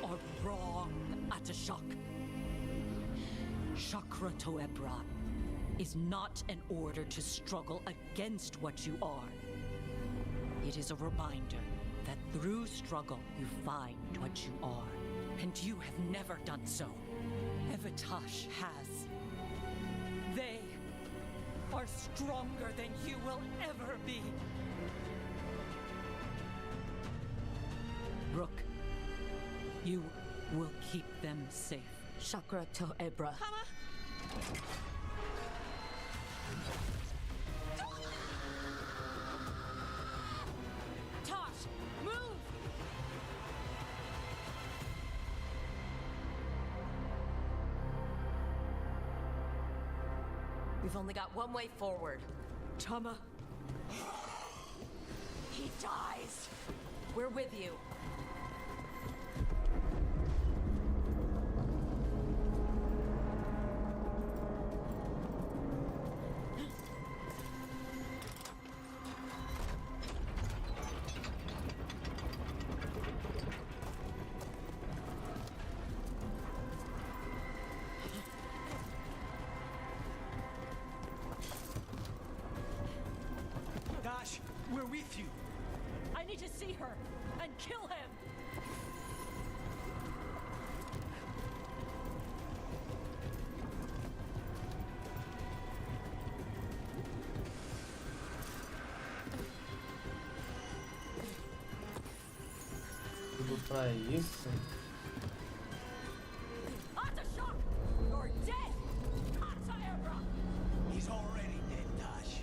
are wrong, Atashak. Chakra Toebra is not an order to struggle against what you are. It is a reminder that through struggle you find what you are. And you have never done so. Evitash has. They are stronger than you will ever be. Rook, you will keep them safe. Chakra Toebra. Tosh, move! We've only got one way forward. Tama. He dies. We're with you. Dash, we're with you. I need to see her and kill him! Tudo pra isso? Atashak! You're dead! Ataebra! He's already dead, Dash.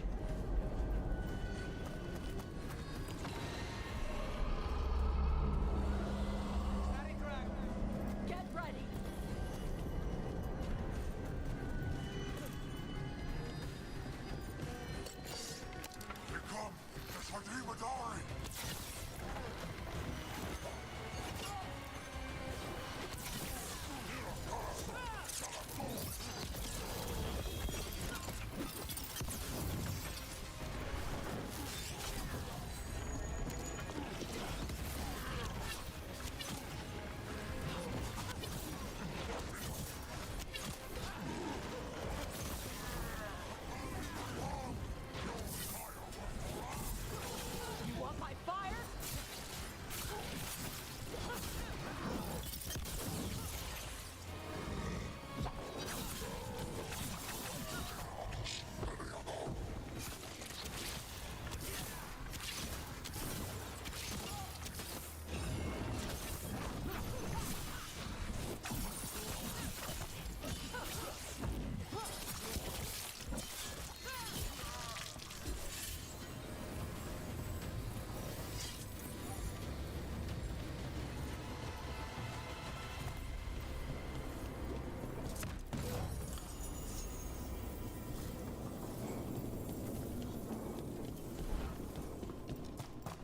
Get ready! Become the Sadimadari! You want my fire?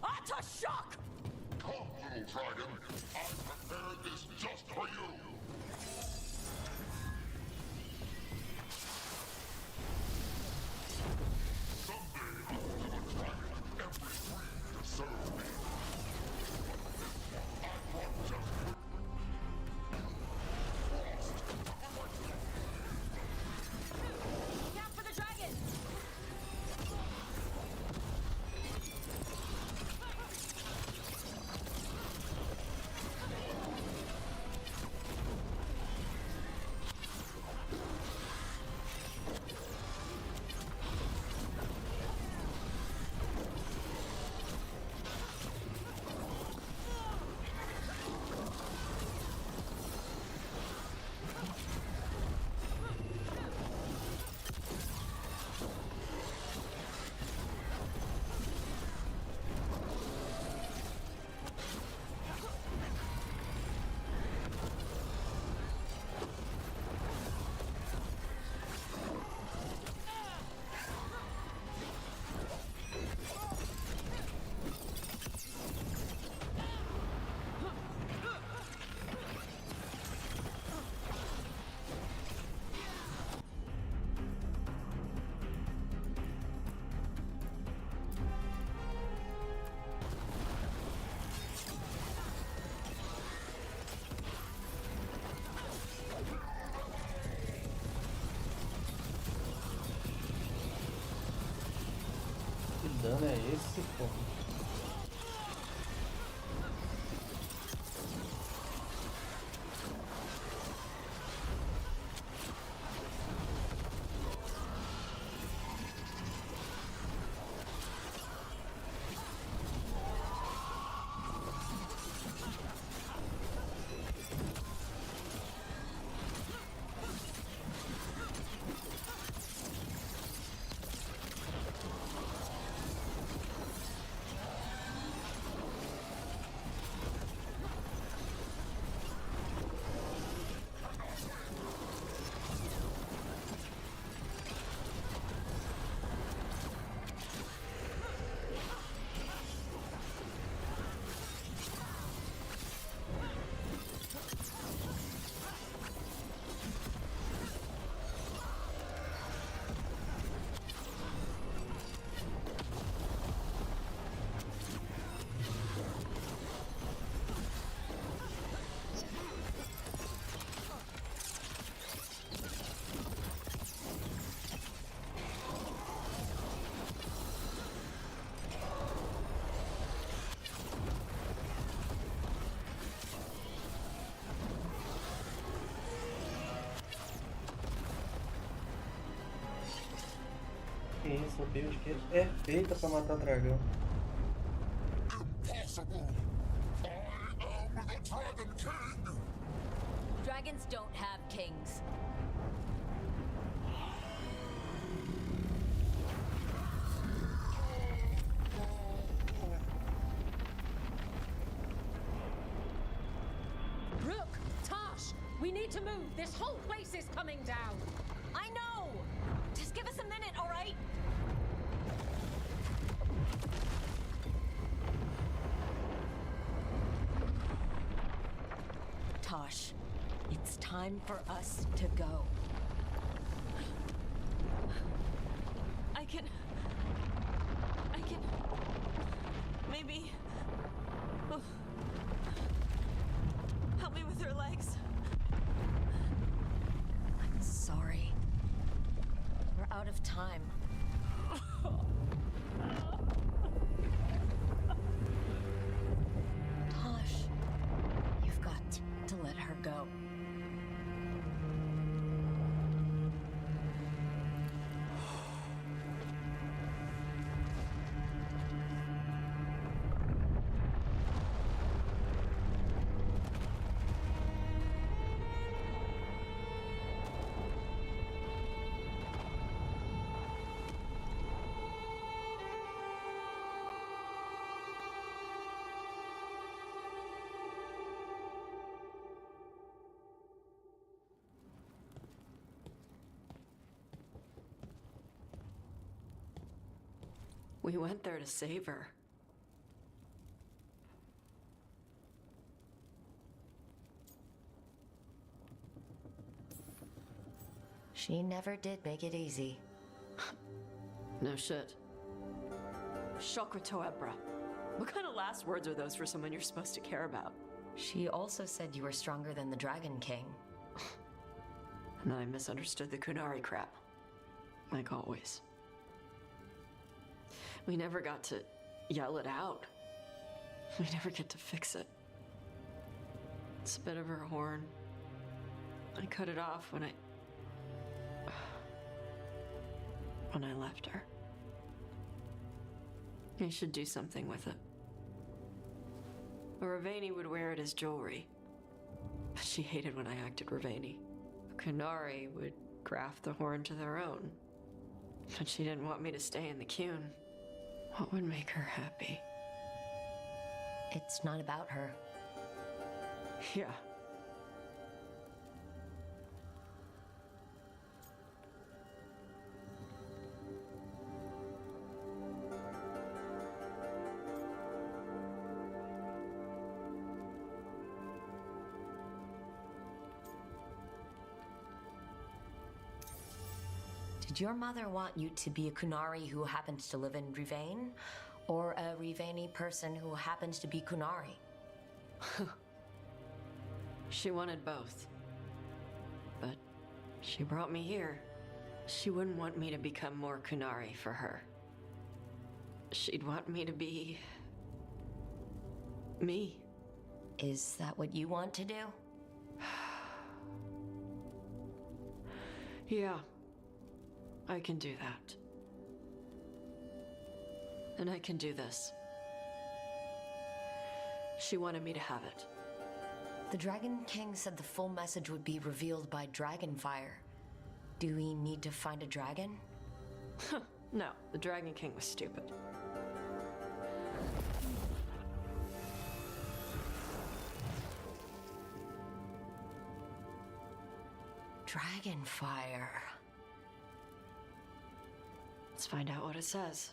Atashak! Come, little dragon! I prepared this just for you! Someday I'll give a dragon every breed to serve me. I brought just plano é esse, pô? Que isso, a build que é feita pra matar dragão. Dragons don't have kings. Rook, Tosh, we need to move. This whole place is coming down. I know! Just give us a minute, all right? Tosh, it's time for us to go. I can... Maybe... Oh. Help me with her legs. I'm sorry. We're out of time. Tosh, you've got to let her go. We went there to save her. She never did make it easy. No shit. Shokratoebra. What kind of last words are those for someone you're supposed to care about? She also said you were stronger than the Dragon King. And then I misunderstood the Kunari crap. Like always. We never got to yell it out. We never get to fix it. It's a bit of her horn. I cut it off when I left her. I should do something with it. Ravani would wear it as jewelry, but she hated when I acted Ravani. Kunari would graft the horn to their own, but she didn't want me to stay in the Qun. What would make her happy? It's not about her. Yeah. Did your mother want you to be a Kunari who happens to live in Rivain? Or a Rivani person who happens to be Kunari? She wanted both. But she brought me here. She wouldn't want me to become more Kunari for her. she'd want me to be... me. Is that what you want to do? Yeah. I can do that. And I can do this. She wanted me to have it. The Dragon King said the full message would be revealed by Dragonfire. Do we need to find a dragon? No, the Dragon King was stupid. Dragonfire. Let's find out what it says.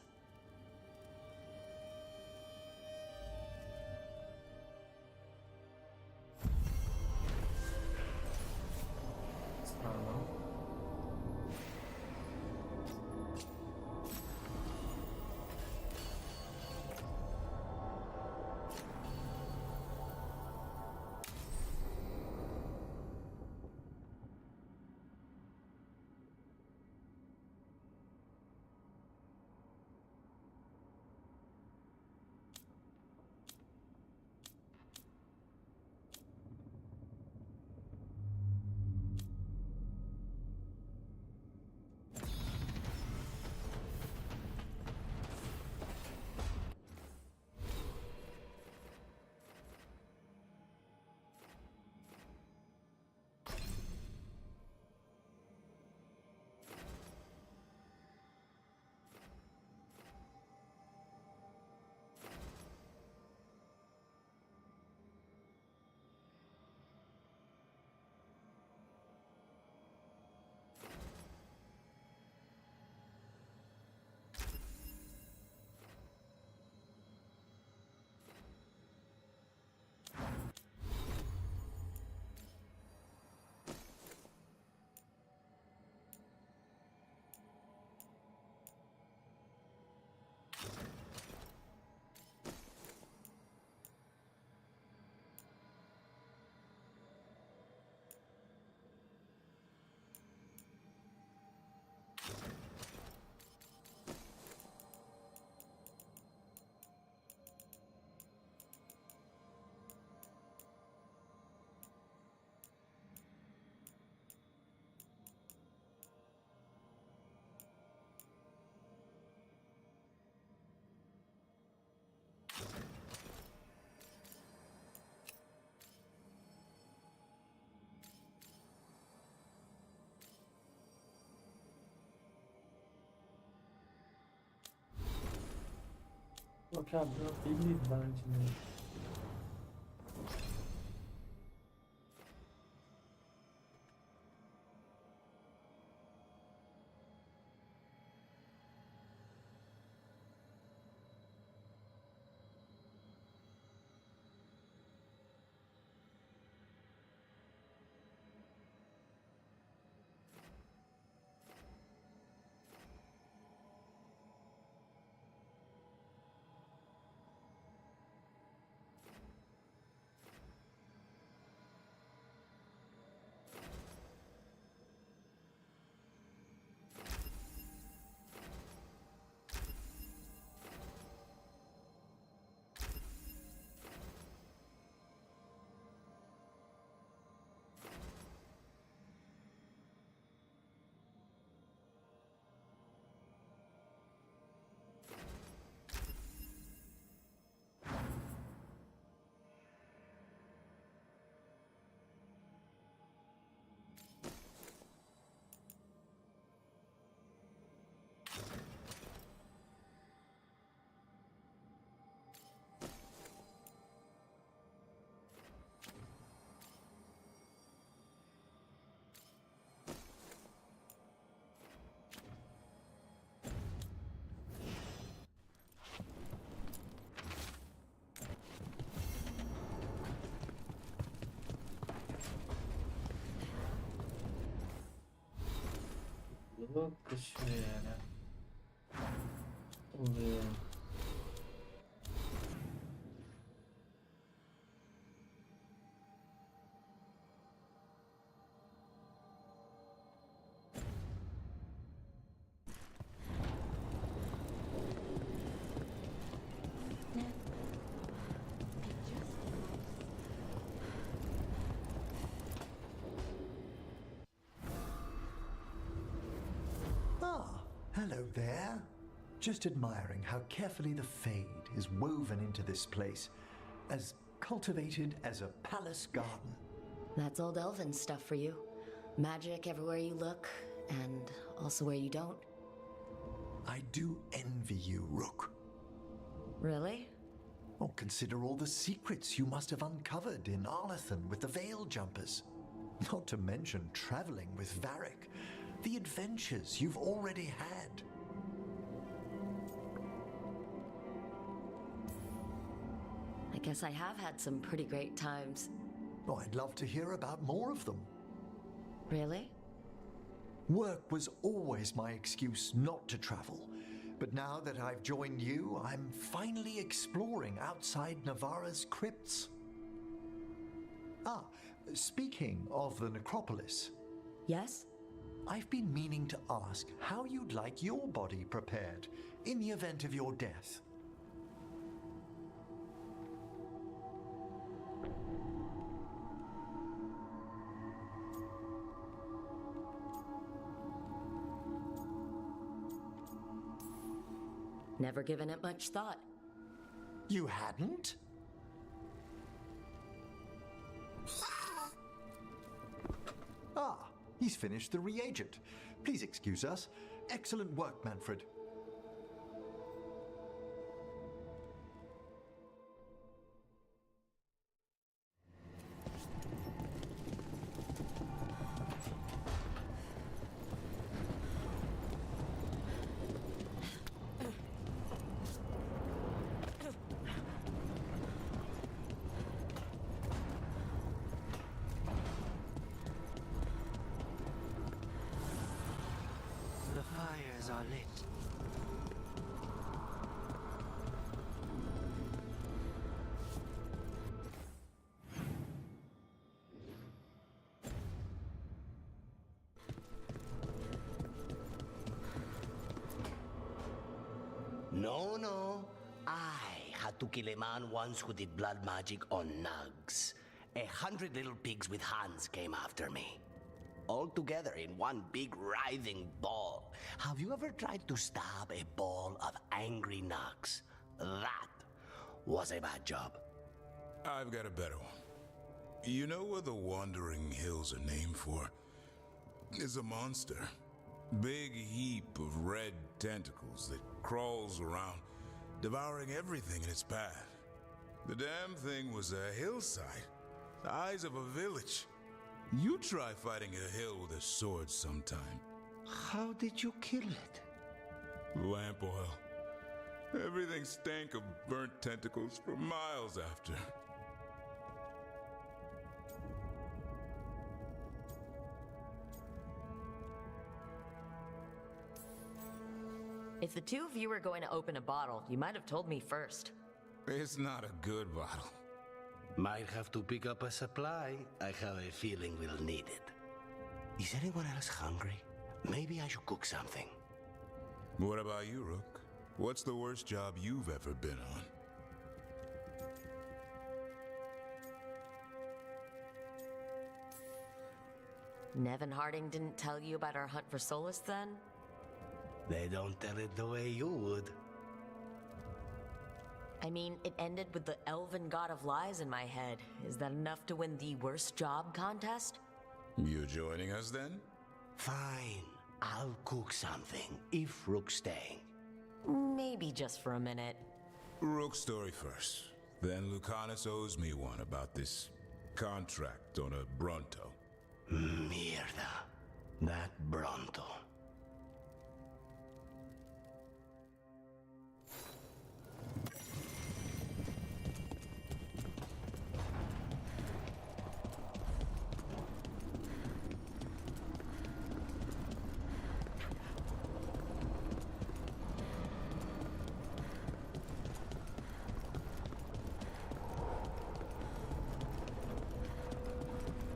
Pô, que abriu habilidade, né? Cachoeira. Vamos ver. just admiring how carefully the Fade is woven into this place, as cultivated as a palace garden. That's old elven stuff for you. Magic everywhere you look, and also where you don't. I do envy you, Rook. Really? Oh, consider all the secrets you must have uncovered in Arlathan with the Veil Jumpers. Not to mention traveling with Varric. The adventures you've already had. I guess I have had some pretty great times. Oh, I'd love to hear about more of them. Really? Work was always my excuse not to travel. But now that I've joined you, I'm finally exploring outside Navarra's crypts. Ah, speaking of the necropolis. Yes? I've been meaning to ask how you'd like your body prepared in the event of your death. Never given it much thought. You hadn't? Ah, he's finished the reagent. Please excuse us. Excellent work, Manfred. The fires are lit. No. I had to kill a man once who did blood magic on nugs. 100 little pigs with hands came after me. All together in one big writhing ball. Have you ever tried to stab a ball of angry nugs? That was a bad job. I've got a better one. You know what the Wandering Hills are named for? It's a monster. Big heap of red tentacles that crawls around, devouring everything in its path. The damn thing was a hillside, the size of a village. You try fighting a hill with a sword sometime. How did you kill it? Lamp oil. Everything stank of burnt tentacles for miles after. If the two of you were going to open a bottle, you might have told me first. It's not a good bottle. Might have to pick up a supply. I have a feeling we'll need it. Is anyone else hungry? Maybe I should cook something. What about you, Rook? What's the worst job you've ever been on? Nevin Harding didn't tell you about our hunt for Solus then? They don't tell it the way you would. I mean, it ended with the elven god of lies in my head. Is that enough to win the worst job contest? You joining us then? Fine. I'll cook something, if Rook's staying. Maybe just for a minute. Rook's story first. Then Lucanus owes me one about this contract on a Bronto. Mierda. That Bronto.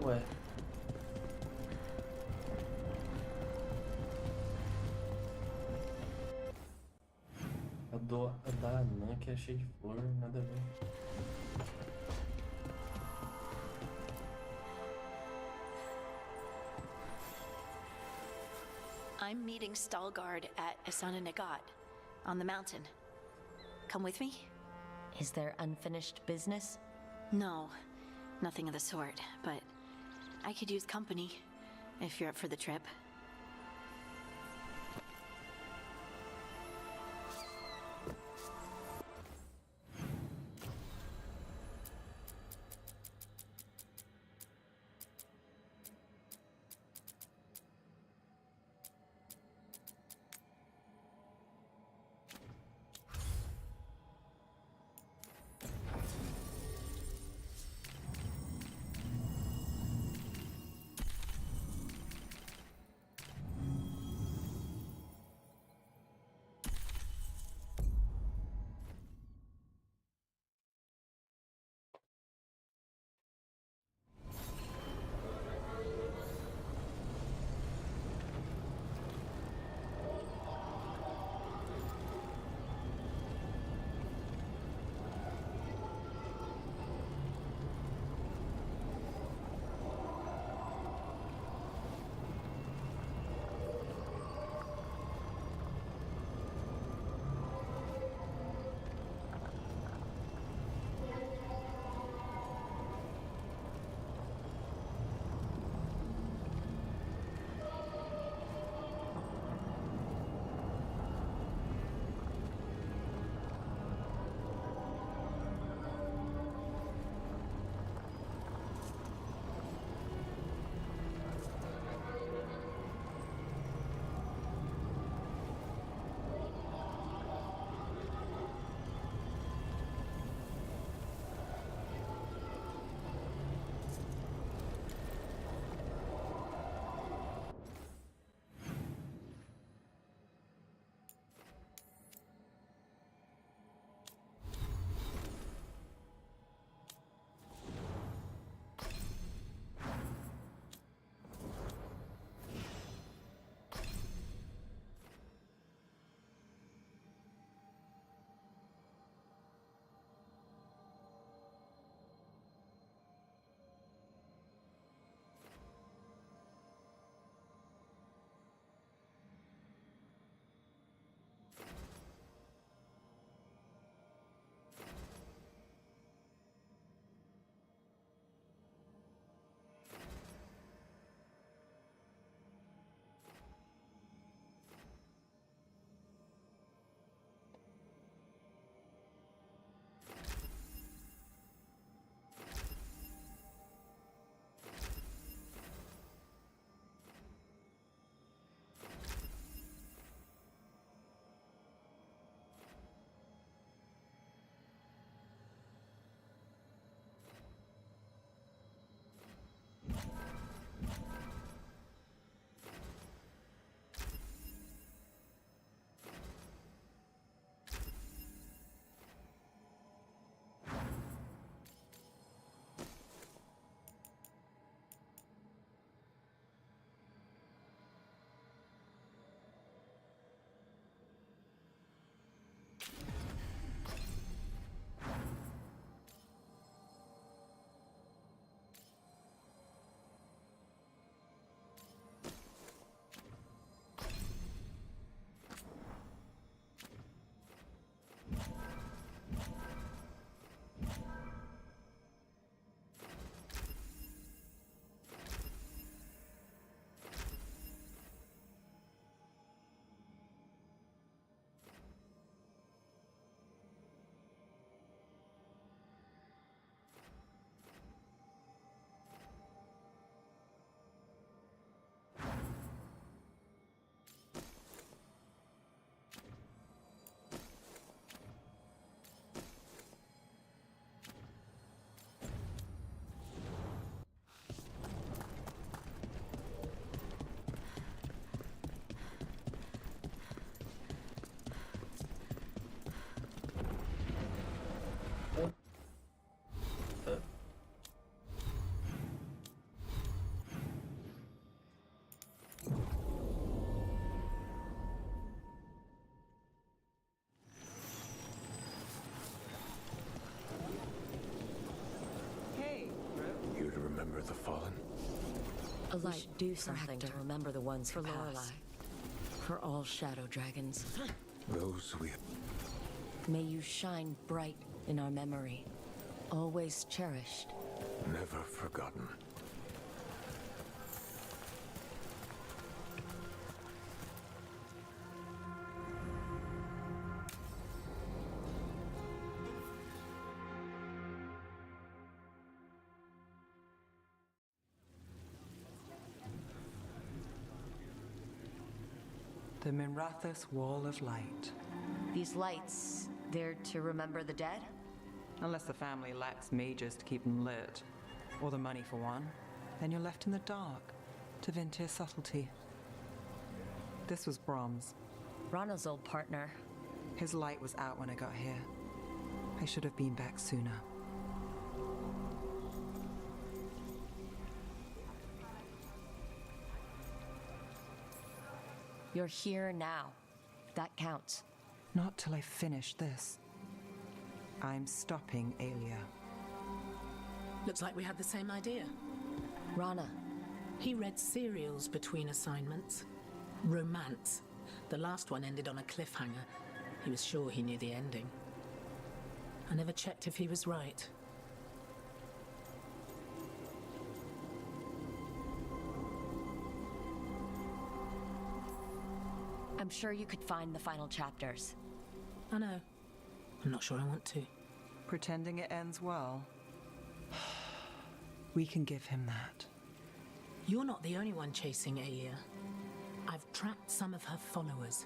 Ué. A da anã que é cheia de flor, nada a ver. I'm meeting Stalgard at Asana Nagat. On the mountain. Come with me? Is there unfinished business? No, nothing of the sort, but I could use company if you're up for the trip. The fallen. A light should do something to remember the ones for Lorelei. For all shadow dragons. Those we... May you shine bright in our memory, always cherished. Never forgotten. The Minrathous Wall of Light. These lights, they're to remember the dead? Unless the family lacks mages to keep them lit, or the money for one, then you're left in the dark to Vintir's subtlety. This was Brahms. Rana's old partner. His light was out when I got here. I should have been back sooner. You're here now. That counts. Not till I finish this. I'm stopping Aelia. Looks like we had the same idea. Rana. He read serials between assignments. Romance. The last one ended on a cliffhanger. He was sure he knew the ending. I never checked if he was right. I'm sure you could find the final chapters. I know. I'm not sure I want to. Pretending it ends well. We can give him that. You're not the only one chasing Aelia. I've tracked some of her followers.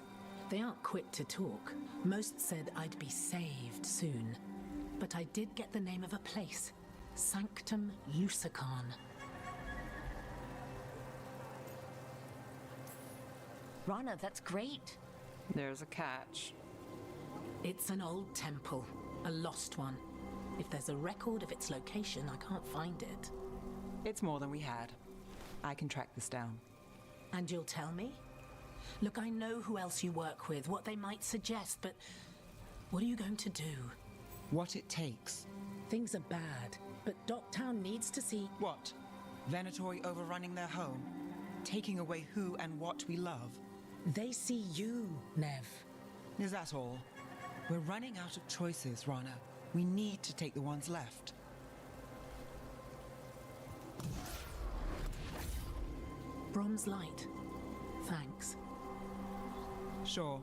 They aren't quick to talk. Most said I'd be saved soon. But I did get the name of a place. Sanctum Lucican. Rana, that's great. There's a catch. It's an old temple. A lost one. If there's a record of its location, I can't find it. It's more than we had. I can track this down. And you'll tell me? Look, I know who else you work with, what they might suggest, but what are you going to do? What it takes. Things are bad, but Docktown needs to see... What? Venatori overrunning their home? Taking away who and what we love? They see you, Nev. Is that all? We're running out of choices, Rana. We need to take the ones left. Brom's light. Thanks. Sure.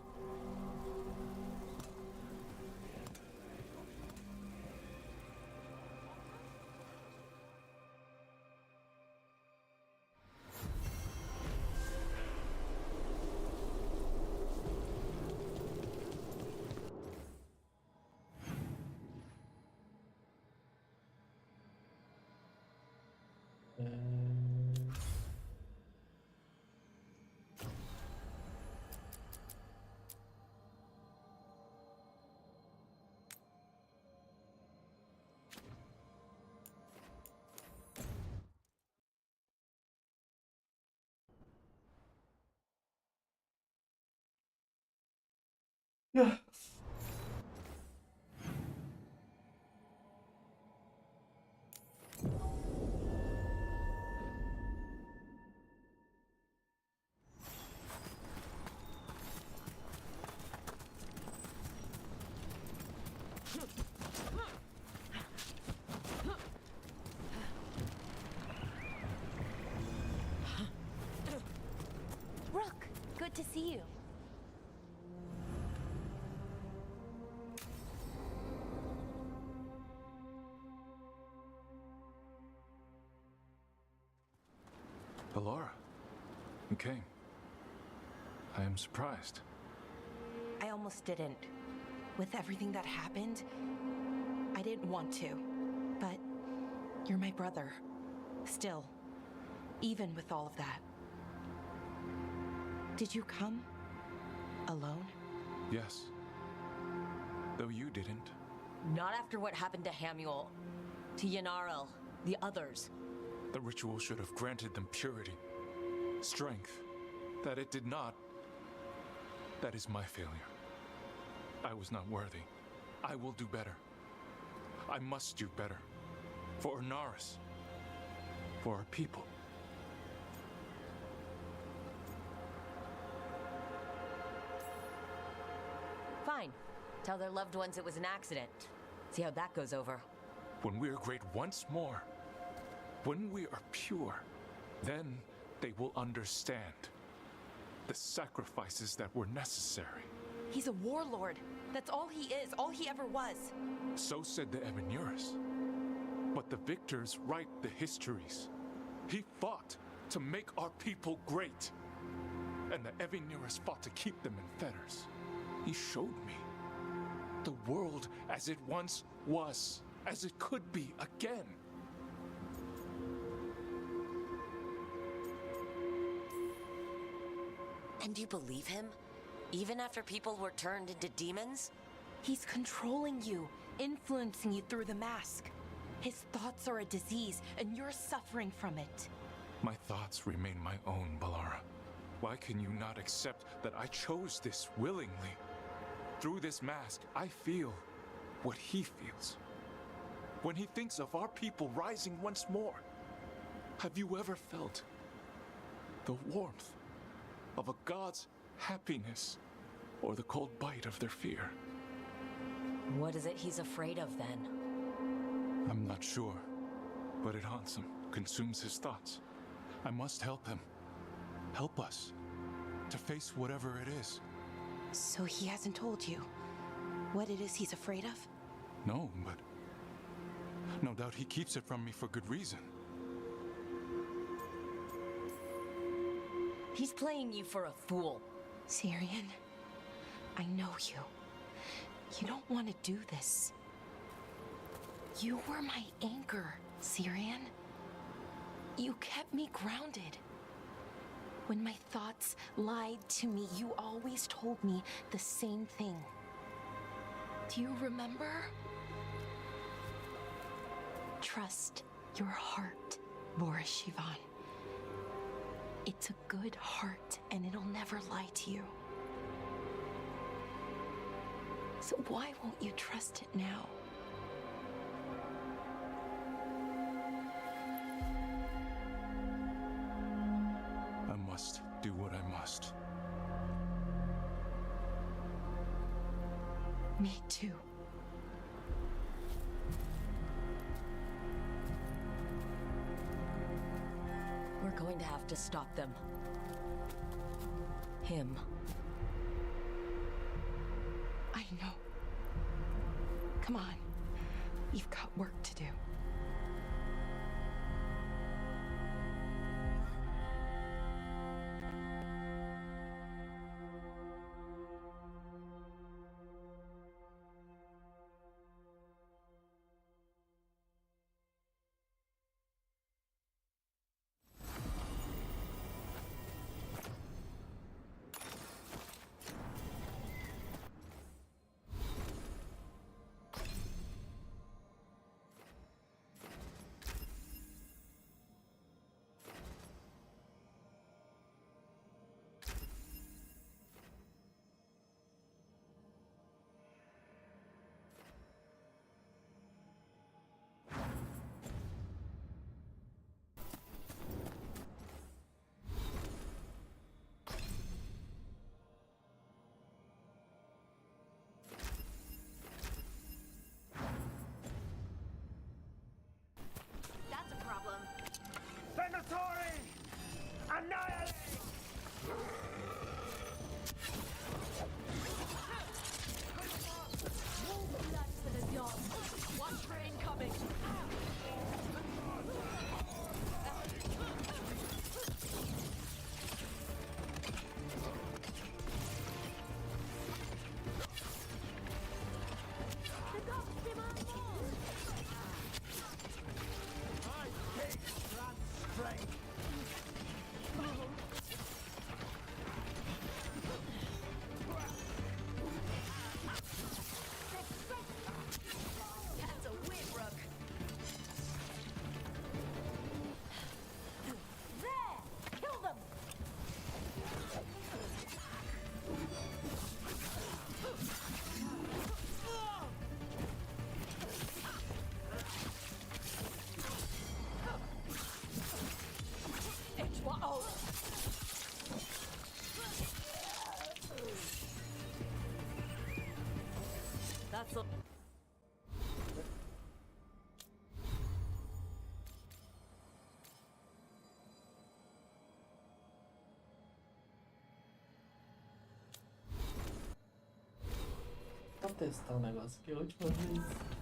Yeah. Rook, good to see you. Ballora, you came. I am surprised. I almost didn't. With everything that happened, I didn't want to. But you're my brother. Still, even with all of that. Did you come? Alone? Yes. Though you didn't. Not after what happened to Hamuel, to Yanarel, the others. The ritual should have granted them purity, strength. That it did not. That is my failure. I was not worthy. I will do better. I must do better. For Ornaris. For our people. fine. Tell their loved ones it was an accident. See how that goes over. When we are great once more, when we are pure, then they will understand the sacrifices that were necessary. He's a warlord. That's all he is, all he ever was. So said the Evanuris. But the victors write the histories. He fought to make our people great. And the Evanuris fought to keep them in fetters. He showed me the world as it once was, as it could be again. And you believe him? Even after people were turned into demons? He's controlling you, influencing you through the mask. His thoughts are a disease, and you're suffering from it. My thoughts remain my own, Balara. Why can you not accept that I chose this willingly? Through this mask, I feel what he feels. When he thinks of our people rising once more, have you ever felt the warmth of a god's happiness or the cold bite of their fear? What is it he's afraid of then? I'm not sure, but it haunts him, consumes his thoughts. I must help him. Help us to face whatever it is. So he hasn't told you what it is he's afraid of? No, but no doubt he keeps it from me for good reason. He's playing you for a fool. Syrian, I know you. You don't want to do this. You were my anchor, Syrian. You kept me grounded. When my thoughts lied to me, you always told me the same thing. Do you remember? Trust your heart, Voroshivan. It's a good heart, and it'll never lie to you. So why won't you trust it now? I must do what I must. Me too. We're going to have to stop them. Him. I know. Come on. We've got work to do. That's a problem. Venatori! Annihilate! Watch for incoming. I hate that strength. That's the... Vou testar um negócio aqui a última vez.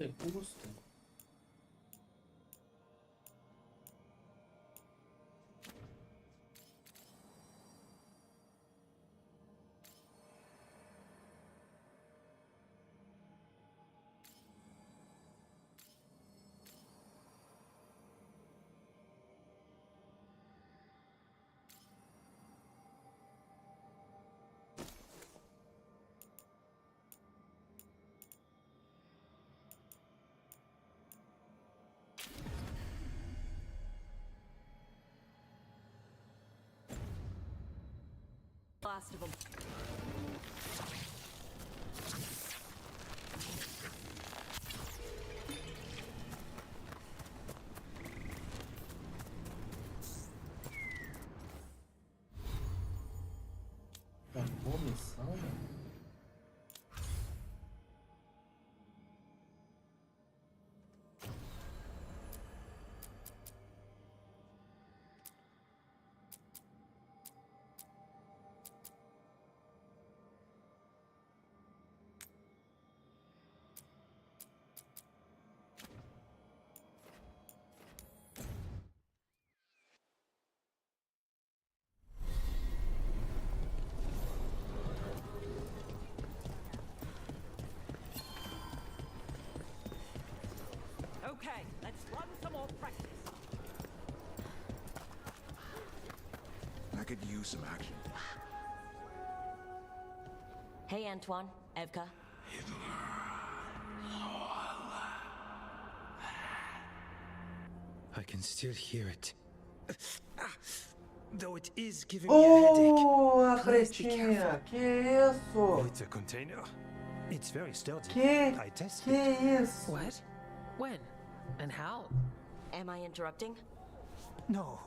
Tem custo. last of them. Acabou a missão, mano? Okay, let's run some more practice. I could use some action. Hey, Antoine, Evka. I can still hear it. Though it is giving me a headache. Oh, a Please be cretinha! careful. Que isso? It's a container. It's very sturdy. Que? I tested Que it. isso? What? When? And how? Am I interrupting? No.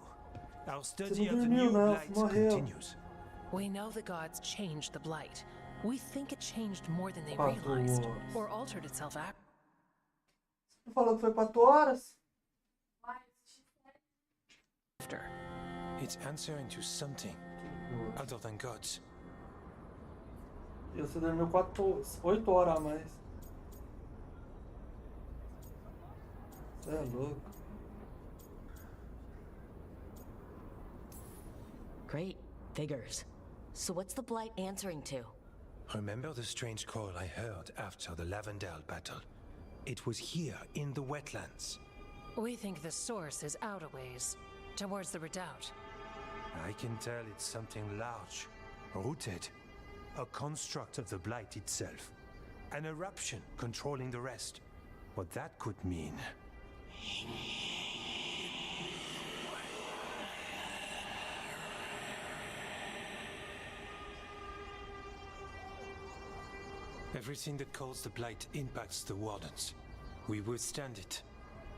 Our Você study não of the dormiu, new não. blight Você morreu. continues. We know the gods changed the blight. We think it changed more than they 4 realized, horas. or altered itself after. Você falou que foi 4 horas? It's answering to something other than gods. E você dormiu 8 horas a mais. Você é louco. Great. Figures. So what's the blight answering to? Remember the strange call I heard after the Lavendale battle? It was here in the wetlands. We think the source is out a ways, towards the redoubt. I can tell it's something large, rooted. A construct of the blight itself. An eruption controlling the rest. What that could mean. Everything that calls the blight impacts the wardens. We withstand it.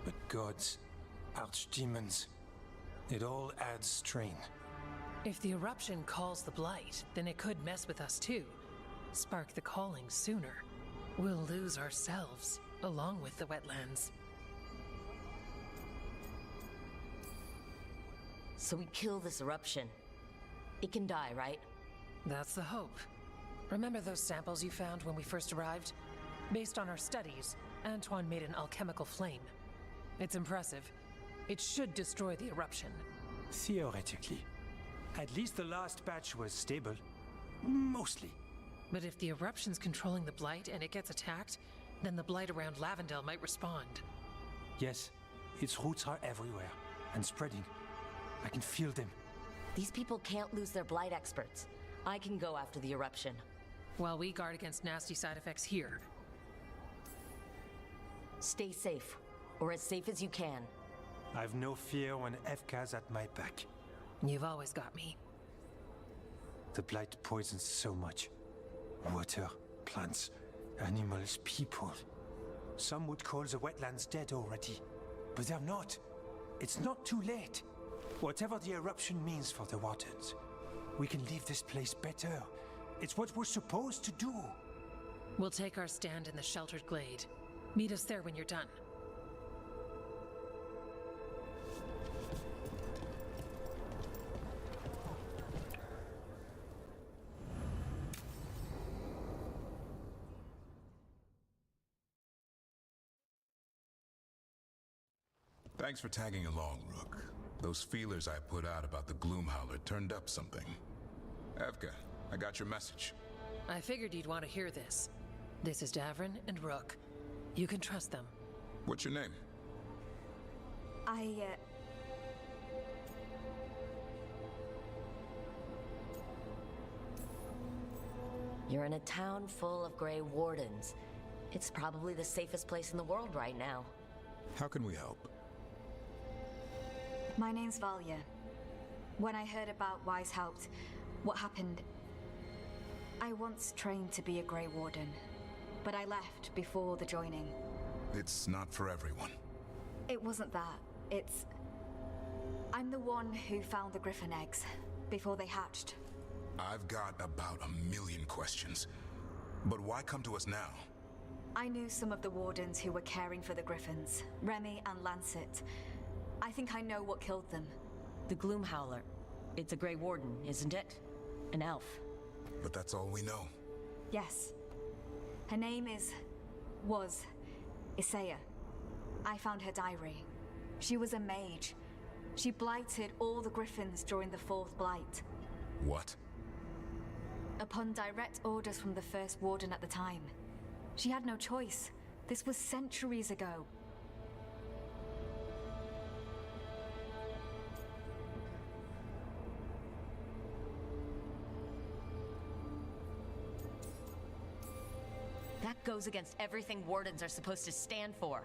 But gods, archdemons, it all adds strain. If the eruption calls the blight, then it could mess with us too. Spark the calling sooner. We'll lose ourselves, along with the wetlands. So we kill this eruption. It can die, right? That's the hope. Remember those samples you found when we first arrived? Based on our studies, Antoine made an alchemical flame. It's impressive. It should destroy the eruption. Theoretically. At least the last batch was stable. Mostly. But if the eruption's controlling the blight and it gets attacked, then the blight around Lavendale might respond. Yes, its roots are everywhere and spreading. I can feel them. These people can't lose their blight experts. I can go after the eruption. While we guard against nasty side effects here. Stay safe, or as safe as you can. I've no fear when Evka's at my back. You've always got me. The blight poisons so much. Water, plants, animals, people. Some would call the wetlands dead already. But they're not. It's not too late. Whatever the eruption means for the waters, we can leave this place better. It's what we're supposed to do. We'll take our stand in the sheltered glade. Meet us there when you're done. Thanks for tagging along, Rook. Those feelers I put out about the Gloomhowler turned up something. Evka, I got your message. I figured you'd want to hear this. This is Davrin and Rook. You can trust them. What's your name? You're in a town full of Grey Wardens. It's probably the safest place in the world right now. How can we help? My name's Valia. When I heard about Wise Helped, what happened, I once trained to be a Grey Warden, but I left before the joining. It's not for everyone. It wasn't that. I'm the one who found the griffin eggs before they hatched. I've got about 1,000,000 questions. But why come to us now? I knew some of the wardens who were caring for the griffins, Remy and Lancet. I think I know what killed them. The Gloom Howler. It's a Grey Warden, isn't it? An elf. But that's all we know. Yes. Her name was Isaiah. I found her diary. She was a mage. She blighted all the griffins during the Fourth Blight. What? Upon direct orders from the first warden at the time. She had no choice. This was centuries ago. That goes against everything wardens are supposed to stand for.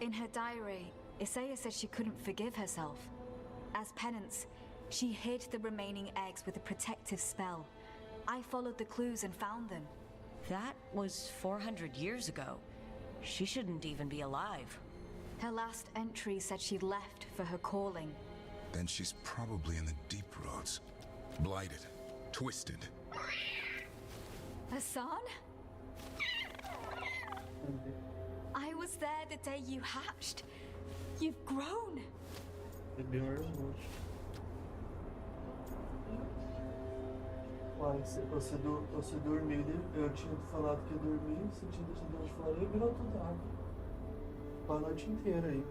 In her diary, Isaiah said she couldn't forgive herself. As penance, she hid the remaining eggs with a protective spell. I followed the clues and found them. That was 400 years ago. She shouldn't even be alive. Her last entry said she left for her calling. Then she's probably in the deep roads. Blighted. Twisted. Hassan? I was there the day you hatched. You've grown. Uai, você dormiu, eu tinha falado que ia dormir, você tinha deixado de falar e virou tudo água. A noite inteira aí.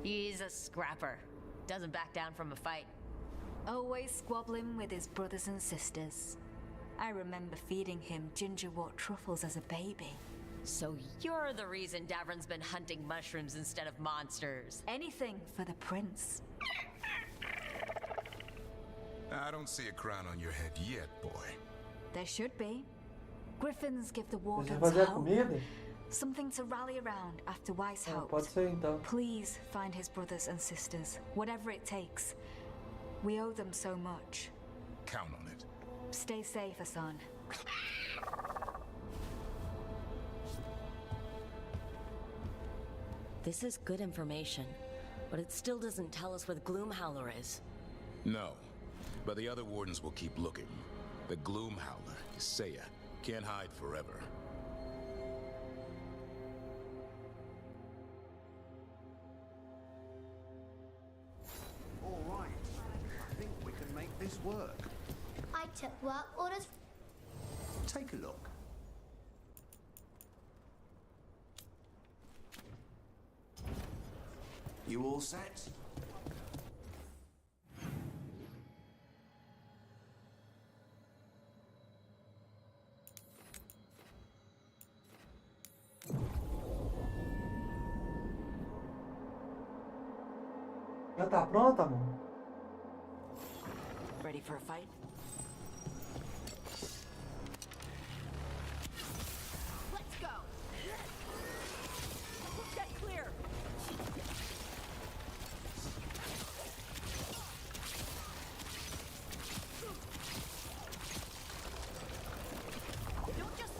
He's a scrapper. Doesn't back down from a fight. Always squabbling with his brothers and sisters. I remember feeding him gingerwort truffles as a baby. So you're the reason Davron's been hunting mushrooms instead of monsters. Anything for the prince. I don't see a crown on your head yet, boy. There should be. Griffins give the wardens fazer a hope. comida? Something to rally around after Weishaupt. Pode ser então. Please find his brothers and sisters, whatever it takes. We owe them so much. Count on it. Stay safe, Hassan. This is good information, but it still doesn't tell us where the Gloom Howler is. No, but the other wardens will keep looking. The Gloom Howler, Isaiah, can't hide forever. All right. I think we can make this work. I took work orders. Take a look. You all set? Já tá pronta, amor? Ready for a fight? Let's go. Get clear. Don't just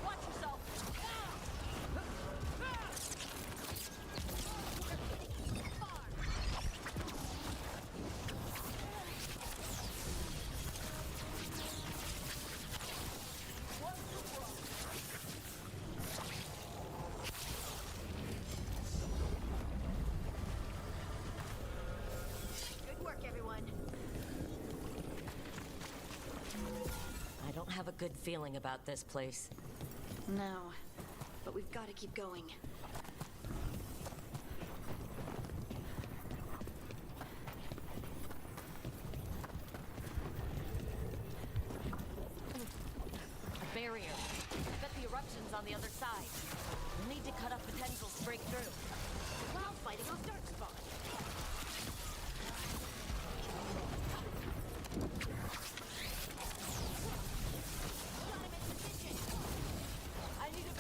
watch yourself. Good work, everyone. I don't have a good feeling about this place. No, but we've got to keep going. A barrier. I bet the eruption's on the other side. We'll need to cut off the tendrils to break through. Cloud fighting on dark spot. Got him in position. I need a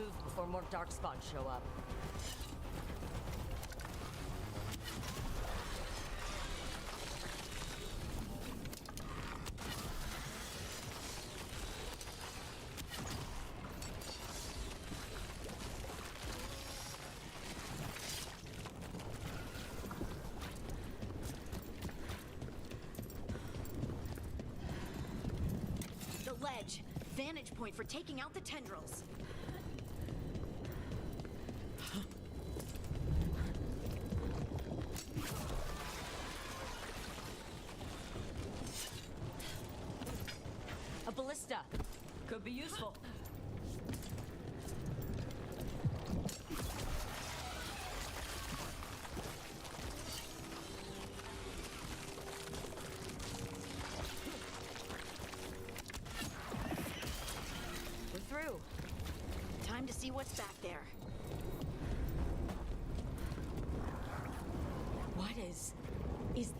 move before more darkspawn show up. The ledge. Vantage point for taking out the tendrils. A ballista. Could be useful. We're through. Time to see what's back there. What is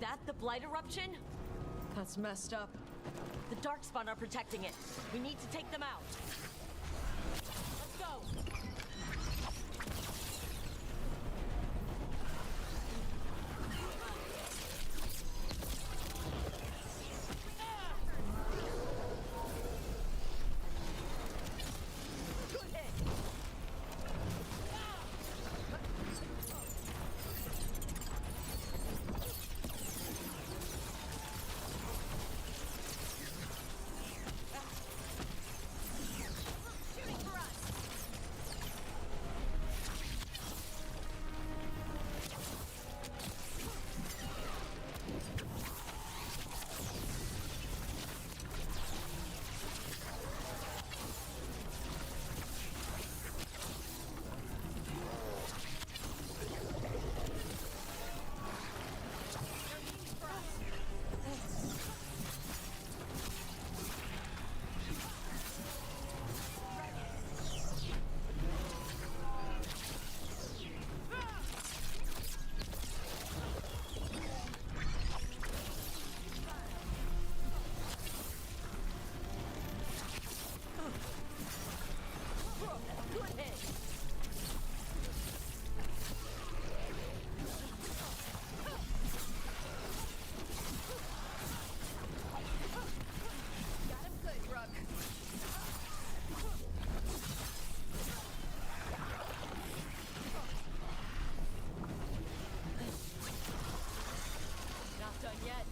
that the Blight eruption? That's messed up. The Darkspawn are protecting it. We need to take them out. Let's go! Good hit! Shooting for us! Good hit! Got him good, Rook. Not done yet.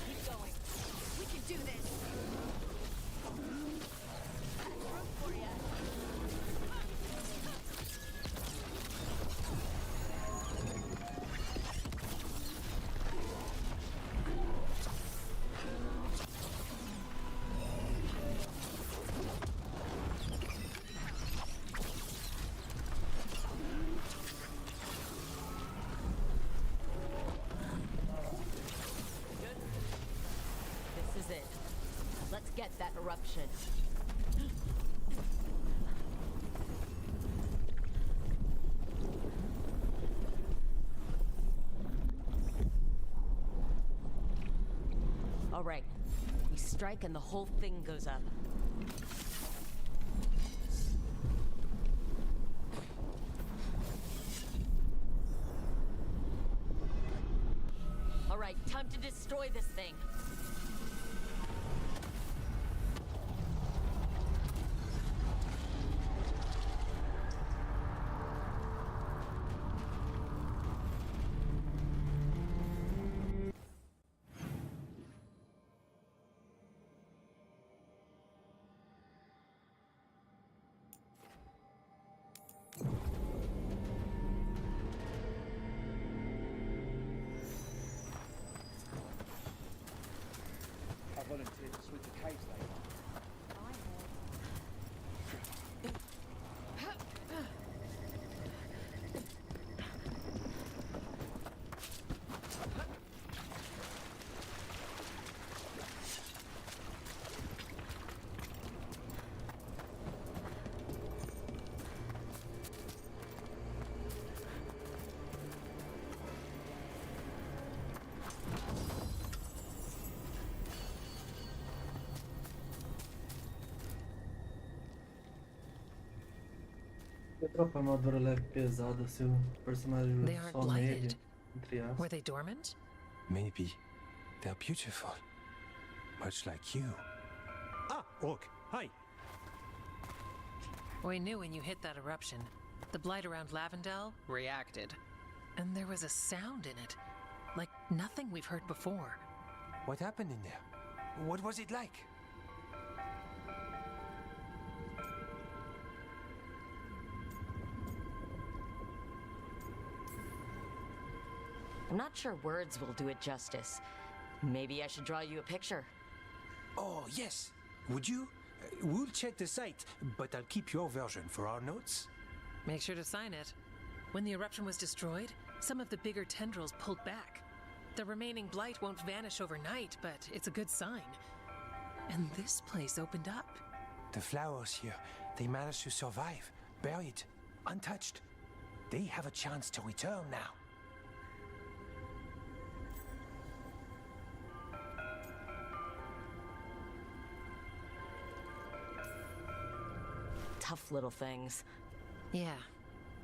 Keep going. We can do this. Room for ya. Good. This is it. Let's get that eruption. All right. We strike and the whole thing goes up. All right, time to destroy this thing. Que tropa armadura leve pesada se o personagem They aren't só nele, blighted. entre aspas. Were they dormant? Maybe they're beautiful. Much like you. Ah, Orc, hi. We knew when you hit that eruption. The blight around Lavendel reacted. And there was a sound in it. Like nothing we've heard before. What happened in there? What was it like? I'm not sure words will do it justice. Maybe I should draw you a picture. Oh, yes. Would you? We'll check the site, but I'll keep your version for our notes. Make sure to sign it. When the eruption was destroyed, some of the bigger tendrils pulled back. The remaining blight won't vanish overnight, but it's a good sign. And this place opened up. The flowers here, they managed to survive, buried, untouched. They have a chance to return now. Tough little things. Yeah,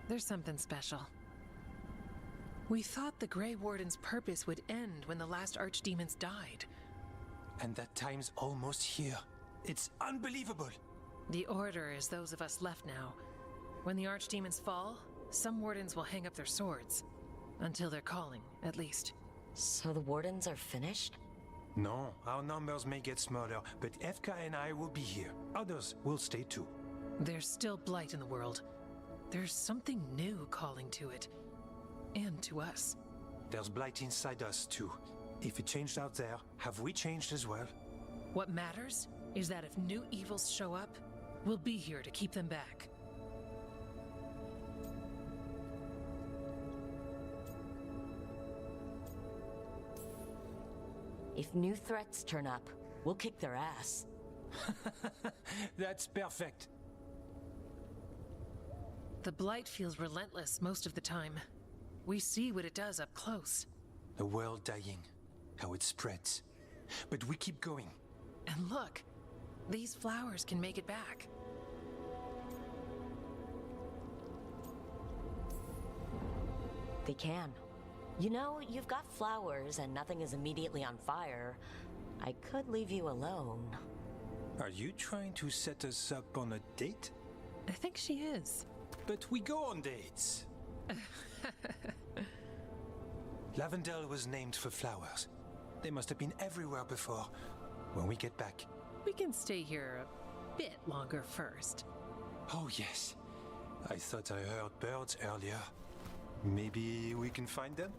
there's something special. We thought the Grey Warden's purpose would end when the last archdemons died. And that time's almost here. It's unbelievable. The Order is those of us left now. When the archdemons fall, some wardens will hang up their swords. Until their calling, at least. So the wardens are finished? No, our numbers may get smaller, but Efka and I will be here. Others will stay too. There's still blight in the world. There's something new calling to it. And to us. There's blight inside us too. If it changed out there, have we changed as well? What matters is that if new evils show up, we'll be here to keep them back. If new threats turn up, we'll kick their ass. That's perfect. The blight feels relentless most of the time. We see what it does up close. A world dying, how it spreads. But we keep going. And look, these flowers can make it back. They can. You know, you've got flowers and nothing is immediately on fire. I could leave you alone. Are you trying to set us up on a date? I think she is. But we go on dates. Lavendel was named for flowers. They must have been everywhere before. When we get back. We can stay here a bit longer first. Oh, yes. I thought I heard birds earlier. Maybe we can find them?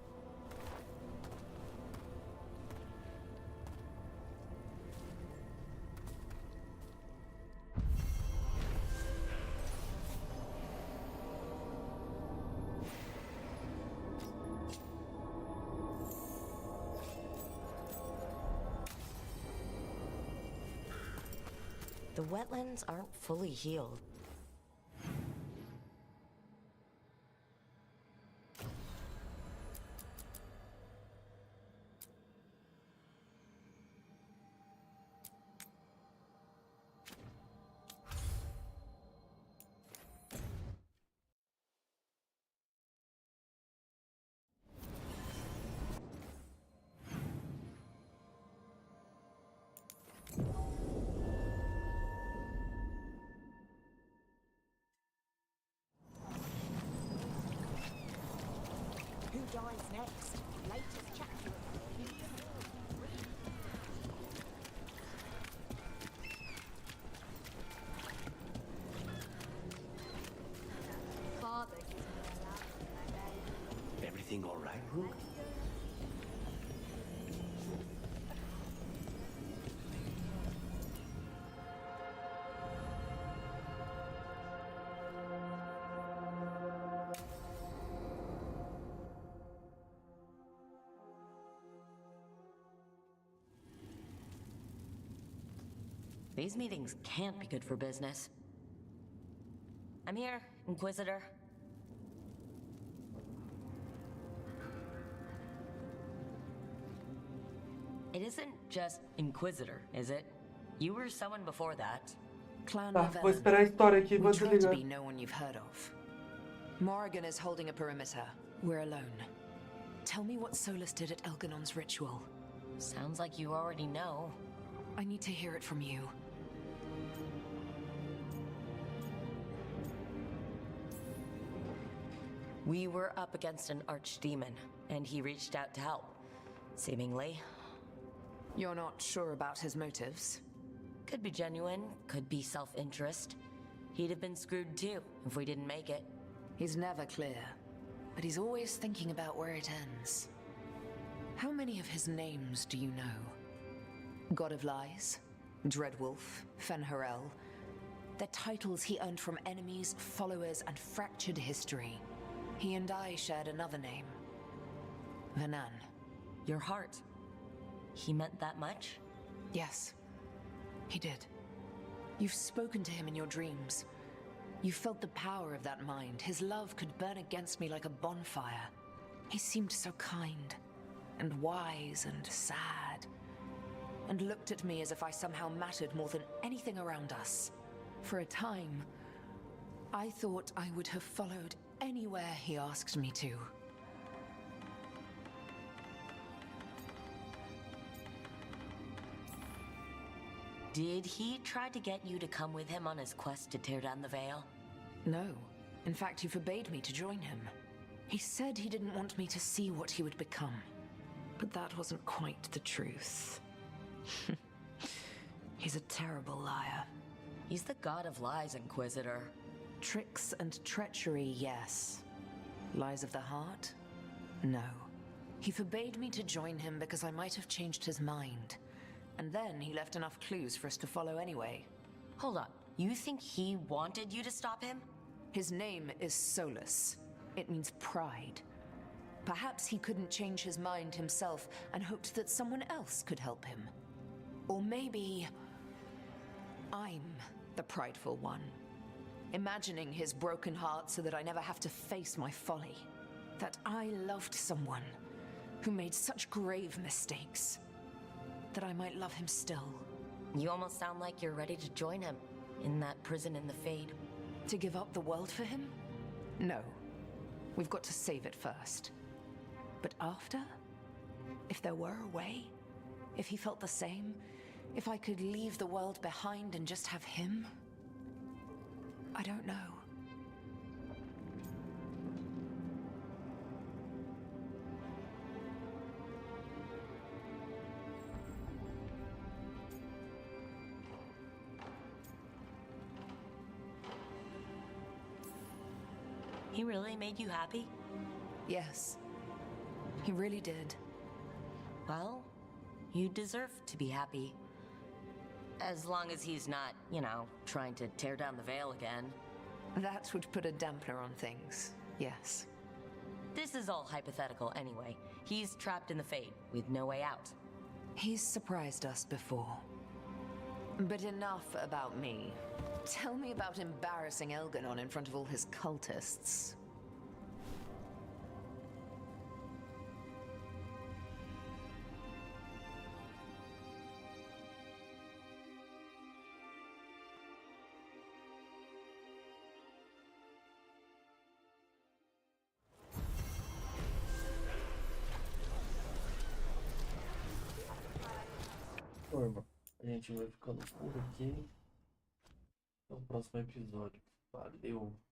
The wetlands aren't fully healed. Who dies next? Latest chapter of Father gives me a laugh when I beg. Everything all right, Rook? These meetings can't be good for business. I'm here, Inquisitor. It isn't just Inquisitor, is it? You were someone before that. Tá, vou esperar a história aqui e vou We try to desligar. be no one you've heard of. Morrigan is holding a perimeter. We're alone. Tell me what Solus did at Elganon's ritual. Sounds like you already know. I need to hear it from you. We were up against an archdemon, and he reached out to help. Seemingly. You're not sure about his motives? Could be genuine, could be self-interest. He'd have been screwed too, if we didn't make it. He's never clear, but he's always thinking about where it ends. How many of his names do you know? God of Lies, Dreadwolf, Fen'Harel. They're titles he earned from enemies, followers, and fractured history. He and I shared another name. Vanan. Your heart. He meant that much? Yes, he did. You've spoken to him in your dreams. You felt the power of that mind. His love could burn against me like a bonfire. He seemed so kind, and wise, and sad, and looked at me as if I somehow mattered more than anything around us. For a time, I thought I would have followed anywhere he asked me to. Did he try to get you to come with him on his quest to tear down the veil? No. In fact, he forbade me to join him. He said he didn't want me to see what he would become. But that wasn't quite the truth. He's a terrible liar. He's the god of lies, Inquisitor. Tricks and treachery, yes. Lies of the heart? No. He forbade me to join him because I might have changed his mind. And then he left enough clues for us to follow anyway. Hold on. You think he wanted you to stop him? His name is Solus. It means pride. Perhaps he couldn't change his mind himself and hoped that someone else could help him. Or maybe I'm the prideful one, imagining his broken heart so that I never have to face my folly. That I loved someone who made such grave mistakes, that I might love him still. You almost sound like you're ready to join him in that prison in the Fade. To give up the world for him? No. We've got to save it first. But after? If there were a way? If he felt the same? If I could leave the world behind and just have him? I don't know. He really made you happy? Yes. He really did. Well, you deserve to be happy. As long as he's not, you know, trying to tear down the veil again. That would put a dampener on things, yes. This is all hypothetical anyway. He's trapped in the Fade, with no way out. He's surprised us before. But enough about me. Tell me about embarrassing Elganon in front of all his cultists. Turma, a gente vai ficando por aqui. Até o próximo episódio. Valeu!